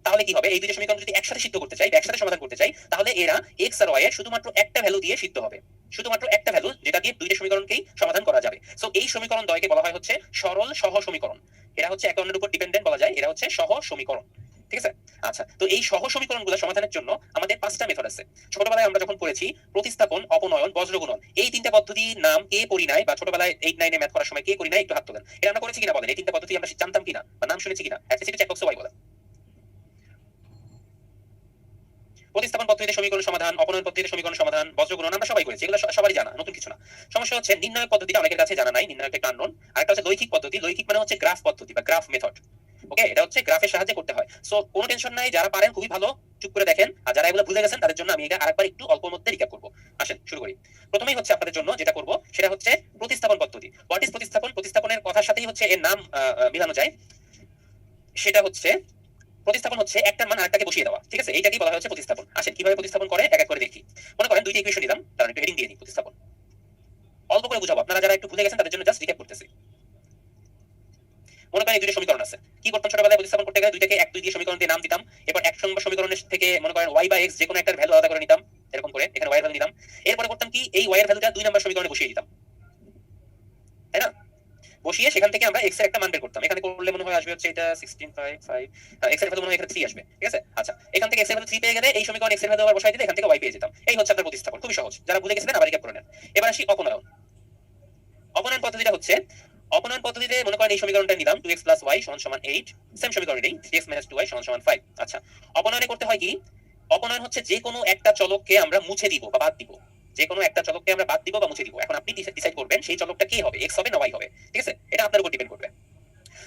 তাহলে কি হবে, এই দুইটা সমীকরণ যদি একসাথে সিদ্ধ করতে চাই, একসাথে সমাধান করতে চাই, তাহলে এরা x আর y এর শুধুমাত্র একটা ভ্যালু দিয়ে সিদ্ধ হবে, শুধুমাত্র একটা ভ্যালু, যেটা দিয়ে দুইটা সমীকরণকেই সমাধান করা যাবে। সো এই সমীকরণ দ্বয়কে বলা হয় হচ্ছে সরল সহ সমীকরণ। এরা হচ্ছে একে অন্যের উপর ডিপেন্ডেন্ট বলা যায়, এরা হচ্ছে সহ সমীকরণ। ঠিক আছে, আচ্ছা। তো এই সহ সমীকরণগুলো সমাধানের জন্য আমাদের পাঁচটা মেথড আছে। ছোটবেলায় আমরা যখন পড়েছি প্রতিস্থাপন, অপনয়ন, বজ্রগুণন, এই তিনটা পদ্ধতির নাম কে পড়ি নাই, বা ছোটবেলায় 8, 9 এ ম্যাথ করার সময় কে পড়ি নাই, একটু হাত তোলেন। এটা আমরা করেছি কিনা বলেন, এই তিনটা পদ্ধতি আমরা জানতাম কিনা বা নাম শুনেছি কিনা, একটু চ্যাট বক্সে বলেন। প্রতিস্থাপন পদ্ধতিতে সমীকরণ সমাধান, অপনয়ন পদ্ধতিতে সমীকরণ সমাধান, বজ্রগুণন আমরা সবাই করেছি, এগুলো সবারই জানা, নতুন কিছু না। সমস্যা হচ্ছে নির্ণায়ক পদ্ধতিটা অনেকের কাছে জানা নাই, নির্ণায়ক একটা আননোন। আরেকটা হচ্ছে লৈখিক পদ্ধতি, লৈখিক মানে হচ্ছে গ্রাফ পদ্ধতি বা গ্রাফ মেথড। ওকে, এটা হচ্ছে গ্রাফের সাহায্যে করতে হয়। সো কোনো টেনশন নাই, যারা পারেন খুবই ভালো, চুপ করে দেখেন, আর যারা এগুলো ভুলে গেছেন তাদের জন্য আমি এটা আরেকবার একটু অল্প মধ্যে রিক্যাপ করব। আসেন শুরু করি। প্রথমেই হচ্ছে আপনাদের জন্য যেটা করব সেটা হচ্ছে প্রতিস্থাপন পদ্ধতি। হোয়াট ইজ প্রতিস্থাপন? প্রতিস্থাপনের কথার সাথেই হচ্ছে এর নাম মিলানো যায়। সেটা হচ্ছে প্রতিস্থাপন হচ্ছে একটা মান আরেকটাকে বসিয়ে দেওয়া। ঠিক আছে, এইটাকেই বলা হচ্ছে প্রতিস্থাপন। আসেন কিভাবে প্রতিস্থাপন করে এক এক করে দেখি। মনে করেন দুইটা ইকুয়েশন নিলাম, তার একটু হেডিং দিয়ে দিই প্রতিস্থাপন। অল্প করে বুঝাবো, আপনারা যারা একটু ভুলে গেছেন তাদের জন্য জাস্ট রিক্যাপ করতেছি। মনে করেন এই দুইটা সমীকরণ আছে, কি করতাম ছোটবেলায় প্রতিস্থাপন করতে গেলে দুইটাকে 1, 2 দিয়ে সমীকরণ দিয়ে নাম দিতাম। এরপর এক নম্বর সমীকরণের থেকে মনে করেন y বা x যে কোনো একটা ভ্যালু আলাদা করে নিতাম, এরকম করে এখানে y এর ভ্যালু নিলাম। এরপরে করতাম কি, এই y এর ভ্যালুটা 2 নম্বর সমীকরণে বসিয়ে দিতাম, তাই না? বসিয়ে সেখান থেকে আমরা x এর একটা মান বের করতাম। এখানে করলে মনে হয় আসবে হচ্ছে এটা 16.5 x এর ভ্যালু মনে হয় এখানে 3 আসবে, ঠিক আছে? আচ্ছা, এখান থেকে x এর ভ্যালু 3 পেয়ে গেলে এই সমীকরণ x এর ভ্যালু আবার বসাই দিলে এখান থেকে y পেয়ে যেতাম। এই হচ্ছে আপনার প্রতিস্থাপন, খুবই সহজ। যারা ভুলে গেছিলেন আবার রিক্যাপ করে নেন। এবার আসি অপনয়ন। অপনয়ন পদ্ধতিটা হচ্ছে, অপনয়ন পদ্ধতিতে মনে করেন এই সমীকরণটা নিলাম 2x y = 8, সেম সমীকরণ নেই 3x - 2y = 5। আচ্ছা, অপনয়নে করতে হয় কি? অপনয়ন হচ্ছে যে কোনো একটা চলককে আমরা মুছে দিব বা বাদ দিব। যে কোনো একটা চলককে আমরা বাদ দিব বা মুছে দিব। এখন আপনি ডিসাইড করবেন সেই চলকটা কি হবে, x হবে না y হবে, ঠিক আছে? এটা আপনার উপর ডিপেন্ড করবে।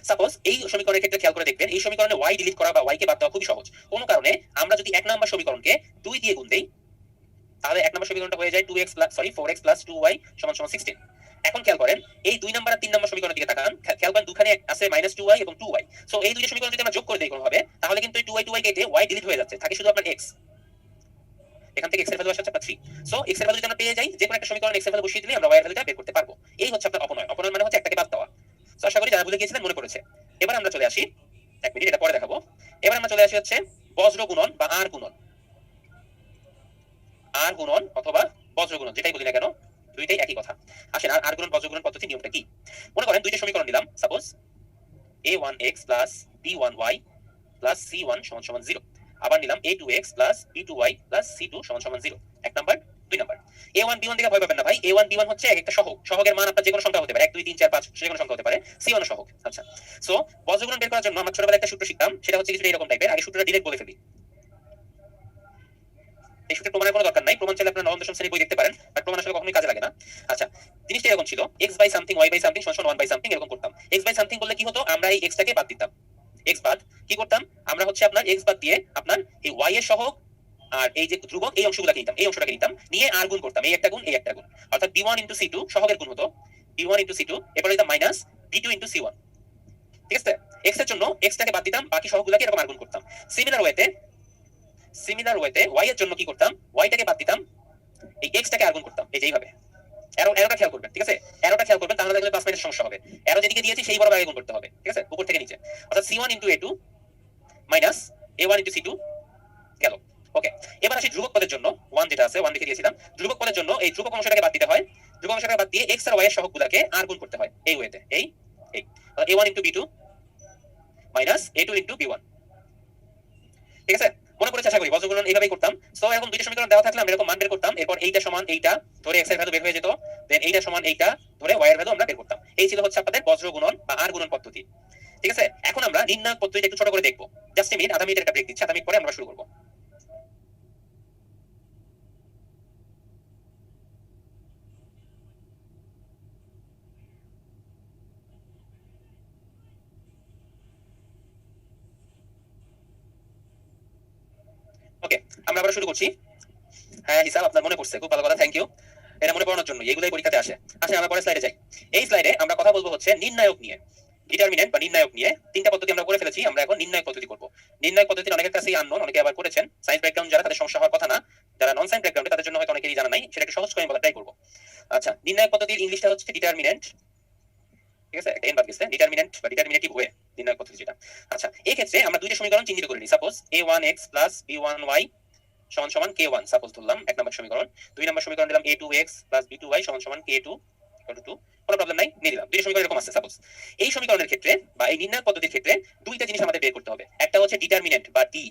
সাপোজ এই সমীকরণের ক্ষেত্রে খেয়াল করে দেখবেন, এই সমীকরণে y ডিলিট করা বা y কে বাদ দেওয়া খুবই সহজ। কোনো কারণে আমরা যদি 1 নম্বর সমীকরণকে 2 দিয়ে গুণ দেই, তাহলে 1 নম্বর সমীকরণটা হয়ে যায় 4x + 2y = 16। এখন খেয়াল করেন এই 2 নম্বর আর 3 নম্বর সমীকরণের দিকে তাকান, খেয়াল করেন দুখানে আছে -2y এবং 2y। সো এই দুইটা সমীকরণ যদি আমরা যোগ করে দেই কোনোভাবে, তাহলে কিন্তু এই 2y কেটে y ডিলিট হয়ে যাচ্ছে, থাকে শুধু আপনার x। এখান থেকে x এর ভ্যালু আসছে আপনার 3। সো x এর ভ্যালু যদি আমরা পেয়ে যাই, যে কোনো একটা সমীকরণে x এর ভ্যালু বসিয়ে দিলে আমরা y এর ভ্যালুটা বের করতে পারবো। এই হচ্ছে আপনার অপনয়ন। অপনয়ন মানে হচ্ছে একটাকে বাদ দেওয়া। সো আশা করি যারা ভুলে গিয়েছিলেন মনে পড়েছে। এবার আমরা চলে আসি, এক মিনিট এটা পরে দেখাবো। এবার আমরা চলে আসি হচ্ছে বজ্র গুণন বা আর গুণন। আর গুণন অথবা বজ্র গুণন যেটাই বলি না কেন, দুইটাই একই কথা। আসেন আর গুণন বজ্র গুণন পদ্ধতির নিয়মটা কি? মনে করেন দুইটা সমীকরণ নিলাম, সাপোজ a1x + b1y + c1 = 0। আবার নিলাম a2x + b2y + c2 = 0। এক নাম্বার, দুই নাম্বার। a1 b1 দিকে ভয় পাবেন না ভাই, a1 b1 হচ্ছে একটা সহগ। সহগের মান আপনার যে কোনো সংখ্যা হতে পারে, 1 2 3 4 5 যে কোনো সংখ্যা হতে পারে, c1 ও সহগ। আচ্ছা, সো বজ্র গুণন বের করার জন্য আমরা ছোটবেলায় একটা সূত্র শিখতাম, সেটা হচ্ছে কিছুটা এরকম টাইপের। আগে সূত্রটা ডিরেক্ট বলে ফেলি। এই সূত্রের প্রমাণের কোনো দরকার নাই, প্রমাণ চাইলে আপনারা নবম দশম শ্রেণীর বই দেখতে পারেন, বাট প্রমাণ আসলে কখনোই কাজে লাগে না। আচ্ছা, জিনিসটা এরকম ছিল, x/something y/something = 1/something এরকম করতাম। x/something বললে কি হতো, আমরা এই x টাকে বাদ দিতাম। x বাদ কি করতাম আমরা হচ্ছে আপনার x বাদ দিয়ে আপনার এই y এর সহগ আর এই যে ধ্রুবক এই অংশগুলোকে নিতাম, এই অংশটাকে নিতাম, নিয়ে আর গুণ করতাম, এই একটা গুণ এই একটা গুণ, অর্থাৎ b1 * c2 সহগের গুণ হতো, b1 * c2, এরপর দিতাম মাইনাস b2 * c1, ঠিক আছে? x এর জন্য x টাকে বাদ দিতাম, বাকি সহগগুলোকে এরকম আর গুণ করতাম। সিমিলার ওয়েতে y এর জন্য কি করতাম, y টাকে বাদ দিতাম, এই x টাকে আর গুণ করতাম, এই যে এইভাবে। অ্যারোটা খেয়াল করবেন, ঠিক আছে? অ্যারোটা খেয়াল করবেন, তাহলে দেখলে প্লাস মাইনাস সমস্যা হবে। অ্যারো যেদিকে দিয়েছি সেই বরাবর আগে গুণ করতে হবে, ঠিক আছে? উপর থেকে নিচে, অর্থাৎ c1 * a2 minus a1 * c2 গেল। ওকে, এবার আসি ধ্রুবক পদের জন্য 1 যেটা আছে, 1 লিখে দিয়েছিলাম। ধ্রুবক পদের জন্য এই ধ্রুবক অংশটাকে বাদ দিতে হয়, ধ্রুবক অংশটাকে বাদ দিয়ে x আর y এর সহগগুলোকে আর গুণ করতে হয় এই ওয়েতে, এই a1 * b2 minus a2 * b1, ঠিক আছে? মনে পড়েছে আশা করি, বজ্র গুণন এইভাবেই করতাম। সো এরকম দুইটা সমীকরণ দেওয়া থাকলে আমরা এরকম মান বের করতাম, এরপর এইটা সমান এইটা ধরে x এর ভ্যালু বের হয়ে যেত, দেন এইটা সমান এইটা ধরে y এর ভ্যালু আমরা বের করতাম। এই ছিল হচ্ছে আপনাদের বজ্র গুণন বা আর গুণন পদ্ধতি, ঠিক আছে? এখন আমরা নির্ণায়ক পদ্ধতিটা একটু ছোট করে দেখবো। জাস্ট মিনিট, আধা মিনিটের একটা ব্রেক দিচ্ছি, আধা মিনিট পরে আমরা শুরু করবো। ওকে, আমরা আবার শুরু করছি। হ্যাঁ, হিসাব আপনার মনে পড়ছে, খুব ভালো কথা, থ্যাংক ইউ। এটা মনে পড়ানোর জন্য, এগুলাই পরীক্ষাতে আসে। আসলে আমরা পরের স্লাইডে যাই। এই স্লাইডে আমরা কথা বলবো হচ্ছে নির্ণায়ক নিয়ে, ডিটারমিনেন্ট বা নির্ণায়ক নিয়ে। তিনটা পদ্ধতি আমরা করে ফেলেছি, আমরা এখন নির্ণায়ক পদ্ধতি করব। নির্ণায়ক পদ্ধতি অনেকের কাছেই আননোন, অনেকে আবার করেছেন। সায়েন্স ব্যাকগ্রাউন্ড যারা, তাদের সমস্যা হওয়ার কথা না। যারা নন সায়েন্স ব্যাকগ্রাউন্ডে, তাদের জন্য হয়তো অনেকেরই জানা নাই, সেটা একটু সহজ করে বলা ট্রাই করব। আচ্ছা, নির্ণায়ক পদ্ধতির ইংলিশটা হচ্ছে ডিটারমিনেন্ট, ঠিক আছে? একটা এন বাদ গেছে, ডিটারমিনেন্ট বা ডিটারমিনেটিভ ওয়ে, নির্ণায়ক পদ্ধতি যেটা। আচ্ছা, এই ক্ষেত্রে আমরা দুইটা সমীকরণ চিহ্নিত করে নিই। Suppose a1x + b1y = k1, suppose ধরলাম এক নম্বর সমীকরণ। দুই নম্বর সমীকরণ দিলাম a2x + b2y = k2 = 2, কোনো প্রবলেম নাই, নিয়ে দিলাম। দুইটা সমীকরণ এরকম আছে সাপোজ। এই সমীকরণের ক্ষেত্রে বা এই নির্ণায়ক পদ্ধতির ক্ষেত্রে দুইটা জিনিস আমাদের বের করতে হবে। একটা হচ্ছে ডিটারমিনেন্ট বা ডি,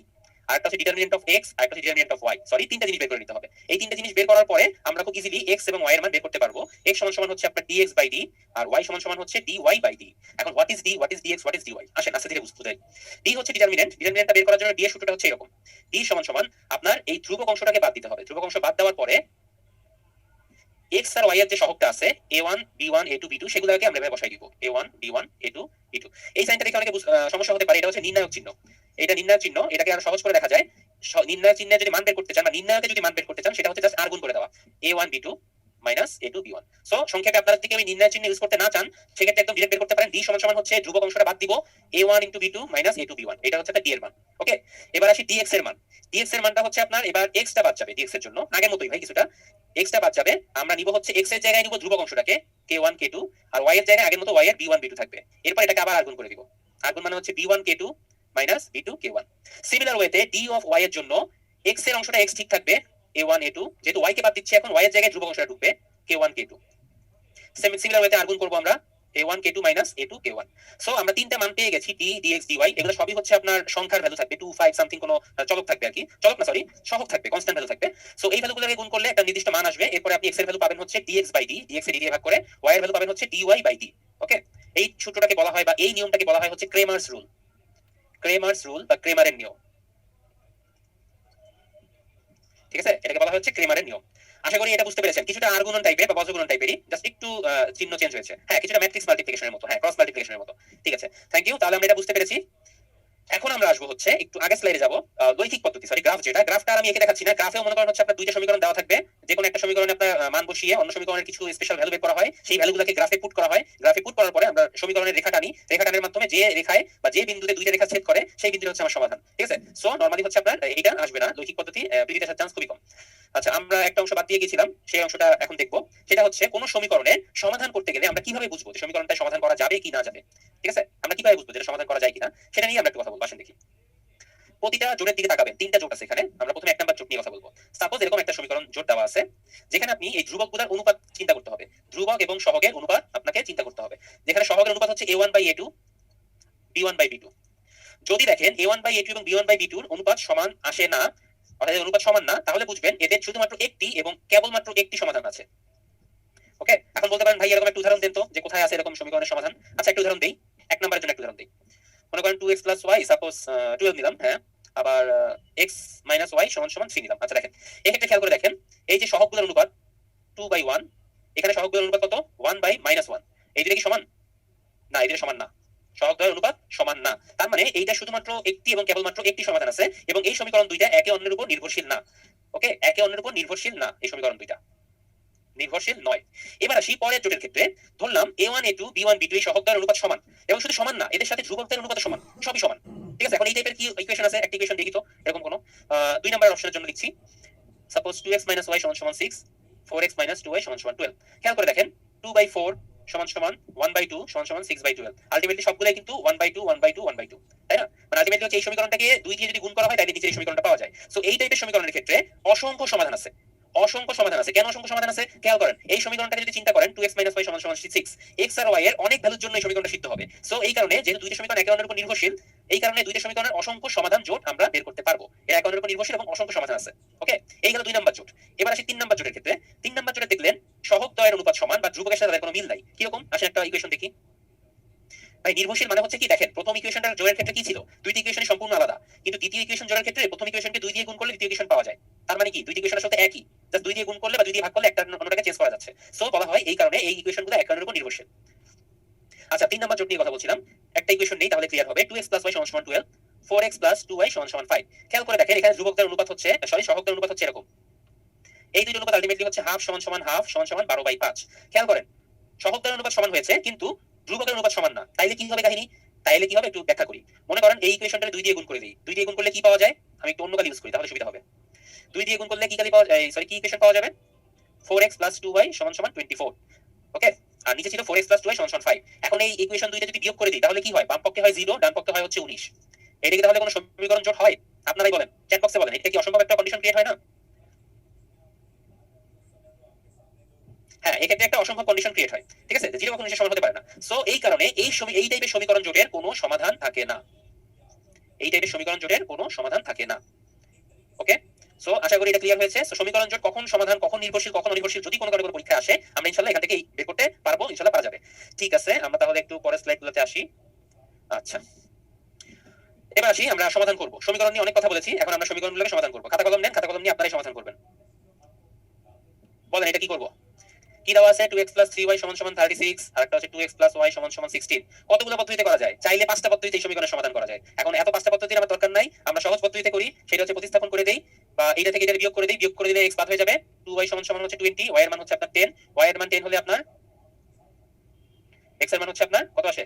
আর একটা হচ্ছে ডিটারমিনেন্ট অফ x, আর একটা হচ্ছে ডিটারমিনেন্ট অফ y। সরি, তিনটা জিনিস বের করে নিতে হবে। এই তিনটা জিনিস বের করার পরে আমরা খুব ইজিলি x এবং y এর মান বের করতে পারবো। x সমান হচ্ছে আপনার dx/d, আর y সমান হচ্ছে dy/d। এখন what is d, what is dx, what is dy? আসেন আস্তে ধীরে বুঝাই। d হচ্ছে ডিটারমিনেন্ট, ডিটারমিনেন্টটা বের করার জন্য d এর সূত্রটা হচ্ছে এরকম, d সমান আপনার এই ধ্রুবক অংশটাকে বাদ দিতে হবে। ধ্রুবক অংশ বাদ দেওয়ার পরে x আর y এর যে সহগটা আছে a1 b1 a2 b2, সেগুলোকে আমরা এভাবে বসাই দিব, a1 b1 a2 b2। এই সাইনটা দেখে অনেকে সমস্যা হতে পারে, এটা হচ্ছে নির্ণায়ক চিহ্ন। এটা নির্ণায়ক চিহ্ন, এটাকে আরো সহজ করে দেখা যায়। নির্ণায়ক চিহ্নে যদি মান বের করতে চান বা নির্ণায়কে যদি মান বের করতে চান, সেটা হচ্ছে জাস্ট আর গুণ করে দেওয়া, a1 b2 minus a2 b1। So সংক্ষেপে আপনারা যদি আমি নির্ণায়ক চিহ্ন ইউজ করতে না চান, সেক্ষেত্রে একদম ডিরেক্ট বের করতে পারেন। d সমান হচ্ছে ধ্রুবক অংশটা বাদ দিব, a1 * b2 minus a2 b1, এটা হচ্ছে একটা d এর মান। ওকে, এবার আসি dx এর মান। dx এর মানটা হচ্ছে আপনার, এবার x টা বাদ যাবে dx এর জন্য, আগের মতোই ভাই কিছুটা। x টা বাদ যাবে, আমরা নিব হচ্ছে x এর জায়গায় নিব ধ্রুবক অংশটাকে k1 k2, আর y এর জায়গায় আগের মতো y এর b1 b2 থাকবে। এরপর এটাকে আবার আর গুণ করে দিব, আর গুণ মানে হচ্ছে b1 k2 minus b2 k1। Similar ওয়েতে d অফ y এর জন্য x এর অংশটা x ঠিক থাকবে, a1 a2, যেহেতু y কে বাদ দিচ্ছি এখন y এর জায়গায় ধ্রুবক অংশটা ঢুকবে, k1 k2। সিমিলার ওয়েতে আর গুণ করব আমরা, a1 k2 minus a2 k1। So আমরা তিনটা মান পেয়ে গেছি t dx dy, এগুলো সবই হচ্ছে আপনার সংখ্যার ভ্যালু থাকবে, 2 5 সামথিং কোনো চলক থাকবে আর কি, চলক না সরি সহগ থাকবে, কনস্ট্যান্ট ভ্যালু থাকবে। সো এই ভ্যালুগুলোকে গুণ করলে একটা নির্দিষ্ট মান আসবে, এরপরে আপনি x এর ভ্যালু পাবেন হচ্ছে dx বাই d, dx এর d দিয়ে ভাগ করে, y এর ভ্যালু পাবেন হচ্ছে dy বাই d। ওকে, এই সূত্রটাকে বলা হয় বা এই নিয়মটাকে বলা হয় হচ্ছে ক্রেমার্স রুল, ক্রেমার্স রুল বা ক্রেমারের নিয়ম। ঠিক আছে, এটাকে বলা হচ্ছে ক্রেমারের নিয়ম। আশা করি এটা বুঝতে পেরেছেন। কিছুটা আর গুণন টাইপের বা বজ্রগুণন টাইপেরই, জাস্ট একটু চিহ্ন চেঞ্জ হয়েছে। হ্যাঁ, কিছুটা ম্যাট্রিক্স মাল্টিপ্লিকেশনের মতো, হ্যাঁ ক্রস মাল্টিপ্লিকেশনের মতো। ঠিক আছে, থ্যাংক ইউ। তাহলে আমরা এটা বুঝতে পেরেছি। এখন আমরা আসবো হচ্ছে একটু আগে স্লাইডে যাব, লৈখিক পদ্ধতি, সরি গ্রাফ যেটা, গ্রাফটা আমি এঁকে দেখাচ্ছি না। গ্রাফেও মনে করেন হচ্ছে আপনার দুইটা সমীকরণ দেওয়া থাকবে, যে কোনো একটা সমীকরণে আপনার মান বসিয়ে অন্য সমীকরণের কিছু স্পেশাল ভ্যালু বের করা হয়, সেই ভ্যালুগুলোকে গ্রাফে পুট করা হয়। গ্রাফে পুট করার পরে আমরা সমীকরণের রেখা টানি, রেখা টানের মাধ্যমে যে রেখায় বা যে বিন্দুতে দুইটা রেখা ছেদ করে সেই বিন্দুটা হচ্ছে আমার সমাধান। ঠিক আছে, সো নরমালি হচ্ছে আপনার এটা আসবে না, লৈখিক পদ্ধতি পৃথিবীতে আসার চান্স খুবই কম। আচ্ছা, আমরা একটা অংশ বাদ দিয়ে গেছিলাম, সেই অংশটা এখন দেখবো। সেটা হচ্ছে কোন সমীকরণের সমাধান করতে গেলে আমরা কিভাবে বুঝবো যে সমীকরণটা সমাধান করা যাবে কি না যাবে। ঠিক আছে, আমরা কিভাবে বুঝবো যেটা সমাধান করা যায় কিনা, সেটা নিয়ে আমরা একটু কথা বলবো। আসেন দেখি, প্রতিটা জোটের দিকে তাকাবেন, তিনটা জোট আছে এখানে। আমরা প্রথমে 1 নাম্বার জোট নিয়ে কথা বলবো। সাপোজ এরকম একটা সমীকরণ জোট দেওয়া আছে, যেখানে আপনি এই ধ্রুবকগুলোর অনুপাত চিন্তা করতে হবে, ধ্রুবক এবং সহগের অনুপাত আপনাকে চিন্তা করতে হবে। যেখানে সহগের অনুপাত হচ্ছে a1 by a2, b1 by b2। যদি দেখেন a1 বাই a2 এবং b1 বাই b2 এর অনুপাত সমান আসে না, অর্থাৎ অনুপাত সমান না, তাহলে বুঝবেন এদের শুধুমাত্র একটি এবং কেবলমাত্র একটি সমাধান আছে। ওকে, এখন বলতে পারেন ভাই এরকম একটা উদাহরণ দেন তো, যে কোথায় আছে এরকম সমীকরণের সমাধান। আচ্ছা, একটা উদাহরণ দেই, 1 নম্বরের জন্য একটা উদাহরণ দেই। মনে করেন 2x y সাপোজ 12 নিলাম, হ্যাঁ, আবার x y সমান সমান 3 নিলাম। আচ্ছা দেখেন, এক্ষেত্রে খেয়াল করে দেখেন, এই যে সহগগুলোর অনুপাত 2 বাই 1, এখানে সহগগুলোর অনুপাত কত? 1 বাই -1। এই দুটো কি সমান? না, এই দুটো সমান না, সহগদ্বয়ের অনুপাত সমান না। তার মানে এইটা শুধুমাত্র একটি এবং কেবলমাত্র একটি সমাধান আছে, এবং এই সমীকরণ দুইটা একে অন্যের উপর নির্ভরশীল না। ওকে, একে অন্যের উপর নির্ভরশীল না, এই সমীকরণ দুইটা নির্ভরশীল নয়। এবার আসি পরের জোটের ক্ষেত্রে। ধরলাম a1 a2 b1 b2 এই সহগদ্বয়ের অনুপাত সমান, এবং শুধু সমান না, এদের সাথে ধ্রুবকদের অনুপাত সমান, সবই সমান। ঠিক আছে, এখন এই টাইপের কি ইকুয়েশন আছে? একটা ইকুয়েশন দেখি তো এরকম কোন। 2 নম্বরের অপশনের জন্য লিখছি, সাপোজ 2x y সমান সমান 6, 4x 2y সমান সমান 12। খেয়াল করে দেখেন, 2 বাই 4 সমান সমান 1 বাই 2 সমান সমান 6 বাই 12। আলটিমেটলি সবগুলাই কিন্তু 1 বাই 2 1 বাই 2 1 বাই 2, তাই না? মানে আলটিমেটলি হচ্ছে এই সমীকরণটাকে 2 দিয়ে যদি গুণ করা হয় তাহলে নিচের এই সমীকরণটা পাওয়া যায়। সো এই টাইপের সমীকরণের ক্ষেত্রে অসংখ্য সমাধান আছে, অসংখ্য সমাধান আছে। কেন অসংখ্য সমাধান আছে? খেয়াল করেন, এই সমীকরণটাকে যদি চিন্তা করেন 2x y সমান সমান 6, x আর y এর অনেক ভ্যালুর জন্য এই সমীকরণটা সিদ্ধ হবে। সো এই কারণে যেহেতু দুইটা সমীকরণ একে অন্যের উপর নির্ভরশীল, এই কারণে দুইটা সমীকরণের অসংখ্য সমাধান জোট আমরা বের করতে পারবো। এরা একে অন্যের উপর নির্ভরশীল এবং অসংখ্য সমাধান আছে। ওকে, এই গেল 2 নাম্বার জোট। এবার আসি 3 নাম্বার জোটের ক্ষেত্রে। 3 নাম্বার জোটে দেখলেন সহগদ্বয়ের অনুপাত সমান বা ধ্রুবকের সাথে তাদের কোনো মিল নাই। কিরকম? আসেন একটা ইকুয়েশন দেখি। ভাই নির্ভরশীল মানে হচ্ছে কি, দেখেন প্রথম ইকুয়েশনটার জোড়ের ক্ষেত্রে কি ছিল? দুইটি ইকুয়েশন সম্পূর্ণ আলাদা, কিন্তু দ্বিতীয় ইকুয়েশন জোড়ের ক্ষেত্রে প্রথম ইকুয়েশনকে 2 দিয়ে গুণ করলে দ্বিতীয় ইকুয়েশন পাওয়া যায়। তার মানে কি দুইটি ইকুয়েশন আসলে একই, জাস্ট 2 দিয়ে গুণ করলে বা 2 দিয়ে ভাগ করলে একটা অন্যটাকে চেঞ্জ করা যাচ্ছে। সো বলা হয় এই কারণে এই ইকুয়েশনগুলো একে অন্যের উপর নির্ভরশীল। আচ্ছা, 3 নাম্বার জোট নিয়ে কথা বলছিলাম। একটা ইকুয়েশন নেই, তাহলে ক্লিয়ার হবে। 2x y সমান সমান 12, 4x 2y সমান সমান 5। খেয়াল করে দেখেন, এখানে ধ্রুবকদের অনুপাত হচ্ছে, সরি সহগদের অনুপাত হচ্ছে এরকম। এই দুইটা অনুপাত আলটিমেটলি হচ্ছে হাফ সমান সমান হাফ সমান সমান 12 বাই 5। খেয়াল করেন, সহগদের অনুপাত সমান হয়েছে কিন্তু ধ্রুবকের অনুপাত সমান না, তাইলে কি হবে কাহিনী? তাইলে কি হবে একটু ব্যাখ্যা করি। মনে করেন এই ইকুয়েশনটা 2 দিয়ে গুণ করে দিই। 2 দিয়ে গুণ করলে কি পাওয়া যায়? আমি একটু অন্য কালি ইউজ করি তাহলে সুবিধা হবে। 2 দিয়ে গুণ করলে কি কালি পাওয়া যায়, সরি কি ইকুয়েশন পাওয়া যাবে? 4x 2y সমান সমান 24। ওকে, আর নিচে ছিল 4x 2y সমান সমান 5। এখন এই ইকুয়েশন দুইটা যদি বিয়োগ করে দিই তাহলে কি হয়? বাম পক্ষে হয় 0, ডান পক্ষে হয় হচ্ছে 19। এদিকে তাহলে কোনো সমীকরণ জোট হয়? আপনারাই বলেন, চ্যাট বক্সে বলেন, এটা কি অসম্ভব একটা কন্ডিশন ক্রিয়েট হয় না? হ্যাঁ, এক্ষেত্রে একটা অসম্ভব কন্ডিশন ক্রিয়েট হয়। ঠিক আছে, 0 কখনো সমান হতে পারে না। সো এই কারণে এই টাইপের সমীকরণ জোটের কোনো সমাধান থাকে না, এই টাইপের সমীকরণ জোটের কোনো সমাধান থাকে না। ওকে, সো আশা করি এটা ক্লিয়ার হয়েছে। সো সমীকরণ জোট কখন সমাধান, কখন নির্ভরশীল, কখন অনির্ভরশীল, যদি কোনো কারণে পরীক্ষা আসে আমরা ইনশাআল্লাহ এখান থেকে বের করতে পারবো, ইনশাআল্লাহ পারা যাবে। ঠিক আছে, আমরা তাহলে একটু পরের স্লাইডগুলোতে আসি। আচ্ছা, এবার আসি, আমরা সমাধান করব। সমীকরণ নিয়ে অনেক কথা বলেছি, এখন আমরা সমীকরণগুলোকে সমাধান করব। খাতা কলম নেন, খাতা কলম নিয়ে আপনারাই সমাধান করবেন। বলেন এটা কি করব? কি দেওয়া আছে? 2x 3y সমান সমান 36, আর একটা হচ্ছে 2x y সমান সমান 16। কতগুলো পদ্ধতিতে করা যায়? চাইলে 5টা পদ্ধতিতে এই সমীকরণের সমাধান করা যায়। এখন এত 5টা পদ্ধতির আমার দরকার নাই, আমরা সহজ পদ্ধতিতে করি। সেটা হচ্ছে প্রতিস্থাপন করে দেই, বা এইটা থেকে এটা বিয়োগ করে দেই। বিয়োগ করে দিলে x বাদ হয়ে যাবে। 2y সমান সমান হচ্ছে 20, y এর মান হচ্ছে আপনার 10। y এর মান 10 হলে আপনার x এর মান হচ্ছে আপনার কত আসে?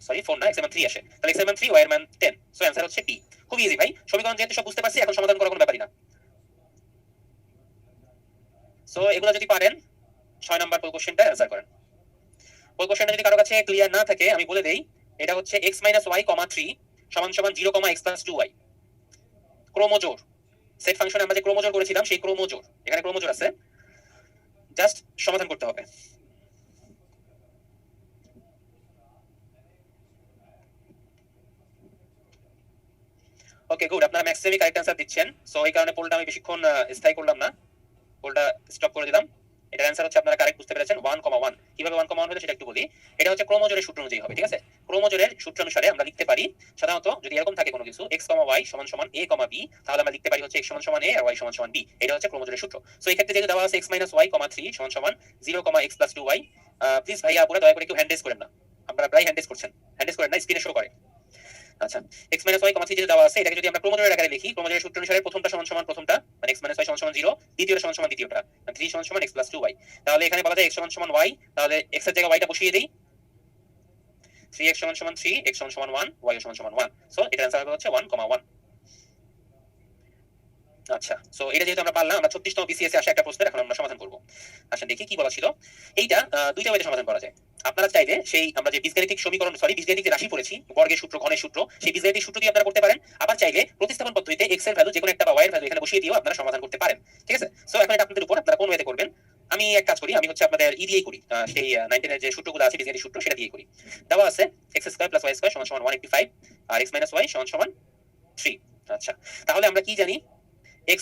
সরি 4 না, x এর মান 3 আসে। তাহলে x এর মান 3, y এর মান 10। সো आंसर হচ্ছে D। খুব ইজি ভাই, সমীকরণ যেহেতু সব বুঝতে পারছি, এখন সমাধান করার কোনো ব্যাপারই না। সো এগুলা যদি পারেন 6 নাম্বার পুরো কোশ্চেনটা অ্যানসার করেন। পুরো কোশ্চেনটা যদি কারো কাছে ক্লিয়ার না থাকে আমি বলে দেই, এটা হচ্ছে x - y, 3 সমান সমান 0, x + 2y ক্রোমোজোড়। সেট ফাংশনে আমরা যে ক্রোমোজোড় করেছিলাম সেই ক্রোমোজোড়, এখানে ক্রোমোজোড় আছে, জাস্ট সমাধান করতে হবে। ওকে গুড, আপনারা ম্যাক্সিমামই কারেক্ট অ্যান্সার দিচ্ছেন। সো এই কারণে পোলটা আমি বেশিক্ষণ স্থায়ী করলাম না, পোলটা স্টপ করে দিলাম। এটার অ্যান্সার হচ্ছে আপনারা কারেক্ট বুঝতে পেরেছেন 1,1। কিভাবে 1,1 হলো সেটা একটু বলি। এটা হচ্ছে ক্রোমোজোরের সূত্র অনুযায়ী হবে, ঠিক আছে? ক্রোমোজোরের সূত্র অনুসারে আমরা লিখতে পারি সাধারণত যদি এরকম থাকে কোনো কিছু x, y সমান সমান a, b, তাহলে আমরা লিখতে পারি হচ্ছে x সমান সমান a আর y সমান সমান b। এটা হচ্ছে ক্রোমোজোরের সূত্র। সো এই ক্ষেত্রে যেহেতু দেওয়া আছে x - y, 3 সমান সমান 0, x + 2y, প্লিজ ভাইয়া আপুরা দয়া করে একটু হ্যান্ড রেজ করেন না, আপনারা প্রায় হ্যান্ড রেজ করছেন, হ্যান্ড রেজ করেন না, স্ক্রিনে শো করে। আচ্ছা, x - y, 3 যেটা দেওয়া আছে এটাকে যদি আমরা ক্রোমোজোরের আকারে লিখি, ক্রোমোজোরের সূত্র অনুসারে প্রথমটা সমান সমান প্রথমটা, মানে x - y সমান সমান 0, দ্বিতীয়টা সমান সমান দ্বিতীয়টা, 3 সমান সমান x + 2y। তাহলে এখানে বলা যায় x সমান সমান y, তাহলে x এর জায়গায় y টা বসিয়ে দেই, 3x সমান সমান 3, x সমান সমান 1, y সমান সমান 1। সো এটার आंसर হবে হচ্ছে 1,1। আচ্ছা, সো এটা যেহেতু আমরা পারলাম, আমরা 36তম বিসিএস এ আসা একটা প্রশ্নের এখন আমরা সমাধান করব। আচ্ছা দেখি কি বলা ছিল। এইটা দুইটা ওয়েতে সমাধান করা যায়। আপনারা চাইলে সেই আমরা যে বীজগাণিতিক সমীকরণ বীজগাণিতিক যে রাশি পড়েছি, বর্গের সূত্র, ঘনের সূত্র, সেই বীজগাণিতিক সূত্র দিয়ে আপনারা করতে পারেন। আবার চাইলে প্রতিস্থাপন পদ্ধতিতে x এর ভ্যালু যে কোনো একটা বা y এর ভ্যালু এখানে বসিয়ে দিয়েও আপনারা সমাধান করতে পারেন, ঠিক আছে? সো এখন এটা আপনাদের উপর, আপনারা কোন ওয়েতে করবেন। আমি এক কাজ করি, আমি হচ্ছে আপনাদের দিয়েই করি, সেই 19 এর যে সূত্রগুলো আছে বীজগাণিতিক সূত্র সেটা দিয়েই করি। দেওয়া আছে x² + y² সমান সমান 185 আর x - y সমান সমান 3। আচ্ছা, তাহলে আমরা কি জানি, x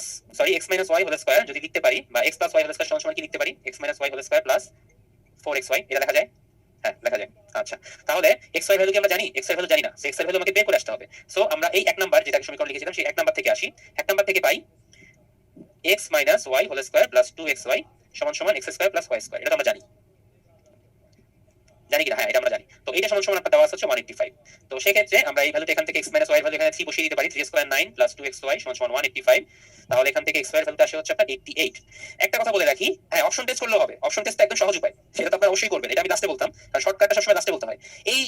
- y হোল স্কয়ার যদি লিখতে পারি, বা x + y হোল স্কয়ার সমান সমান কি লিখতে পারি, x - y whole square plus 4xy, এটা লেখা যায়? হ্যাঁ, লেখা যায়। আচ্ছা, তাহলে xy ভ্যালু কি আমরা জানি? x এর ভ্যালু জানি না, সো x এর ভ্যালু আমাকে বের করে আসতে হবে। সো আমরা এই এক নাম্বার যেটা সমীকরণ লিখেছিলাম সেই এক নাম্বার থেকে আসি। এক নাম্বার থেকে পাই x - y whole square plus 2xy সমান সমান x² + y²। এটা তো আমরা জানি, জানি কিনা? হ্যাঁ, এটা আমরা জানি। তো এটা সমান সমান আপনার দেওয়া আছে হচ্ছে 185। তো সেই ক্ষেত্রে আমরা এই ভ্যালুটা এখান থেকে x - y এর ভ্যালু এখানে 3 বসিয়ে দিতে পারি, 3 স্কয়ার 9 প্লাস 2xy সমান সমান 185। তাহলে এখান থেকে x এর ভ্যালুটা আসে হচ্ছে আপনার 88। একটা কথা বলে রাখি, হ্যাঁ অপশন টেস্ট করলেও হবে, অপশন টেস্টটা একদম সহজ উপায়, সেটা তো আপনারা অবশ্যই করবেন। এটা আমি লাস্টে বলতাম, কারণ শর্টকাটটা সবসময় লাস্টে বলতে হয়। এই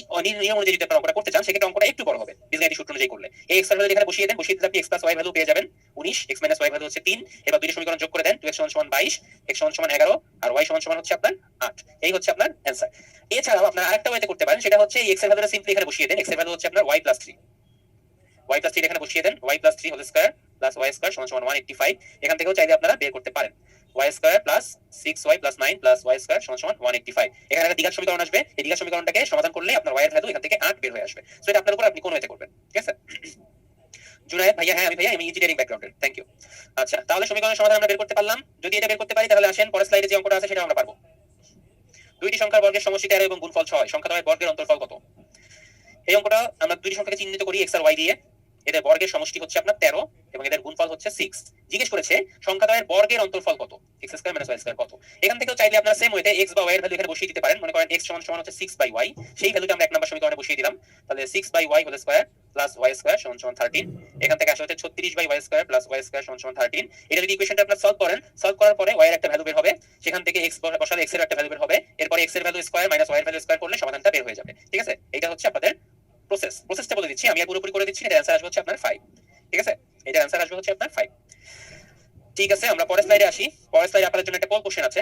নিয়ম অনুযায়ী যদি আপনারা অঙ্কটা করতে চান সেক্ষেত্রে অঙ্কটা একটু বড় হবে, বীজগাণিতিক সূত্র অনুযায়ী করলে। এই x এর ভ্যালু এখানে বসিয়ে দেন, বসিয়ে দিলে আপনি x + y ভ্যালু পেয়ে যাবেন 19, x - y ভ্যালু হচ্ছে 3। এবার দুইটা সমীকরণ যোগ করে দেন, 2x সমান সমান 22, x সমান সমান 11 আর y সমান সমান হচ্ছে আপনার 8। এই হচ্ছে আপনার অ্যানসার। এছাড়াও আপনারা আরেকটা ওয়েতে করতে পারেন, সেটা হচ্ছে x এর ভ্যালুটা সিম্পলি এখানে বসিয়ে দেন, x এর ভ্যালু হচ্ছে আপনার y + 3, y + 3 এখানে বসিয়ে দেন, y + 3 whole square plus y² সমান সমান 185। এখান থেকেও চাইলে আপনারা বের করতে পারেন, y² plus 6y + 9 plus y² সমান সমান 185। এখানে একটা দ্বিঘাত সমীকরণ আসবে, এই দ্বিঘাত সমীকরণটাকে সমাধান করলে আপনার y এর ভ্যালু এখান থেকে 8 বের হয়ে আসবে। সো এটা আপনার উপর, আপনি কোন ওয়েতে করবেন, ঠিক আছে? জুনায়েদ ভাইয়া, হ্যাঁ আমি ইঞ্জিনিয়ারিং ব্যাকগ্রাউন্ডের, থ্যাংক ইউ। আচ্ছা, তাহলে সমীকরণের সমাধান আমরা বের করতে পারলাম। যদি এটা বের করতে পারি তাহলে আসেন পরের স্লাইডে যে অঙ্কটা আছে সেটা আমরা পারবো। দুইটি সংখ্যার বর্গের সমষ্টি 13 এবং গুণফল 6, সংখ্যাদ্বয়ের বর্গের অন্তর্ফল কত? এই অঙ্কটা আমরা দুইটি সংখ্যাকে চিহ্নিত করি x আর y দিয়ে, এদের বর্গের সমষ্টি হচ্ছে আপনার 13 এবং এদের গুণফল হচ্ছে 6। জিজ্ঞেস করেছে সংখ্যাদ্বয়ের বর্গের অন্তর্ফল কত, x² - y² কত। এখান থেকেও চাইলে আপনারা সেম ওয়েতে x বা y এর ভ্যালু এখানে বসিয়ে দিতে পারেন। মনে করেন x সমান সমান হচ্ছে 6/y, সেই ভ্যালুটা আমরা এক নাম্বার সমীকরণে বসিয়ে দিলাম। তাহলে 6/y whole square plus y² সমান সমান 13। এখান থেকে আসে হচ্ছে 36/y² প্লাস y² সমান সমান 13। এটা যদি ইকুয়েশনটা আপনারা সলভ করেন, সলভ করার পরে y এর একটা ভ্যালু বের হবে, সেখান থেকে x বসালে x এর একটা ভ্যালু বের হবে, এরপর x এর ভ্যালু স্কয়ার মাইনাস y এর ভ্যালু স্কয়ার করলে সমাধানটা বের হয়ে যাবে, ঠিক আছে? এটা হচ্ছে আপনাদের প্রসেসটা বলে দিচ্ছি, আমি আর পুরোপুরি করে দিচ্ছি। এর অ্যানসার আসবে হচ্ছে আপনার 5, ঠিক আছে? এটার অ্যানসার আসবে হচ্ছে আপনার 5। ঠিক আছে, আমরা পরের স্লাইডে আসি। পরের স্লাইডে আপনাদের জন্য একটা পোল কোশ্চেন আছে,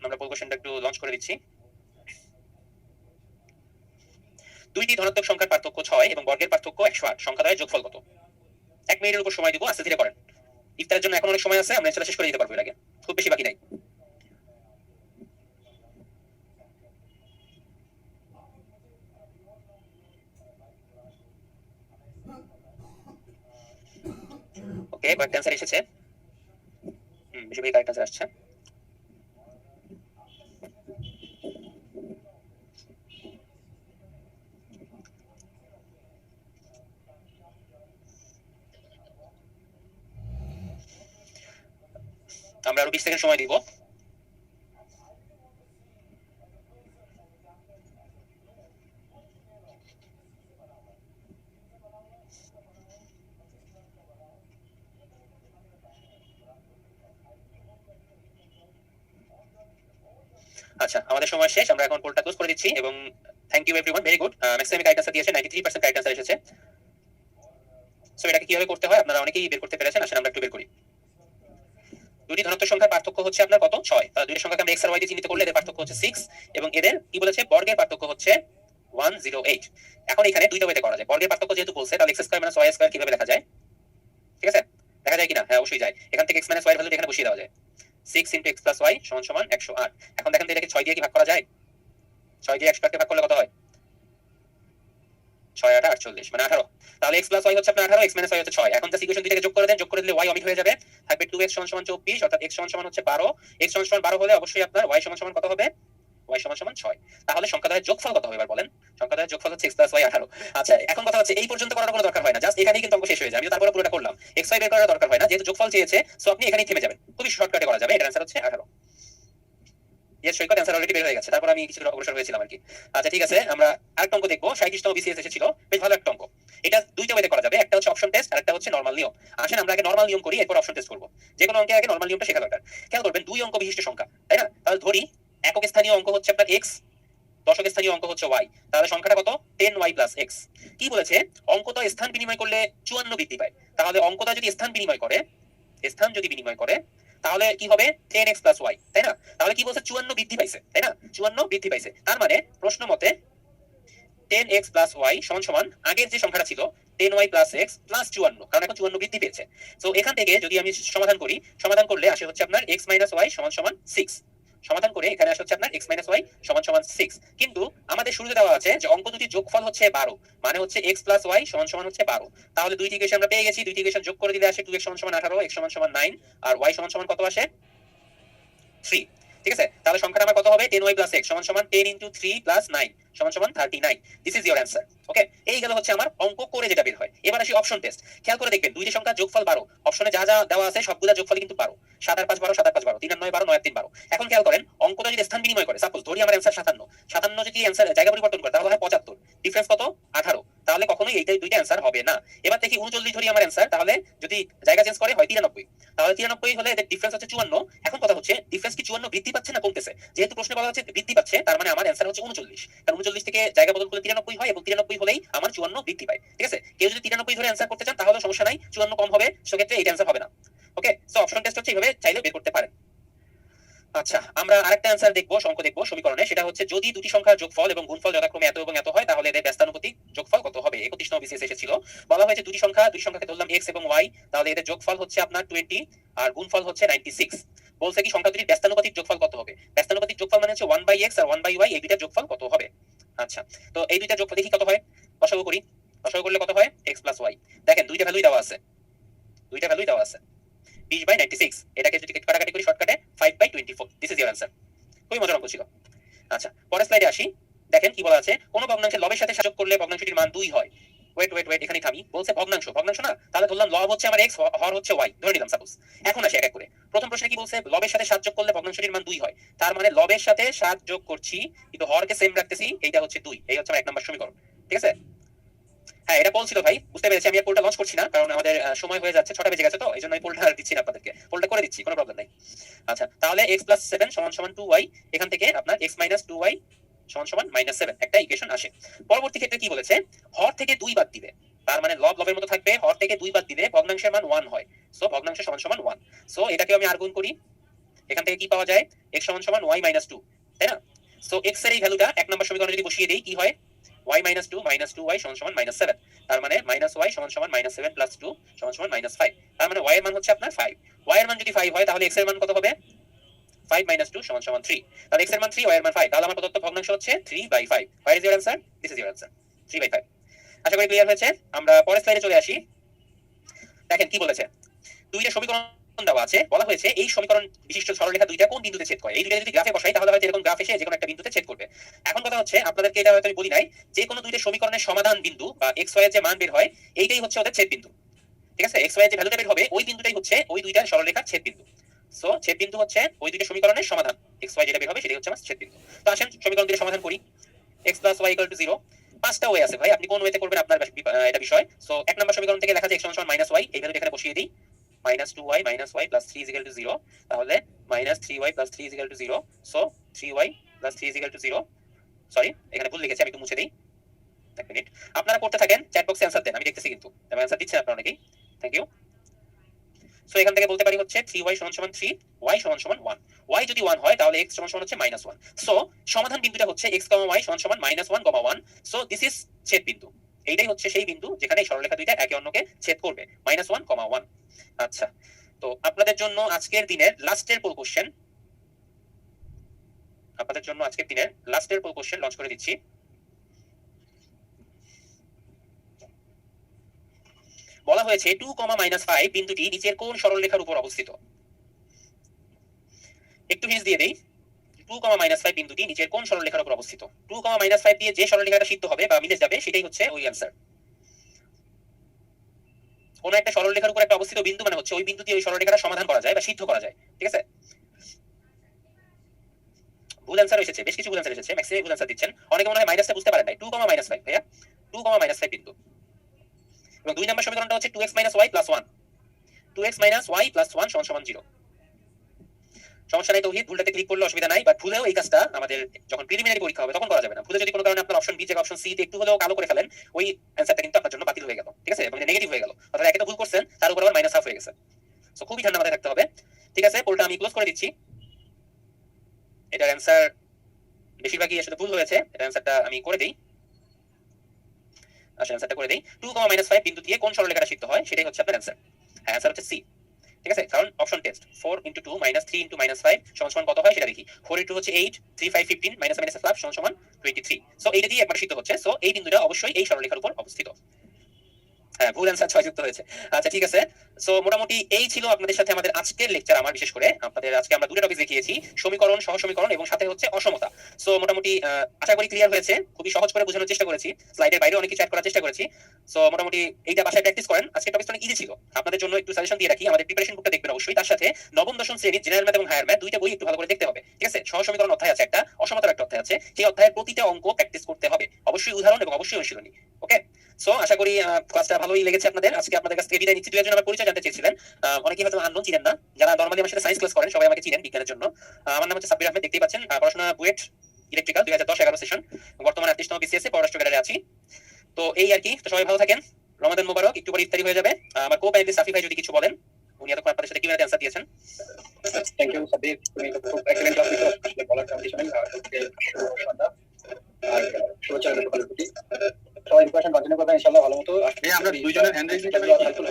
আমরা পোল কোশ্চেনটা একটু লঞ্চ করে দিচ্ছি। দুইটি ধনাত্মক সংখ্যার পার্থক্য 6 এবং বর্গের পার্থক্য 108, সংখ্যাদ্বয়ের যোগফল কত? 1 মিনিটের উপর সময় দিব, আস্তে ধীরে করেন। ইফতারের জন্য এখন অনেক সময় আছে, আমরা শেষ করে দিতে পারবো এর আগে, খুব বেশি বাকি নাই। ওকে, কয়েকটা অ্যানসার এসেছে, বেশিরভাগই কারেক্ট অ্যানসার আসছে। আমরা আরো 20 সেকেন্ড সময় দিব। আচ্ছা, আমাদের সময় শেষ, আমরা এখন পোলটা ক্লোজ করে দিচ্ছি এবং thank you everyone, very good. Maximum correct answer দিয়েছে, 93% কারেক্ট অ্যানসার এসেছে। সো এটাকে কিভাবে করতে হয় আপনারা অনেকেই বের করতে পেরেছেন, আসলে আমরা একটু বের করি। দুটি ধনাত্মক সংখ্যার পার্থক্য হচ্ছে আপনার কত? 6। তাহলে দুটি সংখ্যাকে আমরা x আর y দিয়ে চিহ্নিত করলে এদের পার্থক্য হচ্ছে 6 এবং এদের কি বলেছে, বর্গের পার্থক্য হচ্ছে 108। এখন এখানে দুইটা ওয়েতে করা যায়, বর্গের পার্থক্য যেহেতু বলছে, তাহলে x² - y² কিভাবে লেখা যায়, ঠিক আছে? দেখা যায় কিনা? হ্যাঁ অবশ্যই যায়। এখান থেকে x - y এর ভ্যালু এখানে বসিয়ে দেওয়া যায়, 6 × x + y সমান সমান 108। এখন দেখেন তো এটাকে 6 দিয়ে কি ভাগ করা যায়? 6 দিয়ে 108 কে ভাগ করলে কত হয়? 6 8 48 মানে 18। তাহলে x প্লাস y হচ্ছে আপনার 18, x মাইনাস y হচ্ছে 6। এখন জাস্ট ইকুয়েশন দুইটাকে যোগ করে দেন, যোগ করে দিলে y অমিট হয়ে যাবে, থাকবে 2x সমান সমান 24, অর্থাৎ x সমান সমান হচ্ছে 12, x সমান সমান 12 হলে অবশ্যই আপনার y সমান সমান কত হবে, y সমান সমান 6। তাহলে সংখ্যাদ্বয়ের যোগফল কত হবে এবার বলেন? সংখ্যাদ্বয়ের যোগফল হচ্ছে x প্লাস y 18। আচ্ছা এখন কথা হচ্ছে এই পর্যন্ত করার কোনো দরকার হয় না, জাস্ট এখানেই কিন্তু অঙ্ক শেষ হয়ে যায়। আমি তারপরে পুরোটা করলাম, x y বের করার দরকার হয় না, যেহেতু যোগফল চেয়েছে সো আপনি এখানেই থেমে যাবেন, খুবই শর্টকাটে করা যাবে। এটার অ্যানসার হচ্ছে 18। এর সৈকত অ্যানসার অলরেডি বের হয়ে গেছে, তারপর আমি কিছু অগ্রসর হয়েছিলাম আর কি। আচ্ছা ঠিক আছে, আমরা আরেকটা অঙ্ক দেখবো। 37তম বিসিএস এসেছিল, বেশ ভালো একটা অঙ্ক। এটা দুইটা ওয়েতে করা যাবে, একটা হচ্ছে অপশন টেস্ট আর একটা হচ্ছে নরমাল নিয়ম। আসেন আমরা আগে নরমাল নিয়ম করি, এরপর অপশন টেস্ট করব। যে কোনো অঙ্কে আগে নরমাল নিয়মটা শেখা দরকার। খেয়াল করবেন দুই অঙ্ক বিশিষ্ট সংখ্যা, তাই না? তাহলে ধরি একক স্থানীয় অঙ্ক হচ্ছে আপনার x, দশক স্থানীয় অঙ্ক হচ্ছে y। তাহলে সংখ্যাটা কত? 10y plus x। কি বলেছে? অঙ্কটা স্থান বিনিময় করলে 54 বৃদ্ধি পায়। তাহলে অঙ্কটা যদি স্থান বিনিময় করে, স্থান যদি বিনিময় করে তাহলে কি হবে? 10x প্লাস y, তাই না? তাহলে কি বলছে? 54 বৃদ্ধি পাইছে, তাই না? 54 বৃদ্ধি পাইছে, তার মানে প্রশ্ন মতে 10x প্লাস y সমান সমান আগের যে সংখ্যাটা ছিল 10y প্লাস x প্লাস 54, কারণ এখন 54 বৃদ্ধি পেয়েছে। সো এখান থেকে যদি আমি সমাধান করি, সমাধান করলে আসে হচ্ছে আপনার x মাইনাস y সমান সমান 6। সমাধান করে এখানে আসে হচ্ছে আপনার x মাইনাস y সমান সমান 6। কিন্তু আমাদের শুরুতে দেওয়া আছে যে অঙ্ক দুটি যোগফল হচ্ছে 12, মানে হচ্ছে x প্লাস y সমান সমান হচ্ছে 12। তাহলে দুইটি ইকুয়েশন আমরা পেয়ে গেছি, দুইটি ইকুয়েশন যোগ করে দিলে আসে 2x সমান সমান 18, x সমান সমান 9 আর y সমান সমান কত আসে? 3। ঠিক আছে, তাহলে সংখ্যাটা আমার কত হবে? 10y প্লাস x সমান সমান 10 into 3 plus 9 সমান সমান 39। This is your answer. Okay, এই গেল হচ্ছে আমার অঙ্ক করে যেটা বের হয়। এবার আসি অপশন টেস্ট। খেয়াল করে দেখবেন দুইটি সংখ্যা যোগফল 12, অপশনে যা যা দেওয়া আছে সবগুলা যোগফল কিন্তু 12। 7 আর 5 12, 7 আর 5 12, 3 আর 9 12, 9 আর 3 12। এখন খেয়াল করেন অঙ্কটা যদি স্থান বিনিময় করে, সাপোজ ধরি আমার অ্যানসার 57, 57 যদি অ্যানসার জায়গা পরিবর্তন করে তাহলে হয় 75, ডিফারেন্স কত? 18। তাহলে কখনোই এইটাই দুইটা অ্যানসার হবে না। এবার দেখি 39 ধরি আমার অ্যানসার, তাহলে যদি জায়গা চেঞ্জ করে হয় 93, তাহলে 93 হলে এদের ডিফারেন্স হচ্ছে 54। এখন কথা হচ্ছে ডিফারেন্স কি 54 বৃদ্ধি পাচ্ছে না কমতেছে? যেহেতু প্রশ্নে বলা হচ্ছে বৃদ্ধি পাচ্ছে, তার মানে আমার অ্যানসার হচ্ছে 39, কারণ 39 থেকে জায়গা বদল করলে 93 হয় এবং 93 হলেই আমার 54 বৃদ্ধি পায়। ঠিক আছে, কেউ যদি 93 ধরে অ্যানসার করতে চান তাহলে সমস্যা নাই, 54 কম হবে, সেক্ষেত্রে এই অ্যানসার হবে না। ওকে, সো অপশন টেস্ট হচ্ছে এইভাবে চাইলে বের করতে পারেন। আচ্ছা আমরা আরেকটা অ্যানসার দেখবো, অঙ্ক দেখবো সমীকরণে। সেটা হচ্ছে যদি দুটি সংখ্যার যোগফল এবং গুণফল যথাক্রমে এত এবং এত হয় তাহলে এদের ব্যস্তানুপাতিক যোগফল কত হবে? 31 বিসিএস এসেছিল, বলা হয়েছে দুটি সংখ্যাকে ধরলাম x এবং y, তাহলে এদের যোগফল হচ্ছে আপনার 20 আর গুণফল হচ্ছে 96। বলছে কি সংখ্যা দুটির ব্যস্তানুপাতিক যোগফল কত হবে? ব্যস্তানুপাতিক যোগফল মানে হচ্ছে 1/x আর 1/y, এই দুইটার যোগফল কত হবে? আচ্ছা, তো এই দুইটার যোগফল দেখি কত হয়, লসাগু করি। লসাগু করলে কত হয়? x plus y। দেখেন দুইটা ভ্যালুই দেওয়া আছে, দুইটা ভ্যালুই দেওয়া আছে, 20/96। এটাকে যদি কাটাকাটি করি শর্টকাটে 5/24। This is your answer. খুবই মজার অঙ্ক ছিল। আচ্ছা পরের স্লাইডে আসি, দেখেন কি বলা আছে? কোন ভগ্নাংশের লবের সাথে যোগ করলে ভগ্নাংশটির মান 2 হয়। ওয়েট এখানে থামি। বলছে ভগ্নাংশ না, তাহলে ধরলাম লব হচ্ছে আমার x, হর হচ্ছে y, ধরে নিলাম সাপোজ। এখন আসি এক এক করে। প্রথম প্রশ্নে কি বলছে? লবের সাথে 7 যোগ করলে ভগ্নাংশটির মান 2 হয়। তার মানে লবের সাথে 7 যোগ করছি কিন্তু হরকে সেম রাখতেছি, এইটা হচ্ছে 2। এই হচ্ছে আমার 1 নম্বর সমীকরণ। ঠিক আছে, হ্যাঁ এটা পোল ছিল ভাই, বুঝতে পেরেছি। আমি আর পোলটা লঞ্চ করছি না, কারণ আমাদের সময় হয়ে যাচ্ছে, 6টা বেজে গেছে, তো এই জন্য আমি পোলটা দিচ্ছি না আপনাদেরকে, পোলটা করে দিচ্ছি, কোনো প্রবলেম নাই। আচ্ছা তাহলে x প্লাস 7 সমান সমান 2y, এখান থেকে আপনার x মাইনাস 2y সমান সমান -7 একটা ইকুয়েশন আসে। পরবর্তী ক্ষেত্রে কি বলেছে? হর থেকে 2 বাদ দিবে, তার মানে লব লবের মতো থাকবে, হর থেকে 2 বাদ দিলে ভগ্নাংশের মান 1 হয়। সো ভগ্নাংশ সমান সমান 1। সো এটাকে আমি আর গুণ করি, এখান থেকে কি পাওয়া যায়? x সমান সমান y মাইনাস 2, তাই না? সো x এর এই ভ্যালুটা 1 নম্বর সমীকরণে যদি বসিয়ে দেই কি হয়? y মাইনাস 2 y সমান সমান -7, তার মানে y সমান সমান -7 প্লাস 2 সমান সমান -5। তার মানে y এর মান হচ্ছে আপনার 5। y এর মান যদি 5 হয় তাহলে x এর মান কত হবে? 5 minus 2 সমান সমান 3। তাহলে x এর মান 3, y এর মান 5, তাহলে আমার প্রদত্ত ভগ্নাংশ হচ্ছে 3/5। What is your answer? This is your answer, 3/5। আশা করি ক্লিয়ার হয়েছে। আমরা পরের স্লাইডে চলে আসি। দেখেন কি বলেছে? দুইটা সমীকরণ দেওয়া আছে, বলা হয়েছে এই সমীকরণ বিশিষ্ট সরলরেখা দুইটা কোন বিন্দুতে ছেদ করে? এই দুইটা যদি গ্রাফে বসাই তাহলে হয়তো এরকম গ্রাফ এসে যে কোনো একটা বিন্দুতে ছেদ করবে। এখন কথা হচ্ছে আপনাদেরকে এটা হয়তো আমি বলি নাই, যে কোনো দুইটা সমীকরণের সমাধান বিন্দু বা x y এর যে মান বের হয় এইটাই হচ্ছে ওদের ছেদ বিন্দু। ঠিক আছে, x y এর যে ভ্যালুটা বের হবে ওই বিন্দুটাই হচ্ছে ওই দুইটার সরলরেখার ছেদ বিন্দু। সো ছেদ বিন্দু হচ্ছে ওই দুইটা সমীকরণের সমাধান, x y যেটা বের হবে সেটাই হচ্ছে আমার ছেদ বিন্দু। তো আসেন সমীকরণ দুটো সমাধান করি। x + y = 0, পাঁচটা ওয়ে আছে ভাই, আপনি কোন ওয়েতে করবেন আপনার এটা বিষয়। সো এক নম্বর সমীকরণ থেকে লেখা যায় x = -y, এই ভ্যালুটা এখানে বসিয়ে দিই, -2y - y + 3 = 0, তাহলে -3y + 3 = 0। So 3y + 3 = 0। সরি এখানে ভুল লিখেছি, আমি একটু মুছে দেই, এক মিনিট। আপনারা করতে থাকেন, চ্যাট বক্সে অ্যানসার দেন, আমি দেখতেছি কিন্তু তবে অ্যানসার দিচ্ছেন আপনারা অনেকেই, থ্যাংক ইউ। সো এখান থেকে বলতে পারি হচ্ছে 3y = 3, y = 1। y যদি 1 হয় তাহলে x = হচ্ছে -1। সো সমাধান বিন্দুটা হচ্ছে x, y = -1, 1। So this is ছেদ বিন্দু। এইটাই হচ্ছে সেই বিন্দু যেখানে এই সরলরেখা দুইটা একে অন্যকে ছেদ করবে, -1, 1। আচ্ছা, তো আপনাদের জন্য আজকের দিনের লাস্টের পোল কোশ্চেন, লঞ্চ করে দিচ্ছি। বলা হয়েছে 2, -5 বিন্দুটি নিচের কোন সরলরেখার উপর অবস্থিত? একটু হিন্টস দিয়ে দেই। 2, -5 বিন্দুটি নিচের কোন সরলরেখার উপর অবস্থিত? 2, -5 দিয়ে যে সরলরেখাটা সিদ্ধ হবে বা মিলে যাবে সেটাই হচ্ছে ওই অ্যান্সার। কোন একটা সরলরেখার উপর একটা অবস্থিত বিন্দু মানে হচ্ছে ওই বিন্দু দিয়ে ওই সরলরেখাটা সমাধান করা যায় বা সিদ্ধ করা যায়, ঠিক আছে? ভুল অ্যান্সার এসেছে, বেশ কিছু ভুল অ্যান্সার এসেছে, ম্যাক্সিমাম ভুল অ্যান্সার দিচ্ছেন। অনেকে মনে হয় মাইনাসটা বুঝতে পারেন নাই। 2, -5 ভাইয়া, 2, -5 বিন্দু। এবং 2 নম্বর সমীকরণটা হচ্ছে 2x - y + 1, 2x - y + 1 = 0। সমস্যা নাই তৌহিদ, ভুলটাতে ক্লিক করলে অসুবিধা নাই, বাট ভুলেও এই কাজটা আমাদের যখন প্রিলিমিনারি পরীক্ষা হবে তখন করা যাবে না। ভুলে যদি কোনো কারণে আপনার অপশন বি জায়গায় অপশন সি তে একটু হলেও কালো করে ফেলেন, ওই অ্যান্সারটা কিন্তু আপনার জন্য বাতিল হয়ে গেল, ঠিক আছে? মানে নেগেটিভ হয়ে গেল। অর্থাৎ একে তো ভুল করছেন, তার উপর আবার -1/2 হয়ে গেছে। সো খুবই ঠান্ডা মাথায় থাকতে হবে, ঠিক আছে? পোলটা আমি ক্লোজ করে দিচ্ছি। এটার অ্যান্সার বেশিরভাগই আসলে ভুল হয়েছে। এটার অ্যান্সারটা আমি করে দেই। আসলে অ্যান্সারটা করে দেই। 2, -5 বিন্দু দিয়ে কোন সরলরেখাটা সিদ্ধ হয় সেটাই হচ্ছে আপনার অ্যান্সার। হ্যাঁ, অ্যান্সার হচ্ছে সি, ঠিক আছে? কারণ অপশন টেস্ট 4 × 2 - 3 × -5 সমান কত হয় সেটা দেখি। 4 × 2 হচ্ছে 8, 3 5 15 -5 সমান 23। সো এইটা দিয়ে একবার সিদ্ধ হচ্ছে। সো এই বিন্দুটা অবশ্যই এই সরলরেখার উপর অবস্থিত। হ্যাঁ, ভুল অ্যান্সার 6 যুক্ত হয়েছে। আচ্ছা, ঠিক আছে। সো মোটামুটি এই ছিল আপনাদের সাথে আমাদের আজকের লেকচার। আমার বিশেষ করে আপনাদের আজকে আমরা দুটো টপিক দেখিয়েছি, সমীকরণ, সহসমীকরণ এবং সাথে হচ্ছে অসমতা। সো মোটামুটি আশা করি ক্লিয়ার হয়েছে। খুবই সহজ করে বোঝানোর চেষ্টা করেছি, স্লাইডের বাইরে অনেক কিছু অ্যাড করার চেষ্টা করেছি। সো মোটামুটি এইটা বাসায় প্র্যাকটিস করেন। আজকে টপিকটা অনেক ইজি ছিল। আপনাদের জন্য একটু সাজেশন দিয়ে রাখি, আমাদের প্রিপারেশন বুকটা দেখবেন অবশ্যই। তার সাথে নবম দশম শ্রেণীর জেনারেল ম্যাথ এবং হায়ার ম্যাথ দুইটা বই একটু ভালো করে দেখতে হবে, ঠিক আছে? সহসমীকরণ অধ্যায় আছে একটা, অসমতার একটা অধ্যায় আছে। সেই অধ্যায়ের প্রতিটা অঙ্ক প্র্যাকটিস করতে হবে, অবশ্যই উদাহরণ এবং অবশ্যই অনুশীলনী। ওকে, সো আশা করি ক্লাসটা ভালোই লেগেছে আপনাদের। আজকে আপনাদের কাছ থেকে বিদায় নিচ্ছি। দুই একজন আমার পরিচয় জানতে চেয়েছিলেন, অনেকেই হয়তো আননোন, চিনেন না। যারা নরমালি আমার সাথে সায়েন্স ক্লাস করেন সবাই আমাকে চিনেন বিজ্ঞানের জন্য। আমার নাম হচ্ছে সাব্বির আহমেদ, দেখতেই পাচ্ছেন। পড়াশোনা বুয়েট ইলেকট্রিক্যাল 2010-11 সেশন, বর্তমানে 38তম বিসিএস এ পররাষ্ট্র ক্যাডারে আছি। তো এই আর কি। তো সবাই ভালো থাকেন, রমাদান মোবারক। একটু পরে ইফতারি হয়ে যাবে। আমার কো প্যানেলিস্ট সাফি ভাই যদি কিছু বলেন, উনি এতক্ষণ আপনাদের সাথে কিভাবে অ্যান্সার দিয়েছেন। থ্যাংক ইউ সাব্বির, তুমি খুব এক্সেলেন্ট ক্লাস দিছো, আসলে বলার কন্ডিশনে আর শুভেচ্ছা রইলো সকলের প্রতি। সবাই প্রিপারেশন কন্টিনিউ করবেন ইনশাআল্লাহ ভালো মতো। এই আমরা দুইজনের হ্যান্ড রেজ দিতে পারি কি?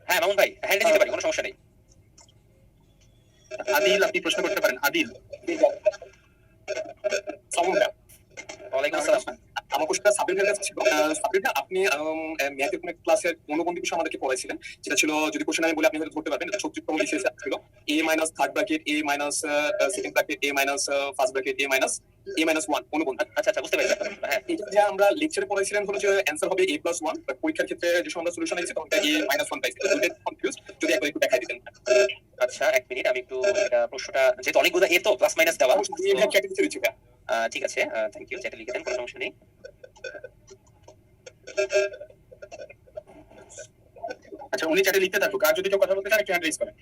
হ্যাঁ মামুন ভাই, হ্যান্ডে দিতে পারি, কোনো সমস্যা নেই। আদিল, আপনি প্রশ্ন করতে পারেন। আদিল। ওয়ালাইকুম আসসালাম। আমার কোশ্চেনটা সাবিরের কাছে ছিল। সাবির ভাই, আপনি ম্যাথের কোনো ক্লাসের অনুবন্ধী বিষয় আমাদেরকে পড়াইছিলেন, যেটা ছিল, যদি কোশ্চেন আমি বলি আপনি হয়তো ধরতে পারবেন, 36তম বিসিএস ছিল। a - third bracket, a - second bracket, a - first bracket, a - 1 অনুবন্ধ। আচ্ছা আচ্ছা, বুঝতে পেরেছি। হ্যাঁ, এটা যে আমরা লেকচারে পড়াইছিলেন হলো যে অ্যান্সার হবে a+1, বাট পরীক্ষার ক্ষেত্রে যে আমরা সলিউশন আইছে তখন a - 1 পাইছি। দুটোই কনফিউজ, যদি একবার একটু দেখাই দিতেন। আচ্ছা এক মিনিট, আমি একটু এটা প্রশ্নটা, যেহেতু অনেকগুলো এ তো প্লাস মাইনাস দেওয়া, ঠিক আছে, থ্যাংক ইউ। যেটা লিখে দেন, কোনো সমস্যা নেই। আচ্ছা, উনি চ্যাটে লিখতে থাকুক, আর যদি কেউ কথা বলতে চান একটু হ্যান্ড রেজ করেন।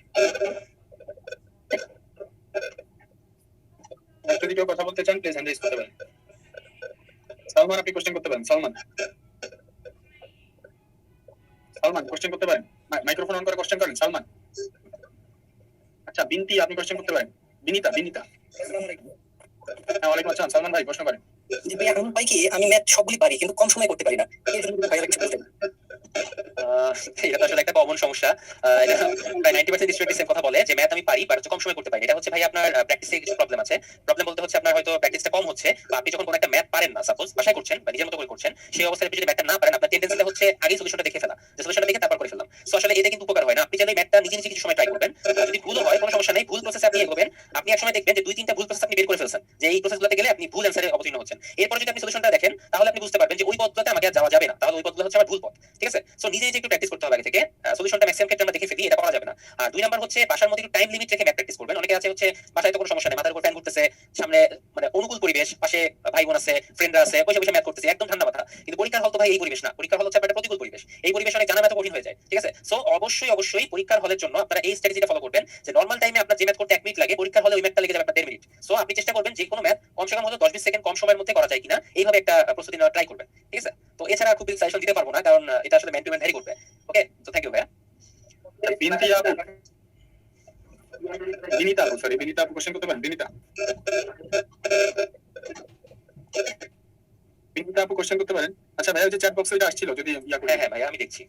যদি কেউ কথা বলতে চান প্লিজ হ্যান্ড রেজ করতে পারেন। সালমান, আপনি কোশ্চেন করতে পারেন। সালমান, সালমান কোশ্চেন করতে পারেন। মাইক্রোফোন অন করে কোশ্চেন করেন সালমান। আচ্ছা, বিনতি, আপনি কোশ্চেন করতে পারেন। বিনিতা, বিনিতা। হ্যাঁ, ওয়ালাইকুম আসসালাম। সালমান ভাই প্রশ্ন করেন। এখন ভাই কি, আমি ম্যাথ সবগুলি পারি কিন্তু কম সময় করতে পারি না, এই জন্য ভাইয়া কিছু বলতেন। এটা তো আসলে একটা কমন সমস্যা। এটা প্রায় 90% স্টুডেন্ট সেম কথা বলে যে ম্যাথ আমি পারি, বাট কম সময় করতে পারি। এটা হচ্ছে ভাই আপনার প্র্যাকটিসে কিছু প্রবলেম আছে। প্রবলেম বলতে হচ্ছে আপনার হয়তো প্র্যাকটিসটা কম হচ্ছে, বা আপনি যখন কোনো একটা ম্যাথ পারেন না, সাপোজ বাসায় করছেন বা নিজের মতো করে করছেন, সেই অবস্থায় আপনি যদি ম্যাথটা না পারেন, আপনার টেন্ডেন্সিটা হচ্ছে আগেই সলিউশনটা দেখে ফেলা, যে সলিউশনটা দেখে তারপর করে ফেললাম। সো আসলে এটা কিন্তু উপকার হয় না। আপনি চাইলে ম্যাথটা নিজে নিজে কিছু সময় ট্রাই করবেন, যদি ভুল হয় কোনো সমস্যা নেই, ভুল প্রসেসে আপনি এগোবেন। আপনি একসময় দেখবেন যে 2-3টা ভুল প্রসেস আপনি বের করে ফেলছেন, যে এই প্রসেসগুলোতে গেলে আপনি ভুল অ্যান্সারে অবতীর্ণ হচ্ছেন। এরপর যদি আপনি সলিউশনটা দেখেন, তাহলে আপনি বুঝতে পারবেন যে ওই পথগুলোতে আমাকে আর যাওয়া যাবে না, তাহলে ওই পথগুলো হচ্ছে আমার ভুল পথ, ঠিক আছে? সো নিজে নিজে একটু প্র্যাকটিস করতে হবে আগে থেকে। সলিউশনটা ম্যাক্সিমাম ক্ষেত্রে আমরা দেখে ফেলি, এটা করা যাবে না। আর 2 নাম্বার হচ্ছে বাসার মধ্যে একটু টাইম লিমিট রেখে ম্যাথ প্র্যাকটিস করবেন। অনেকে আছে হচ্ছে বাসায় তো কোনো সমস্যা নেই, মাথার উপর ফ্যান ঘুরতেছে, সামনে মানে অনুকূল পরিবেশ, পাশে ভাই বোন আছে, ফ্রেন্ডরা আছে, বসে বসে ম্যাথ করতেছে, একদম ঠান্ডা মাথা। কিন্তু পরীক্ষার হল তো ভাই এই পরিবেশ না, পরীক্ষার হল হচ্ছে একটা প্রতিকূল পরিবেশ। এই পরিবেশ অনেক জানা ম্যাথ কঠিন হয়ে যায়, ঠিক আছে? সো অবশ্যই অবশ্যই পরীক্ষার হলের জন্য আপনারা এই স্ট্র্যাটেজিটা ফলো করবেন, যে নরমাল টাইমে আপনার যে ম্যাথ করতে 1 মিনিট লাগে, পরীক্ষার হলে ওই ম্যাথটা লেগে যাবে আপনার 1.5 মিনিট। সো আপনি চেষ্টা করবেন যে কোনো ম্যাথ কমসে কম হলো 10-20 সেকেন্ড কম সময়ের মধ্যে করা যায় কিনা, এইভাবে একটা প্রস্তুতি নেওয়া ট্রাই করবেন, ঠিক আছে? তো এছাড়া খুব বেশি সাজেশন দিতে পারবো না, কারণ এটা আসলে ম্যান টু ম্যান ভ্যারি করবে। ওকে, তো থ্যাংক ইউ ভাইয়া। বিনতি আপু, বিনিতা আপু, সরি, বিনিতা আপু কোশ্চেন করতে পারেন। বিনিতা, বিনিতা আপু কোশ্চেন করতে পারেন। আচ্ছা ভাইয়া, ওই যে চ্যাট বক্সে ওইটা আসছিল, যদি ইয়া করে। হ্যাঁ হ্যাঁ ভাইয়া, আমি দেখছি।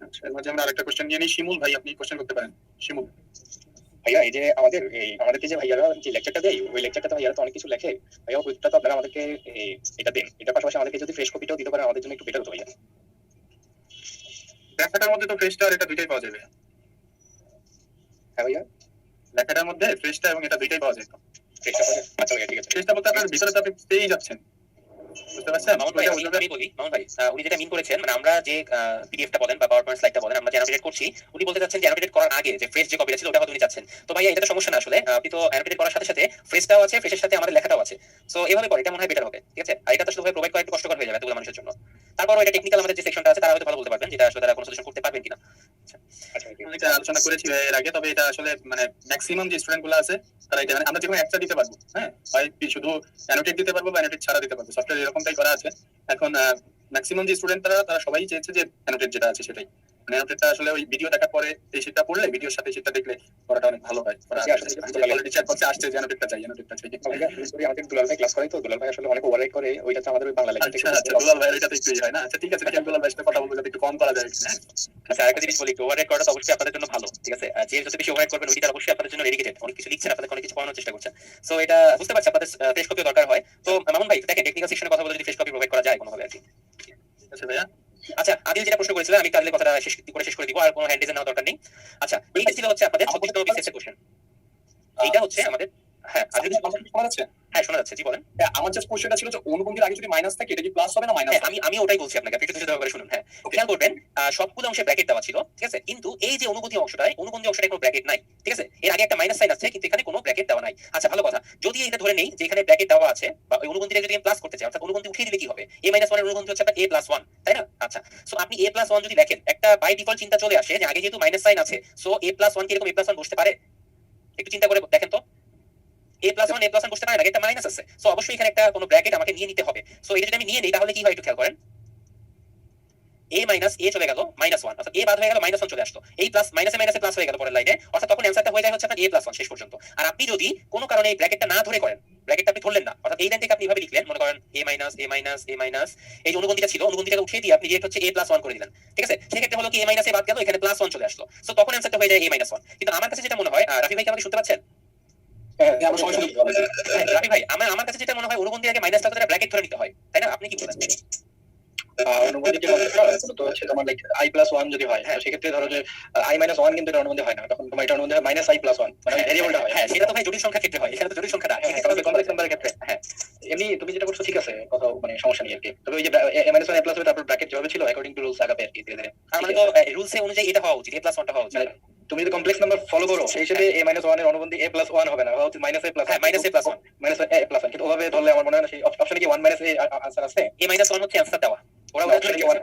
আচ্ছা, এর মাঝে আমরা আরেকটা কোশ্চেন নিয়ে নিই। শিমুল ভাই, আপনি কোশ্চেন করতে পারেন। শিমুল। ভাইয়া এই যে আমাদেরকে যে ভাইয়ারা যে লেকচারটা দেয় ওই লেকচারটা তো ভাইয়ারা তো অনেক কিছু লেখে ভাইয়া, ওইটা তো আপনারা আমাদেরকে এটা দেন, এটার পাশাপাশি আমাদেরকে যদি ফ্রেশ কপিটাও দিতে পারেন আমাদের জন্য একটু বেটার হতো ভাইয়া। লেখাটার মধ্যে তো ফ্রেশটা আর এটা দুইটাই পাওয়া যাবে। হ্যাঁ ভাইয়া, লেখাটার মধ্যে ফ্রেশটা এবং এটা দুইটাই পাওয়া যায়। ফ্রেশটা পাবেন? আচ্ছা ভাইয়া ঠিক আছে। ফ্রেশটা বলতে আপনার ভিতরে তো আপনি পেয়েই যাচ্ছেন, বুঝতে পারছেন? মামুন ভাই আমি বলি, মামুন ভাই উনি যেটা মিন করেছেন মানে আমরা যে পিডিএফটা বলেন বা পাওয়ার পয়েন্ট স্লাইডটা বলেন আমরা যে অ্যানোটেট করছি, উনি বলতে চাচ্ছেন যে অ্যানোটেট করার আগে যে ফ্রেশ যে কপিটা ছিল ওটা হয়তো উনি চাচ্ছেন। তো ভাইয়া এটা তো সমস্যা না আসলে, আপনি তো অ্যানোটেট করার সাথে সাথে ফ্রেশটাও আছে, ফ্রেশের সাথে আমাদের লেখাটাও আছে। সো এভাবে করে এটা মনে হয় বেটার হবে, ঠিক আছে? আর এটা তো আসলে প্রোভাইড করা একটু কষ্টকর হয়ে যাবে এতগুলো মানুষের জন্য। তারপরও এটা টেকনিক্যাল আমাদের যে সেকশনটা আছে তারা হয়তো ভালো বলতে পারবেন যেটা আসলে তারা কোনো সলিউশন করতে পারবেন কিনা। আচ্ছা অনেকটা আলোচনা করেছি এর আগে, তবে এটা আসলে মানে ম্যাক্সিমাম যে স্টুডেন্ট গুলো আছে তারা এটা মানে আমরা যেকোনো একটা দিতে পারবো, হ্যাঁ, হয় শুধু অ্যানোটেট দিতে পারবো বা অ্যানোটেট ছাড়া দিতে পারবো, সফটওয়্যার এরকমটাই করা আছে। এখন ম্যাক্সিমাম যে স্টুডেন্ট তারা সবাই চেয়েছে যে অ্যানোটেট যেটা আছে সেটাই, মানে অ্যানোটেটটা আসলে ওই ভিডিও দেখার পরে এই সেটটা পড়লে ভিডিওর সাথে সেটা দেখলে পড়াটা অনেক ভালো হয়। অলরেডি চ্যাট বক্সে আসছে যে অ্যানোটেটটা চাই, অ্যানোটেটটা চাই। আমাদের দুলাল ভাই ক্লাস করে, তো দুলাল ভাই আসলে অনেক ওভাররাইট করে, ওইটা তো আমাদের ওই বাংলা লেখা আচ্ছা আচ্ছা, দুলাল ভাই এটা তো একটু হয় না। আচ্ছা ঠিক আছে, দেখি দুলাল ভাইয়ের সাথে কথা বলবো যাতে একটু কম করা যায়। হ্যাঁ আচ্ছা, আরেকটা জিনিস বলি, ওভাররাইট করাটা তো অবশ্যই আপনাদের জন্য ভালো, ঠিক আছে? আর যে যত বেশি ওভাররাইট করবেন ওইটা অবশ্যই আপনাদের জন্য ডেডিকেটেড, অনেক কিছু লিখছেন, আপনাদের অনেক কিছু পড়ানোর চেষ্টা করছেন। সো এটা বুঝতে পারছি আপনাদের ফ্রেশ কপিও দরকার হয়। তো মামুন ভাই দেখেন টেকনিক্যাল সেকশনে কথা বলে যদি ফ্রেশ কপি প্রোভাইড করা যায় কোনোভাবে আর কি। ঠিক আছে ভাইয়া। আচ্ছা, আদিল যেটা প্রশ্ন করেছিলেন আমি কাজের কথাটা শেষ করে দিব, আর কোনো হ্যান্ড নেওয়ার দরকার নেই। আচ্ছা, এইটা ছিল হচ্ছে আপনাদের 26তম বিসিএস এর কোশ্চেন। এইটা হচ্ছে আমাদের, হ্যাঁ আদিল শোনা যাচ্ছে? হ্যাঁ শোনা যাচ্ছে, জি বলেন। হ্যাঁ, আমার জাস্ট কোশ্চেনটা ছিল যে অনুবন্ধীর আগে যদি মাইনাস থাকে এটা কি প্লাস হবে না মাইনাস? হ্যাঁ আমি ওটাই বলছি আপনাকে, আপনি একটু ধৈর্য ধরে শুনুন। হ্যাঁ খেয়াল করবেন, সবগুলো অংশে ব্র্যাকেট দেওয়া ছিল, ঠিক আছে? কিন্তু এই যে অনুবন্ধী অংশটায় কোনো ব্র্যাকেট নাই, ঠিক আছে? এর আগে একটা মাইনাস সাইন আছে কিন্তু এখানে কোনো ব্র্যাকেট দেওয়া নাই। আচ্ছা ভালো কথা, যদি এটা ধরে নেই যে এখানে ব্র্যাকেট দেওয়া আছে বা ওই অনুবন্ধীটা যদি আমি প্লাস করতে চাই, অর্থাৎ অনুবন্ধী উঠিয়ে দিলে কি হবে? a - 1 এর অনুবন্ধী হচ্ছে আপনার a+1, তাই না? আচ্ছা, সো আপনি a+1 যদি লেখেন, একটা বাই ডিফল্ট চিন্তা চলে আসে যে আগে যেহেতু মাইনাস সাইন আছে সো a+1 কি এরকম a+1 বসতে পারে? একটু চিন্তা করে দেখেন তো, a+1 বসতে পারে না, একটা মাইনাস আছে। সো অবশ্যই এখানে একটা কোনো ব্র্যাকেট আমাকে নিয়ে নিতে হবে। সো এটা যদি আমি নিয়ে নিই তাহলে কি হয় একটু খেয়াল করেন, a - a চলে গেল -1, অর্থাৎ a বাদ হয়ে গেল -1 চলে আসলো, এই প্লাস মাইনাসে মাইনাসে প্লাস হয়ে গেল পরের লাইনে, অর্থাৎ তখন অ্যানসারটা হয়ে যায় হচ্ছে আপনার a+1 শেষ পর্যন্ত। আর আপনি যদি কোনো কারণে এই ব্র্যাকেটটা না ধরে করেন, ব্র্যাকেটটা আপনি ধরলেন না, অর্থাৎ এই লাইন থেকে আপনি এভাবে লিখলেন, মনে করেন a - এই যে অনুবন্ধীটা ছিল অনুবন্ধীটাকে উঠিয়ে দিয়ে আপনি ডিরেক্ট হচ্ছে a+1 করে দিলেন, ঠিক আছে? সেক্ষেত্রে হলো কি a - a বাদ গেল, এখানে +1 চলে আসলো। সো তখন অ্যানসারটা হয়ে যায় a-1। কিন্তু আমার কাছে যেটা মনে হয়, রাফি ভাই কি আমাকে শুনতে পাচ্ছেন? হ্যাঁ, আমরা সবাই শুনতে পাচ্ছি। রাফি ভাই আমার কাছে যেটা মনে হয় অনুবন্ধীর আগে মাইনাস থাকলে ব্র্যাকেট ধরে নিতে হয়, তাই না? আপনি কি বলেন? অনুবন্ধী যে কনসেপ্টটা তো হচ্ছে তোমার লাইক i+1 যদি হয়, হ্যাঁ সেক্ষেত্রে ধরো যে i-1 কিন্তু এটা অনুবন্ধী হয় না, তখন তোমার এটা অনুবন্ধী হয় -i+1, মানে ভেরিয়েবলটা হয়। হ্যাঁ সেটা তো ভাই জটিল সংখ্যার ক্ষেত্রে হয়, এখানে তো জটিল সংখ্যা না, তবে কমপ্লেক্স নাম্বারের ক্ষেত্রে হ্যাঁ এমনি তুমি যেটা করছো ঠিক আছে, কথা মানে সমস্যা নেই আর কি। তবে ওই যে a-1 a+ হবে তারপর ব্র্যাকেট যেভাবে ছিল অ্যাকর্ডিং টু রুলস আগাবে আর কি ধীরে ধীরে। তার মানে তো রুলস এ অনুযায়ী এটা হওয়া উচিত, a+1টা হওয়া উচিত। তুমি যদি কমপ্লেক্স নাম্বার ফলো করো সেই হিসেবে a-1 এর অনুবন্ধী a+1 হবে না, হচ্ছে -a+1। হ্যাঁ -a+1 কিন্তু ওভাবে ধরলে আমার মনে হয় না সেই অপশনে কি 1 - a आंसर আছে। a-1 হচ্ছে অ্যানসার দেওয়া, ওরা ধরে 1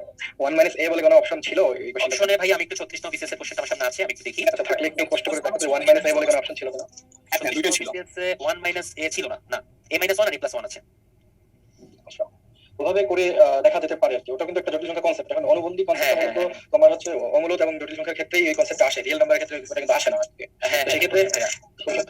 - a বলে কোনো অপশন ছিল এই কোশ্চেনে? অপশনে ভাই আমি একটু 36তম বিসিএস এর কোশ্চেনটা আমার সামনে আছে, আমি একটু দেখি। আচ্ছা থাকলে একটু কষ্ট করে দেখো 1 - a বলে কোনো অপশন ছিল কিনা। হ্যাঁ, দুটো ছিল। 1 - a ছিল না, না a-1 আর a+1 আছে। আচ্ছা ওভাবে করে দেখা যেতে পারে আর কি। ওটা কিন্তু একটা জটিল সংখ্যা কনসেপ্ট। এখন অনুবন্ধী কনসেপ্ট হ্যাঁ, তো তোমার হচ্ছে অমূলত এবং জটিল সংখ্যার ক্ষেত্রেই এই কনসেপ্ট আসে, রিয়েল নাম্বারের ক্ষেত্রে এটা কিন্তু আসে না আর কি। হ্যাঁ সেক্ষেত্রে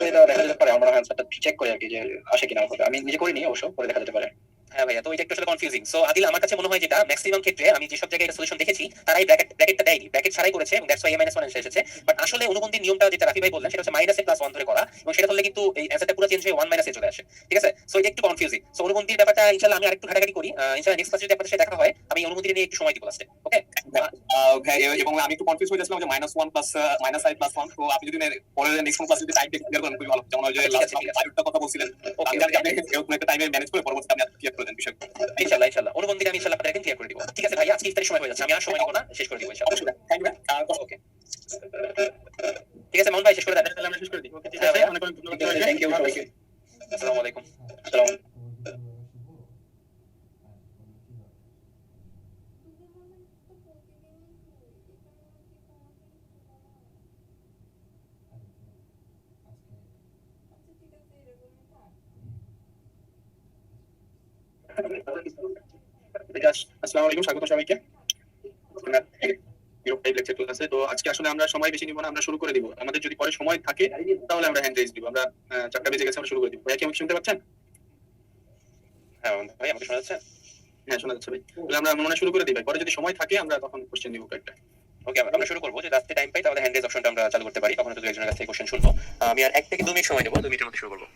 এটা দেখা যেতে পারে, আমরা অ্যান্সারটা চেক করি আর কি যে আসে কিনা। আমি নিজে করিনি অবশ্য, করে দেখা যেতে পারে। হ্যাঁ ভাইয়া, তো এটা একটু আসলে কনফিউজিং। সো আদিল আমার কাছে মনে হয় যেটা ম্যাক্সিমাম ক্ষেত্রে আমি যে সব জায়গায় এটা সলিউশন দেখেছি তারাই ব্র্যাকেটটা দেয়নি, ব্র্যাকেট ছাড়াই করেছে এবং দ্যাটস ওয়াই a-1 এসেছে। বাট আসলে অনুবন্ধীর নিয়মটা যেটা রাফি ভাই বললেন সেটা হচ্ছে -a+1 ধরে করা, এবং সেটা ধরলে কিন্তু এই অ্যানসারটা পুরো চেঞ্জ হয়ে 1 - a চলে আসে, ঠিক আছে? সো এটা একটু কনফিউজিং। সো অনুবন্ধীর ব্যাপারটা ইনশাআল্লাহ আমি আরেকটু ঘাটাঘাটি করি, ইনশাআল্লাহ নেক্সট ক্লাসে যদি আপনাদের সাথে দেখা হয় আমি অনুবন্ধীর নিয়ে একটু সময় দিব লাস্টে, ওকে? এবং আমি একটু কনফিউজ হয়ে যাচ্ছিলাম যে -1 প্লাস -i+1, তো আপনি যদি পরের নেক্সট ক্লাসে যদি টাইম ক্লিয়ার করেন খুবই ভালো। যেমন ওই যে লাস্ট টাইমটা কথা বলছিলেন, আমি এরকম একটা টাইমে ম্যানেজ করে পরবর্তীতে আপনি ক্লিয়ার করে দেন বিষয়টা। ইনশাআল্লাহ অনুবন্ধীর আমি ইনশাআল্লাহ আপনাদের ক্লিয়ার করে দিব, ঠিক আছে ভাই? আজকে ইফতারের সময় হয়ে যাচ্ছে, আমি আর সময় নিব না, শেষ করে দিব ইনশাআল্লাহ। Thank you. ওকে ঠিক আছে মামুন ভাই, শেষ করে দেন। তাহলে আমরা শেষ করে দিই। ওকে ঠিক হ্যাঁ আছে, ভাইয়া। অনেক অনেক ধন্যবাদ। থ্যাংক ইউ সবাইকে। আসসালামু আলাইকুম। আসসালামু আলাইকুম। আসসালামু আলাইকুম, স্বাগত সবাইকে। লেকচার ক্লাসে তো আজকে আসলে আমরা সময় বেশি নিব না, আমরা শুরু করে দিব। আমাদের যদি পরে সময় থাকে তাহলে আমরা হ্যান্ড রেজ দিব। আমরা 4টা বেজে গেছে, আমরা শুরু করে দিব। ভাইয়া কি আমাকে শুনতে পাচ্ছেন? হ্যাঁ ভাই আমাকে শোনা যাচ্ছে? হ্যাঁ শোনা যাচ্ছে ভাই। তাহলে আমরা মনে হয় শুরু করে দিই ভাই, পরে যদি সময় থাকে আমরা তখন কোশ্চেন নিব কয়েকটা। ওকে, আমরা শুরু করবো। যদি রাস্তায় টাইম পাই তাহলে হ্যান্ড রেজ অপশনটা আমরা চালু করতে পারি, তখন হয়তো দু একজনের কাছ থেকে কোশ্চেন শুনবো। আমি আর 1 থেকে 2 মিনিট সময় নেবো, 2 মিনিটের মধ্যে শুরু করবো।